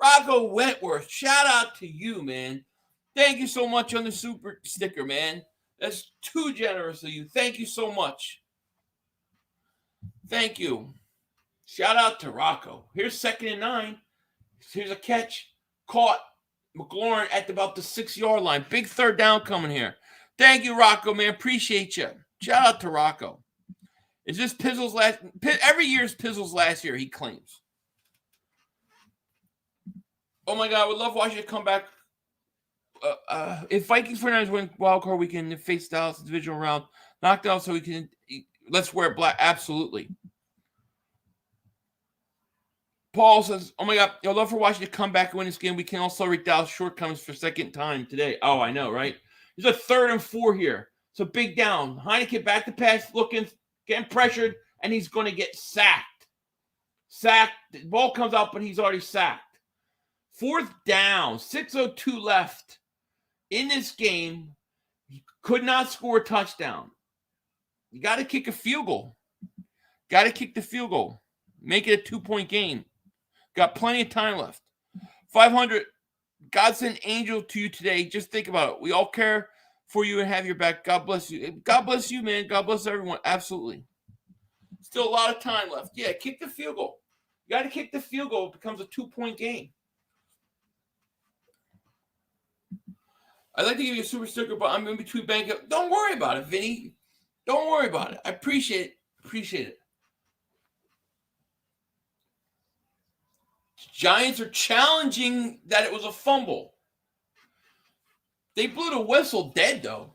Rocco Wentworth, shout out to you, man. Thank you so much on the super sticker, man. That's too generous of you. Thank you so much. Thank you. Shout out to Rocco. Here's 2nd and 9. Here's a catch. Caught McLaurin at about the 6-yard line. Big 3rd down coming here. Thank you, Rocco, man. Appreciate you. Shout out to Rocco. Is this Pizzle's last? Every year's Pizzle's last year, he claims. Oh, my God. I would love watching it come back. If Vikings 49ers win wildcard weekend and face Dallas divisional round, knocked out so we can – let's wear black. Absolutely. Paul says, oh, my God. I'd love for Washington to come back and win this game. We can also celebrate Dallas' shortcomings for 2nd time today. Oh, I know, right? There's a 3rd and 4 here. So big down. Heineke back to pass, looking, getting pressured, and he's going to get sacked. The ball comes out, but he's already sacked. 4th down, 6:02 left in this game. He could not score a touchdown. You got to kick a field goal. Got to kick the field goal. Make it a 2-point game. Got plenty of time left. 500. God sent angel to you today. Just think about it. We all care for you and have your back. God bless you. God bless you, man. God bless everyone. Absolutely. Still a lot of time left. Yeah, kick the field goal. You got to kick the field goal. It becomes a 2-point game. I'd like to give you a super sticker, but I'm in between bank. Don't worry about it, Vinny. Don't worry about it. I appreciate it. Appreciate it. Giants are challenging that it was a fumble. They blew the whistle dead, though.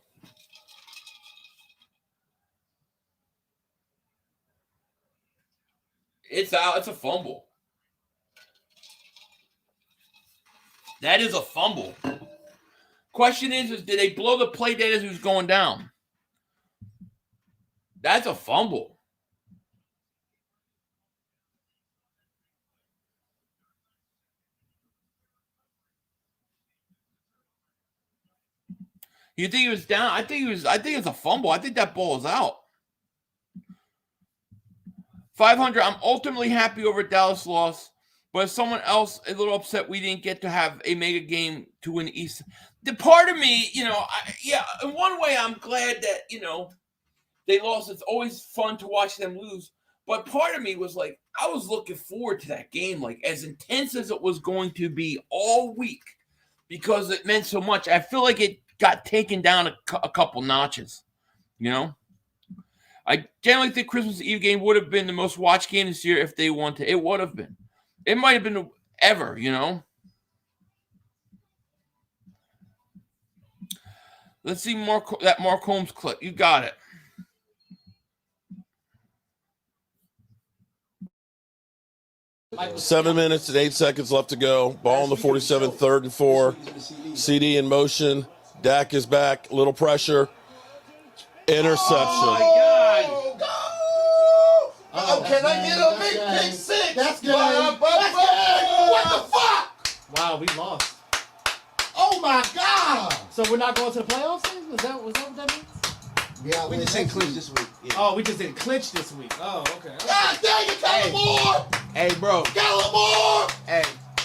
It's out. It's a fumble. That is a fumble. Question is did they blow the play dead as he was going down? That's a fumble. You think he was down? I think it's a fumble. I think that ball is out. 500. I'm ultimately happy over Dallas' loss, but as someone else a little upset we didn't get to have a mega game to win the East. The part of me, in one way I'm glad that, they lost. It's always fun to watch them lose. But part of me was like, I was looking forward to that game, like as intense as it was going to be all week because it meant so much. I feel like it got taken down a couple notches, I generally think Christmas Eve game would have been the most watched game this year if they won to. It would have been. It might have been ever, Let's see that Mark Holmes clip. You got it. Michael 7 minutes and 8 seconds left to go. Ball on the 47, 3rd and 4. CD in motion. Dak is back. Little pressure. Interception. Oh, go! Oh, can I get a big pick six? That's good. What the fuck? Wow, we lost. Oh my God! So we're not going to the playoffs then? Was that what that means? Yeah, We just ain't clinch this week. Yeah. Oh, we just didn't clinch this week. Oh, okay. God dang it, Gallimore! Hey, bro. Gallimore! Hey.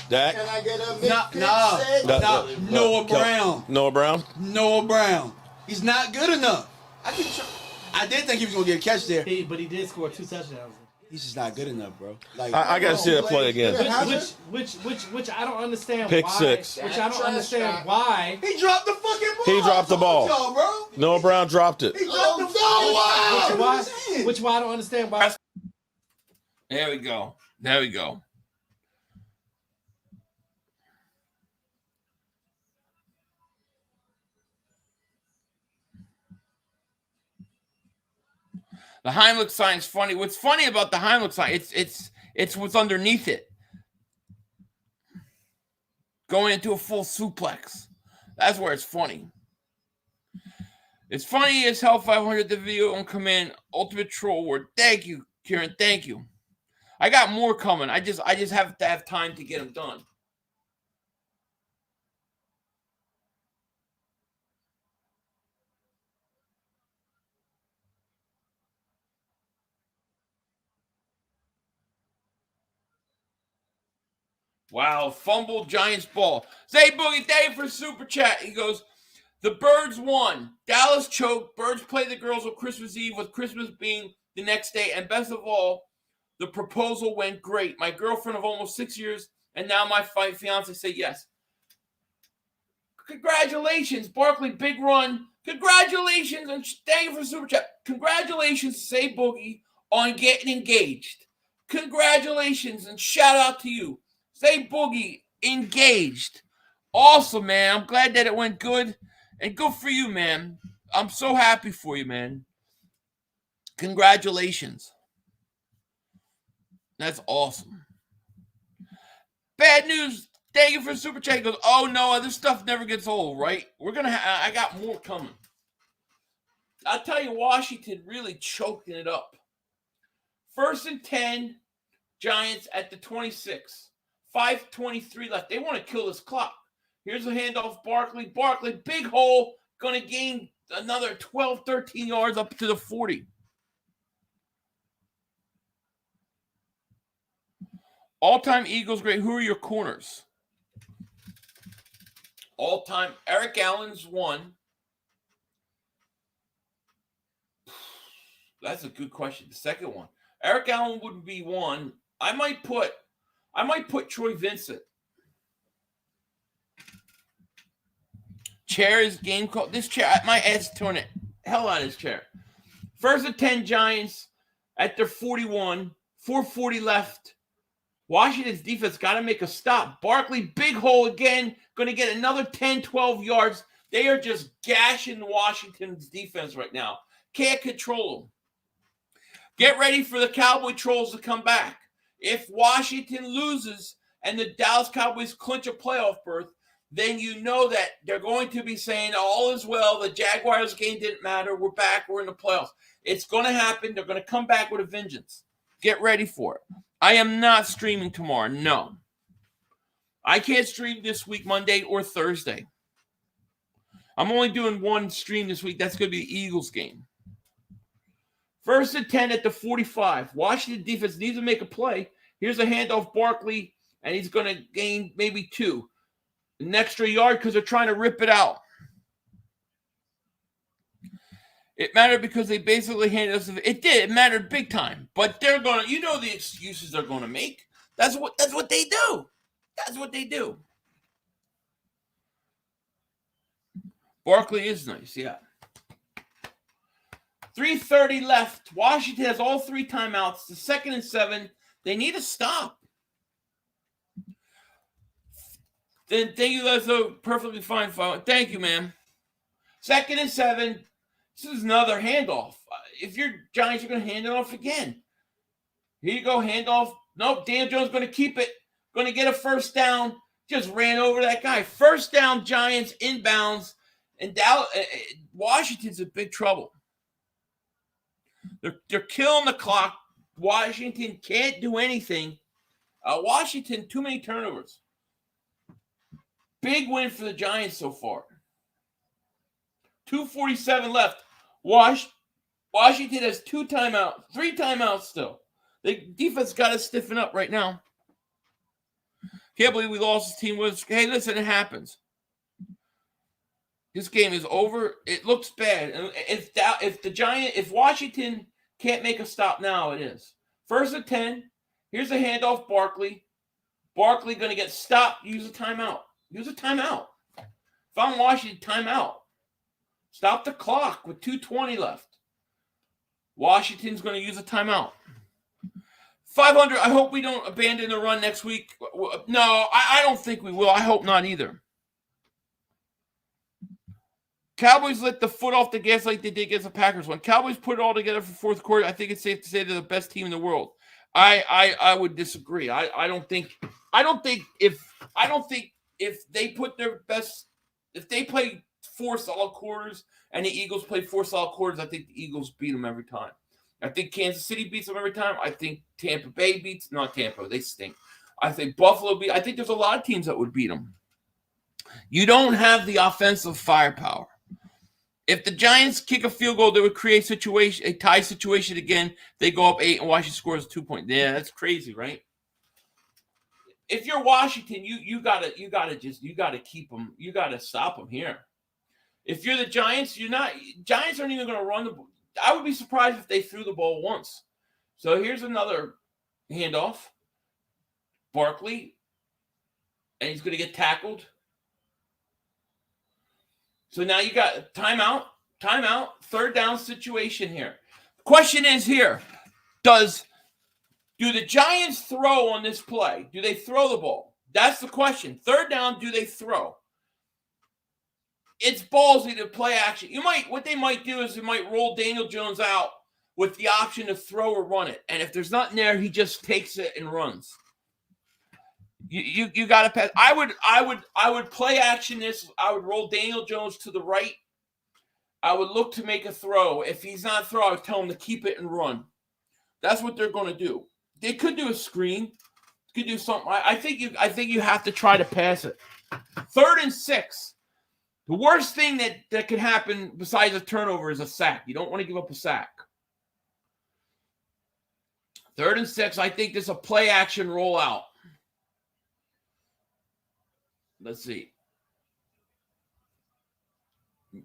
Dak. Can I get a big No, pick no, six? no. Noah Brown. Noah Brown. Noah Brown. He's not good enough. I did think he was gonna get a catch there. But he did score 2 touchdowns. He's just not good enough, bro. Like I got to see that play again. Which I don't understand Pick why. six. Which I don't understand why. he dropped the fucking ball. He dropped the ball. Y'all, bro. Noah Brown dropped it. He dropped the ball. Which why I don't understand why. There we go. There we go. The Heimlich sign is funny. What's funny about the Heimlich sign? It's what's underneath it. Going into a full suplex. That's where it's funny. It's funny as hell. 500 the video on command. Ultimate Troll Award. Thank you, Kieran. Thank you. I got more coming. I just have to have time to get them done. Wow, fumbled Giants ball. Say Boogie, thank you for super chat. He goes, the Birds won. Dallas choked. Birds play the girls on Christmas Eve, with Christmas being the next day. And best of all, the proposal went great. My girlfriend of almost 6 years, and now my fiance say yes. Congratulations, Barkley, big run. Congratulations, and thank you for super chat. Congratulations, Say Boogie, on getting engaged. Congratulations, and shout out to you. Say Boogie, engaged. Awesome, man. I'm glad that it went good. And good for you, man. I'm so happy for you, man. Congratulations. That's awesome. Bad news. Thank you for super chat. He goes, oh, no, this stuff never gets old, right? I got more coming. I'll tell you, Washington really choking it up. 1st and 10, Giants at the 26. 5:23 left. They want to kill this clock. Here's a handoff. Barkley, big hole. Going to gain another 12, 13 yards up to the 40. All-time Eagles great. Who are your corners? All-time. Eric Allen's one. That's a good question. The second one. Eric Allen would be one. I might put Troy Vincent. Chair is game called. This chair, my head's turning hell out of this chair. 1st and 10 Giants at their 41. 4:40 left. Washington's defense got to make a stop. Barkley, big hole again. Going to get another 10, 12 yards. They are just gashing Washington's defense right now. Can't control them. Get ready for the Cowboy Trolls to come back. If Washington loses and the Dallas Cowboys clinch a playoff berth, then you know that they're going to be saying all is well. The Jaguars game didn't matter. We're back. We're in the playoffs. It's going to happen. They're going to come back with a vengeance. Get ready for it. I am not streaming tomorrow. No. I can't stream this week, Monday or Thursday. I'm only doing one stream this week. That's going to be the Eagles game. 1st and 10 at the 45. Washington defense needs to make a play. Here's a handoff, Barkley, and he's going to gain maybe 2. An extra yard because they're trying to rip it out. It mattered because they basically handed us. It did. It mattered big time. But they're going to, you know, the excuses they're going to make. That's what they do. That's what they do. Barkley is nice, yeah. 3:30 left. Washington has all 3 timeouts. The 2nd and 7. They need to stop. Then thank you guys. So perfectly fine. Thank you, man. 2nd and 7. This is another handoff. If your Giants are going to hand it off again. Here you go, handoff. Nope, Daniel Jones going to keep it. Going to get a first down. Just ran over that guy. First down, Giants inbounds. And Washington's in big trouble. They're killing the clock. Washington can't do anything. Washington, too many turnovers. Big win for the Giants so far. 2:47 left. Washington has 3 timeouts still. The defense got to stiffen up right now. Can't believe we lost this team. Hey, listen, it happens. This game is over. It looks bad. If Washington can't make a stop now, it is. 1st and 10. Here's a handoff, Barkley. Barkley going to get stopped. Use a timeout. Use a timeout. If I'm Washington, timeout. Stop the clock with 2:20 left. Washington's going to use a timeout. 500. I hope we don't abandon the run next week. No, I don't think we will. I hope not either. Cowboys let the foot off the gas like they did against the Packers. When Cowboys put it all together for 4th quarter, I think it's safe to say they're the best team in the world. I would disagree. I don't think if they put their best, if they play 4 solid quarters and the Eagles play 4 solid quarters, I think the Eagles beat them every time. I think Kansas City beats them every time. I think Tampa Bay beats, not Tampa, they stink. I think Buffalo I think there's a lot of teams that would beat them. You don't have the offensive firepower. If the Giants kick a field goal, they would create a tie situation again. They go up 8 and Washington scores a 2-point. Yeah, that's crazy, right? If you're Washington, you gotta keep them. You gotta stop them here. If you're the Giants, Giants aren't even gonna run the ball. I would be surprised if they threw the ball once. So here's another handoff. Barkley, and he's gonna get tackled. So now you got timeout, 3rd down situation here. Question is here, do the Giants throw on this play? Do they throw the ball? That's the question. 3rd down, do they throw? It's ballsy to play action. What they might do is they might roll Daniel Jones out with the option to throw or run it. And if there's nothing there, he just takes it and runs. You got to pass. I would play action this. I would roll Daniel Jones to the right. I would look to make a throw. If he's not throw, I would tell him to keep it and run. That's what they're going to do. They could do a screen. Could do something. I think you have to try to pass it. 3rd and 6. The worst thing that could happen besides a turnover is a sack. You don't want to give up a sack. 3rd and 6. I think this is a play action rollout. Let's see.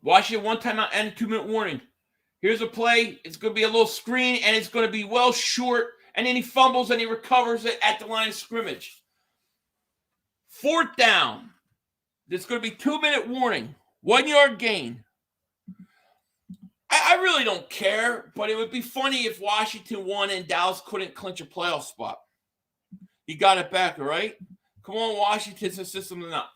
Washington 1 timeout and 2-minute warning. Here's a play. It's going to be a little screen, and it's going to be well short, and then he fumbles and he recovers it at the line of scrimmage. 4th down. There's going to be 2-minute warning. 1-yard gain. I really don't care, but it would be funny if Washington won and Dallas couldn't clinch a playoff spot. He got it back, all right? Come on, Washington's a system enough.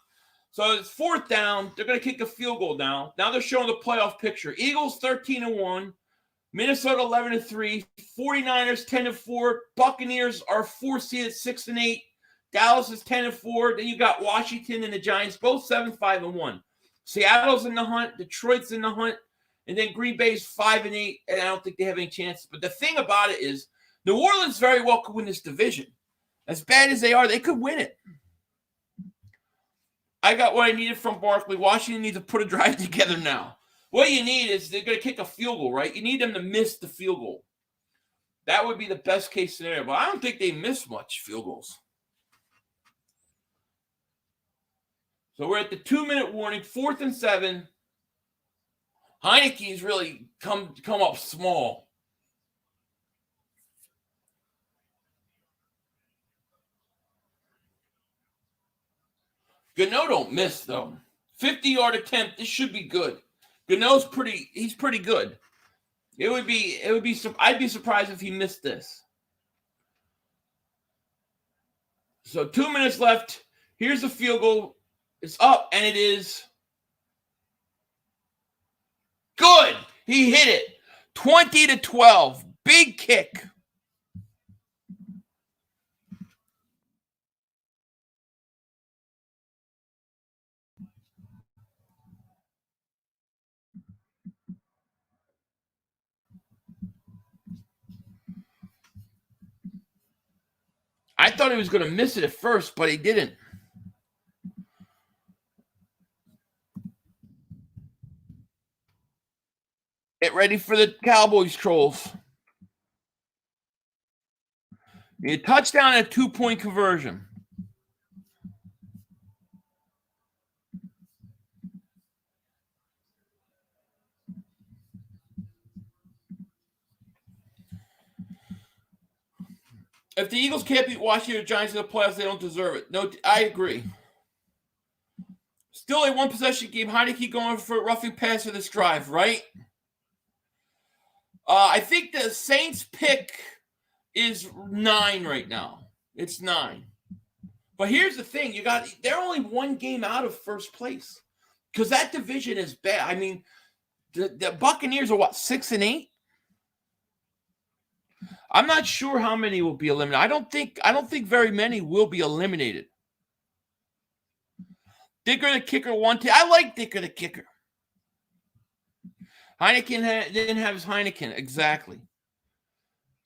So it's 4th down. They're going to kick a field goal now. Now they're showing the playoff picture. Eagles 13-1. Minnesota 11-3. 49ers 10-4. Buccaneers are 4-seeded 6-8. Dallas is 10-4. Then you got Washington and the Giants, both 7-5-1. Seattle's in the hunt. Detroit's in the hunt. And then Green Bay's 5-8. And I don't think they have any chance. But the thing about it is New Orleans very well could win this division. As bad as they are, they could win it. I got what I needed from Barkley. Washington needs to put a drive together now. What you need is they're going to kick a field goal, right? You need them to miss the field goal. That would be the best case scenario. But I don't think they miss much field goals. So we're at the 2-minute warning, 4th and 7. Heineke's really come up small. Gano don't miss, though. 50-yard attempt. This should be good. Gano's he's pretty good. I'd be surprised if he missed this. So 2 minutes left. Here's the field goal. It's up, and it is Good. He hit it. 20-12. Big kick. I thought he was going to miss it at first, but he didn't. Get ready for the Cowboys trolls. A touchdown and a 2-point conversion. If the Eagles can't beat Washington Giants in the playoffs, they don't deserve it. No, I agree. Still a one-possession game. Heineke going for a roughing pass for this drive, right? I think the Saints pick is 9 right now. It's 9. But here's the thing. They're only one game out of first place because that division is bad. I mean, the Buccaneers are, 6-8? I'm not sure how many will be eliminated. I don't think very many will be eliminated. Dicker the kicker 1-2. I like Dicker the kicker. Heineken didn't have his Heineken. Exactly.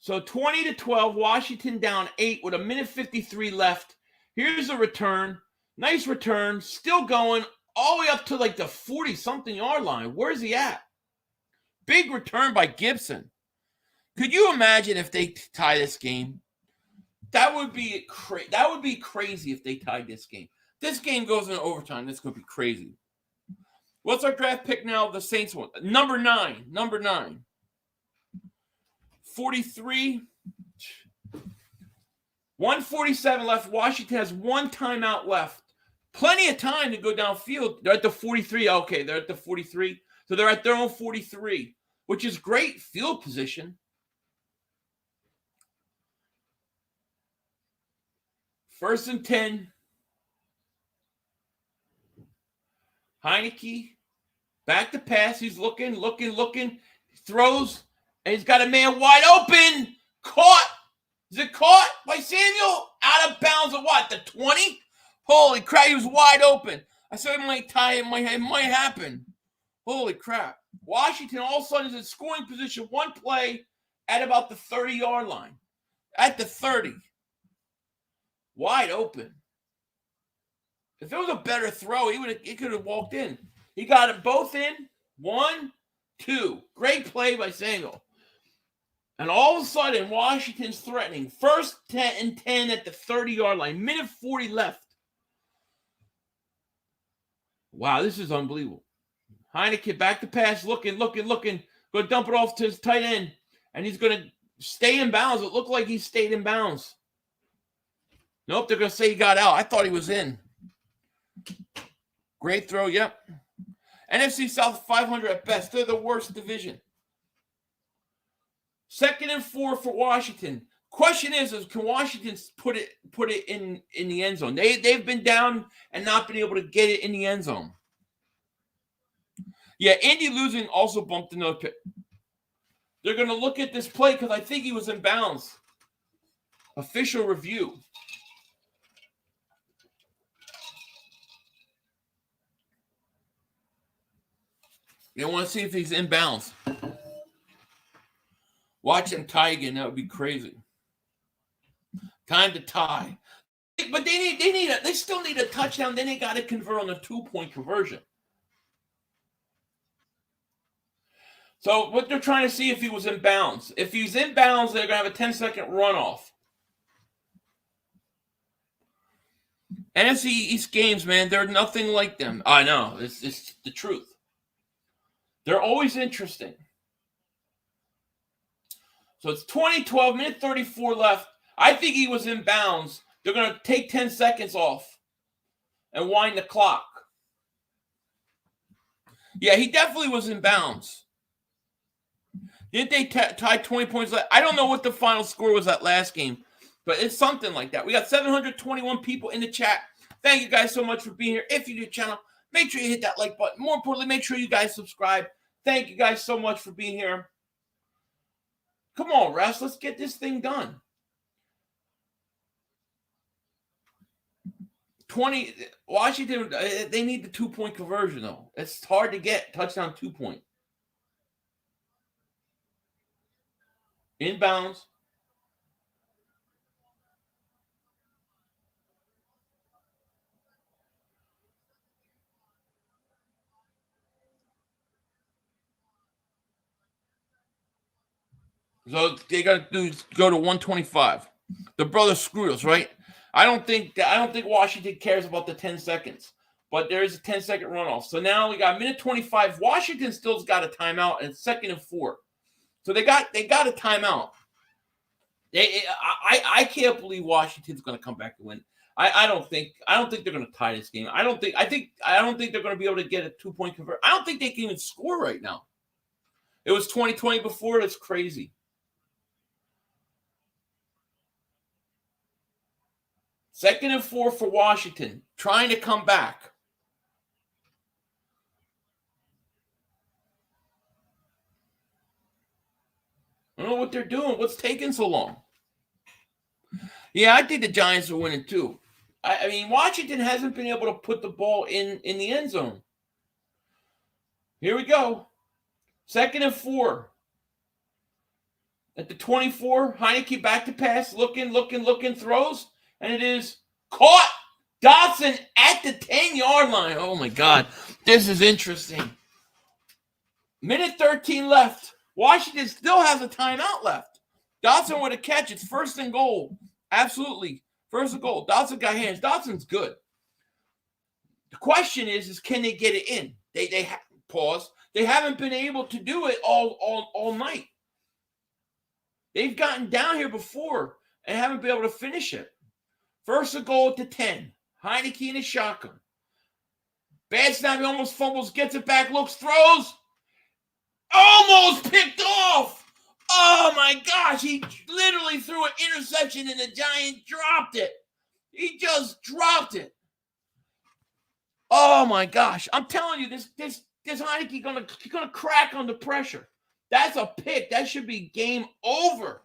So 20-12, Washington down 8 with 1:53 left. Here's a return. Nice return. Still going all the way up to like the 40-something yard line. Where's he at? Big return by Gibson. Could you imagine if they tie this game? That would be crazy if they tied this game. This game goes into overtime. That's going to be crazy. What's our draft pick now? The Saints one. Number 9. 43. 147 left. Washington has one timeout left. Plenty of time to go downfield. They're at the 43. Okay, they're at the 43. So they're at their own 43, which is great field position. First and 10. Heineke. Back to pass. He's looking. Throws. And he's got a man wide open. Caught. Is it caught by Samuel? Out of bounds at what? The 20? Holy crap. He was wide open. I said it might tie. It might happen. Holy crap. Washington all of a sudden is in scoring position. One play at about the 30-yard line. At the 30. Wide open. If it was a better throw, he could have walked in. He got it both in. 1, 2. Great play by Samuel. And all of a sudden, Washington's threatening. First 10 and 10 at the 30-yard line. 1:40 left. Wow, this is unbelievable. Heineke back to pass, looking. Going to dump it off to his tight end. And he's going to stay in bounds. It looked like he stayed in bounds. Nope, they're going to say he got out. I thought he was in. Great throw, yep. NFC South 500 at best. They're the worst division. 2nd and 4 for Washington. Question is can Washington put it in the end zone? They've been down and not been able to get it in the end zone. Yeah, Indy losing also bumped another pick. They're going to look at this play because I think he was in bounds. Official review. They want to see if he's in bounds. Watch him tie again. That would be crazy. Time to tie. But they still need a touchdown. Then they got to convert on a 2-point conversion. So what they're trying to see if he was in bounds. If he's in bounds, they're going to have a 10-second runoff. NFC East games, man, they're nothing like them. I know. It's the truth. They're always interesting. So it's 20-12, 1:34 left. I think he was in bounds. They're going to take 10 seconds off and wind the clock. Yeah, he definitely was in bounds. Didn't they tie 20 points left? I don't know what the final score was that last game, but it's something like that. We got 721 people in the chat. Thank you guys so much for being here. If you're new to the channel, make sure you hit that like button. More importantly, make sure you guys subscribe. Thank you guys so much for being here. Come on, refs. Let's get this thing done. 20 Washington, they need the 2-point conversion, though. It's hard to get touchdown 2-point. Inbounds. So they got to do is go to 125. The brothers screwed us, right? I don't think Washington cares about the 10 seconds, but there is a 10-second runoff. So now we got minute 25. Washington still's got a timeout and 2nd and 4. So they got a timeout. I can't believe Washington's going to come back and win. I don't think they're going to tie this game. I don't think they're going to be able to get a 2-point conversion. I don't think they can even score right now. It was 2020 before. That's crazy. Second and 4 for Washington, trying to come back. I don't know what they're doing. What's taking so long? Yeah, I think the Giants are winning too. I mean, Washington hasn't been able to put the ball in the end zone. Here we go. 2nd and 4. At the 24, Heineke back to pass, looking, throws. And it is caught. Dotson at the 10-yard line. Oh, my God. This is interesting. Minute 13 left. Washington still has a timeout left. Dotson with a catch. It's 1st and goal. Absolutely. 1st and goal. Dotson got hands. Dotson's good. The question is can they get it in? They pause. They haven't been able to do it all night. They've gotten down here before and haven't been able to finish it. 1st and goal at the 10. Heineke in his shotgun. Bad snap. He almost fumbles. Gets it back. Looks. Throws. Almost picked off. Oh, my gosh. He literally threw an interception and the Giant dropped it. He just dropped it. Oh, my gosh. I'm telling you, this Heineke gonna crack under pressure. That's a pick. That should be game over.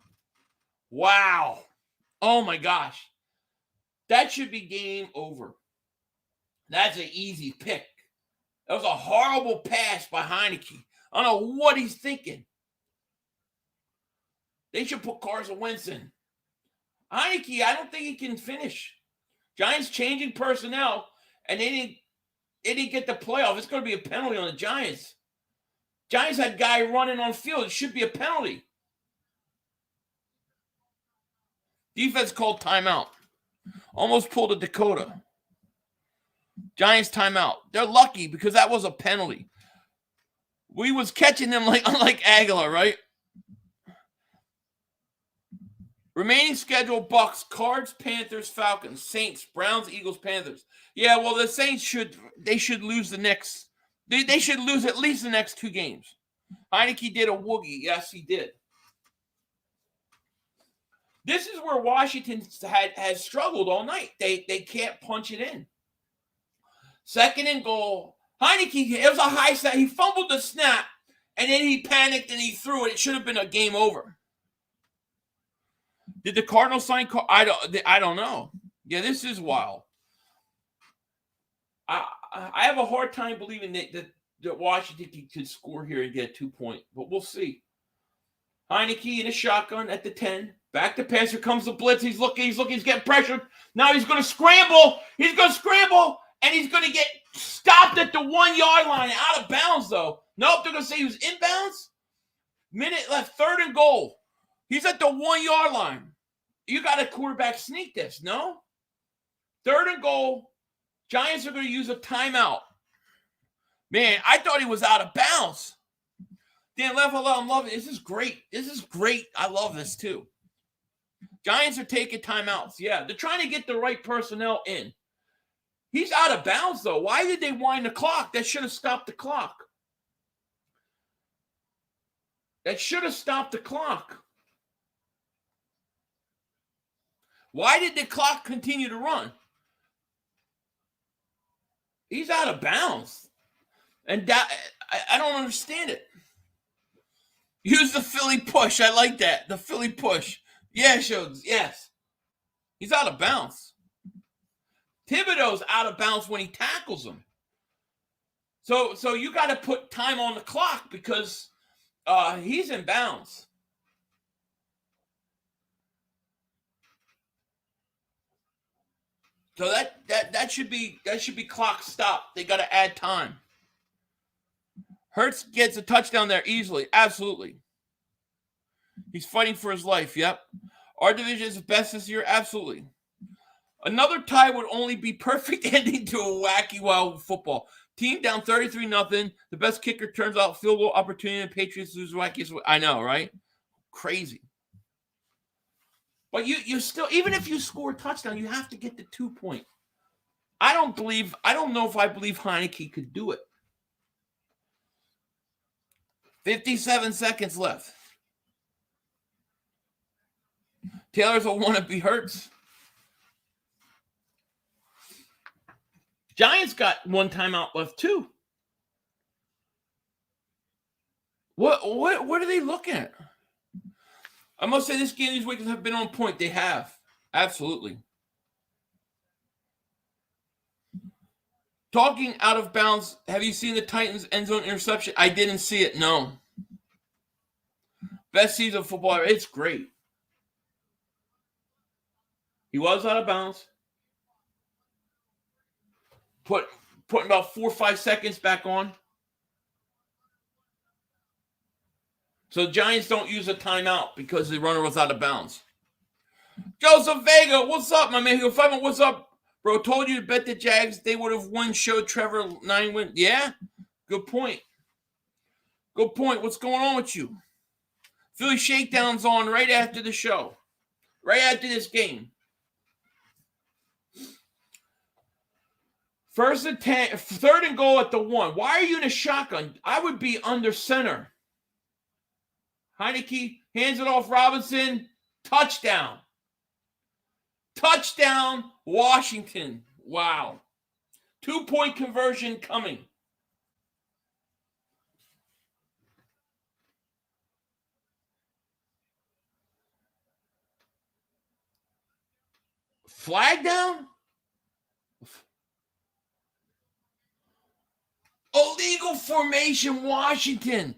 Wow. Oh, my gosh. That should be game over. That's an easy pick. That was a horrible pass by Heineke. I don't know what he's thinking. They should put Carson Wentz in. Heineke, I don't think he can finish. Giants changing personnel, and they didn't get the playoff. It's going to be a penalty on the Giants. Giants had guy running on field. It should be a penalty. Defense called timeout. Almost pulled a Dakota. Giants timeout. They're lucky because that was a penalty. We was catching them unlike Aguilar, right? Remaining schedule: Bucks, Cards, Panthers, Falcons, Saints, Browns, Eagles, Panthers. Yeah, well, the Saints should lose the next. They should lose at least the next 2 games. Heineke did a woogie. Yes, he did. This is where Washington has struggled all night. They can't punch it in. 2nd and goal. Heineke, it was a high snap. He fumbled the snap, and then he panicked and he threw it. It should have been a game over. Did the Cardinals sign? I don't know. Yeah, this is wild. I have a hard time believing that Washington could score here and get a 2-point, but we'll see. Heineke in a shotgun at the 10. Back to pass. Here comes the blitz. He's looking. He's getting pressured. Now he's going to scramble. And he's going to get stopped at the 1-yard line. Out of bounds, though. Nope, they're going to say he was inbounds. Minute left. 3rd and goal. He's at the 1-yard line. You got a quarterback sneak this, no? 3rd and goal. Giants are going to use a timeout. Man, I thought he was out of bounds. Dan Leffel, I'm loving it. This is great. I love this, too. Giants are taking timeouts. Yeah, they're trying to get the right personnel in. He's out of bounds, though. Why did they wind the clock? That should have stopped the clock. Why did the clock continue to run? He's out of bounds. And I don't understand it. Use the Philly push. I like that. The Philly push. Yeah, shows. Yes. He's out of bounds. Thibodeau's out of bounds when he tackles him. So you got to put time on the clock because he's in bounds. So that should be clock stop. They got to add time. Hurts gets a touchdown there easily. Absolutely. He's fighting for his life. Yep. Our division is the best this year. Absolutely. Another tie would only be perfect ending to a wacky wild football. Team down 33-0. The best kicker turns out field goal opportunity and Patriots lose wacky. I know, right? Crazy. But you still, even if you score a touchdown, you have to get the 2 point. I don't know if I believe Heineke could do it. 57 seconds left. Taylor's will want to be Hurts. Giants got one timeout left too. What are they looking at? I must say this game these weekends have been on point. They have. Absolutely. Talking out of bounds, have you seen the Titans end zone interception? I didn't see it, no. Best season of football ever. It's great. He was out of bounds. Putting about 4 or 5 seconds back on. So the Giants don't use a timeout because the runner was out of bounds. Joseph Vega, what's up, my man? What's up? Bro, told you to bet the Jags they would have won. Showed Trevor 9 win. Yeah? Good point. Good point. What's going on with you? Philly Shakedown's on right after the show. Right after this game. First and 10, third and goal at the 1. Why are you in a shotgun? I would be under center. Heineke hands it off Robinson. Touchdown. Touchdown, Washington. Wow. 2-point conversion coming. Flag down? Illegal formation, Washington.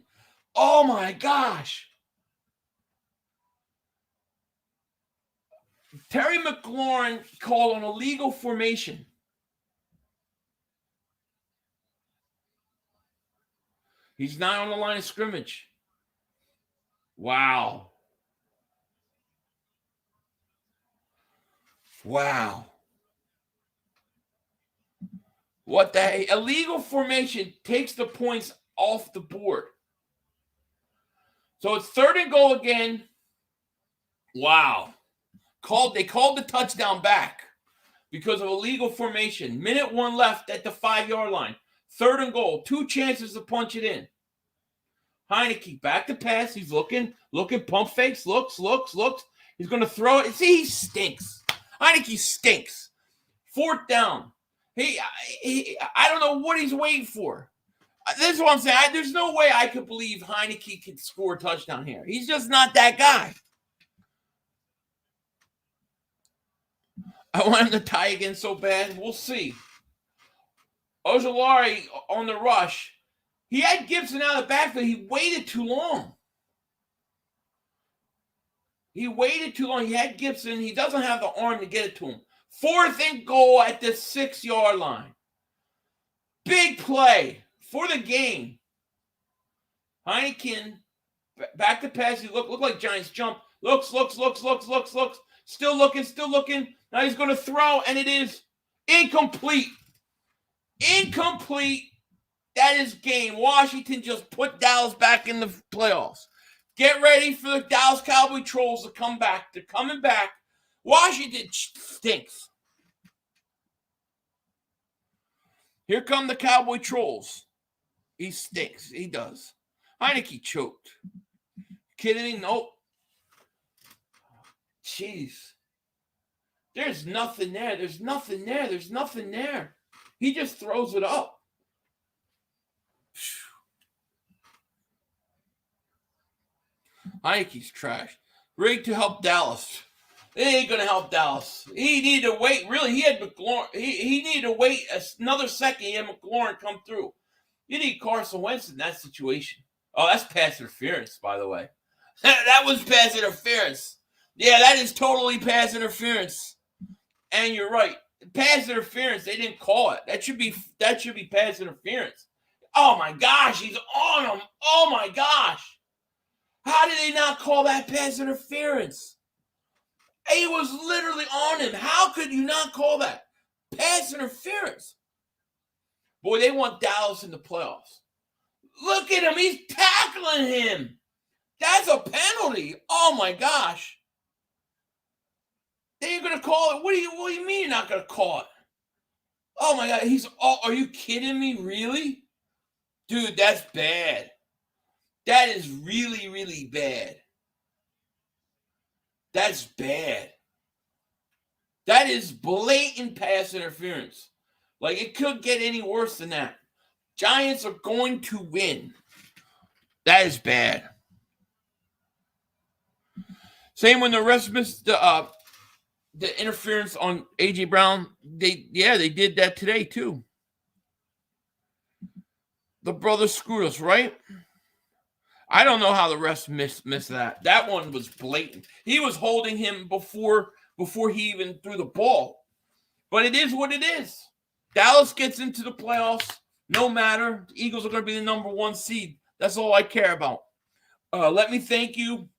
Oh, my gosh. Terry McLaurin called on illegal formation. He's not on the line of scrimmage. Wow. Wow. What the illegal formation takes the points off the board. So it's third and goal again. Wow. They called the touchdown back because of illegal formation. Minute 1 left at the 5-yard line. Third and goal. 2 chances to punch it in. Heineke back to pass. He's looking, pump fakes, looks. He's going to throw it. See, he stinks. Heineke stinks. 4th down. I don't know what he's waiting for. This is what I'm saying. There's no way I could believe Heineke could score a touchdown here. He's just not that guy. I want him to tie again so bad. We'll see. Ojulari on the rush. He had Gibson out of the backfield. He waited too long. He had Gibson. He doesn't have the arm to get it to him. 4th and goal at the 6-yard line. Big play for the game. Heineken back to pass. He look like Giants jump. Looks. Still looking. Now he's going to throw, and it is incomplete. That is game. Washington just put Dallas back in the playoffs. Get ready for the Dallas Cowboy Trolls to come back. They're coming back. Washington stinks. Here come the Cowboy Trolls. He stinks. He does. Heineke choked. Kidding me? Nope. Jeez. There's nothing there. He just throws it up. I think he's trash. Rigged to help Dallas. It ain't gonna help Dallas. He needed to wait. Really, he had McLaurin. He needed to wait another second. He had McLaurin come through. You need Carson Wentz in that situation. Oh, that's pass interference, by the way. That was pass interference. Yeah, that is totally pass interference. And you're right. Pass interference. They didn't call it. That should be pass interference. Oh my gosh, he's on him. Oh my gosh. How did they not call that pass interference? He was literally on him. How could you not call that pass interference? Boy, they want Dallas in the playoffs. Look at him. He's tackling him. That's a penalty. Oh, my gosh. They ain't going to call it. What do you mean you're not going to call it? Oh, my God. Are you kidding me? Really? Dude, that's bad. That is really, really bad. That's bad. That is blatant pass interference. Like, it could get any worse than that. Giants are going to win. That is bad. Same when the refs missed the interference on A.J. Brown. They did that today too. The brothers screwed us, right? I don't know how the refs missed that. That one was blatant. He was holding him before he even threw the ball. But it is what it is. Dallas gets into the playoffs. No matter. The Eagles are going to be the number 1 seed. That's all I care about. Let me thank you.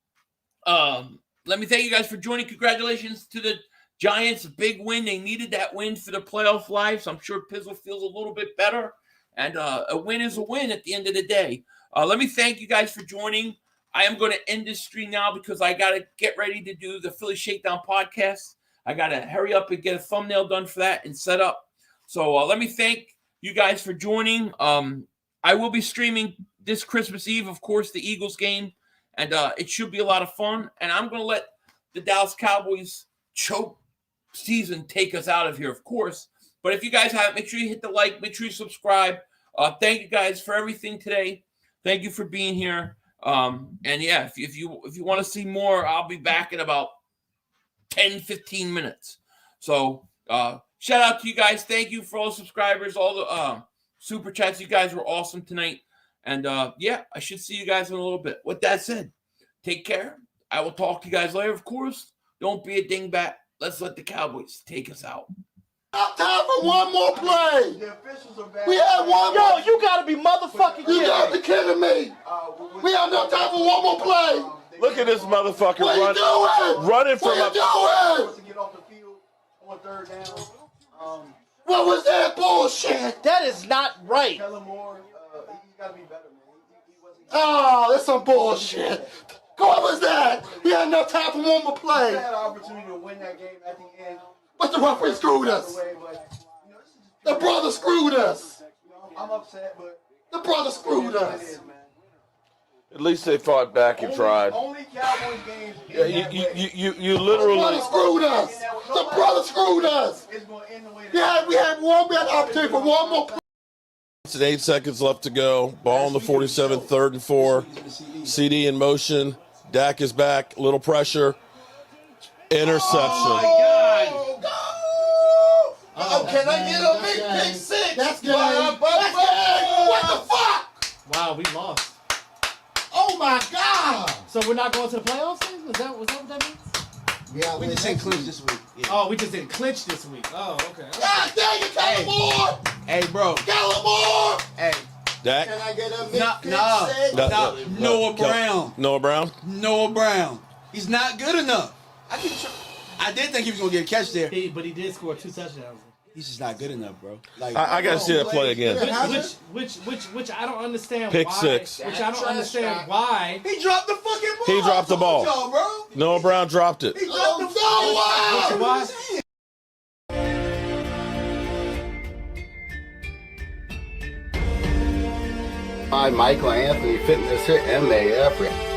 Let me thank you guys for joining. Congratulations to the Giants. A big win. They needed that win for the playoff life. So I'm sure Pizzle feels a little bit better. And a win is a win at the end of the day. Let me thank you guys for joining. I am going to end this stream now because I got to get ready to do the Philly Shakedown podcast. I got to hurry up and get a thumbnail done for that and set up. So let me thank you guys for joining. I will be streaming this Christmas Eve, of course, the Eagles game. And it should be a lot of fun. And I'm going to let the Dallas Cowboys choke season take us out of here, of course. But if you guys have, make sure you hit the like. Make sure you subscribe. Thank you guys for everything today. Thank you for being here. And yeah, if you want to see more, I'll be back in about 10, 15 minutes. So shout out to you guys. Thank you for all the subscribers, all the super chats. You guys were awesome tonight. And yeah, I should see you guys in a little bit. With that said, take care. I will talk to you guys later, of course. Don't be a dingbat. Let's let the Cowboys take us out. Time for one more play. The officials are bad. We have one more. Yo, you gotta be motherfucking You kidding gotta me. be kidding me. We have no time for one more play. Look at this motherfucker What are you doing? running from What a. are you doing? To get off the field on 3rd down. What was that bullshit? That is not right. Kellen Moore, he's got to be better, man. He wasn't. Oh, that's some bullshit. What was that? We had no time for one more He play. had an opportunity to win that game at the end. But the referee screwed us. Way, but, you know, this is just The brother screwed us. I'm upset, but The brother screwed it is, us. man. At least they fought back and tried. Only Cowboys games. Yeah, you The brother literally. screwed us. The brother screwed us. It's going to end the way We had the opportunity for one more play. It's 8 seconds left to go. Ball on the 47, 3rd and 4. CD in motion. Dak is back. Little pressure. Interception. Oh, can I get a big pick 6? That's good. What the fuck? Wow, we lost. Oh my God. So we're not going to the playoffs then? Was that what that means? Yeah, We just ain't clinch this week. Yeah. Oh, we just didn't clinch this week. Oh, okay. God dang it, Kellen Moore. Hey, bro. Kellen Moore. Hey. Dak. Can I get a big No, pick no. 6? No, Noah Brown. Noah Brown. Noah Brown. He's not good enough. I did think he was going to get a catch there. But he did score 2 touchdowns. He's just not good enough, bro. Like I got to see that play again. Which I don't understand Pick why. 6. Which I don't understand why. he dropped the fucking ball. He dropped the ball. I told y'all, bro. Noah Brown dropped it. He dropped the ball. Why? Hi, Michael Anthony, Fitness here, MAF.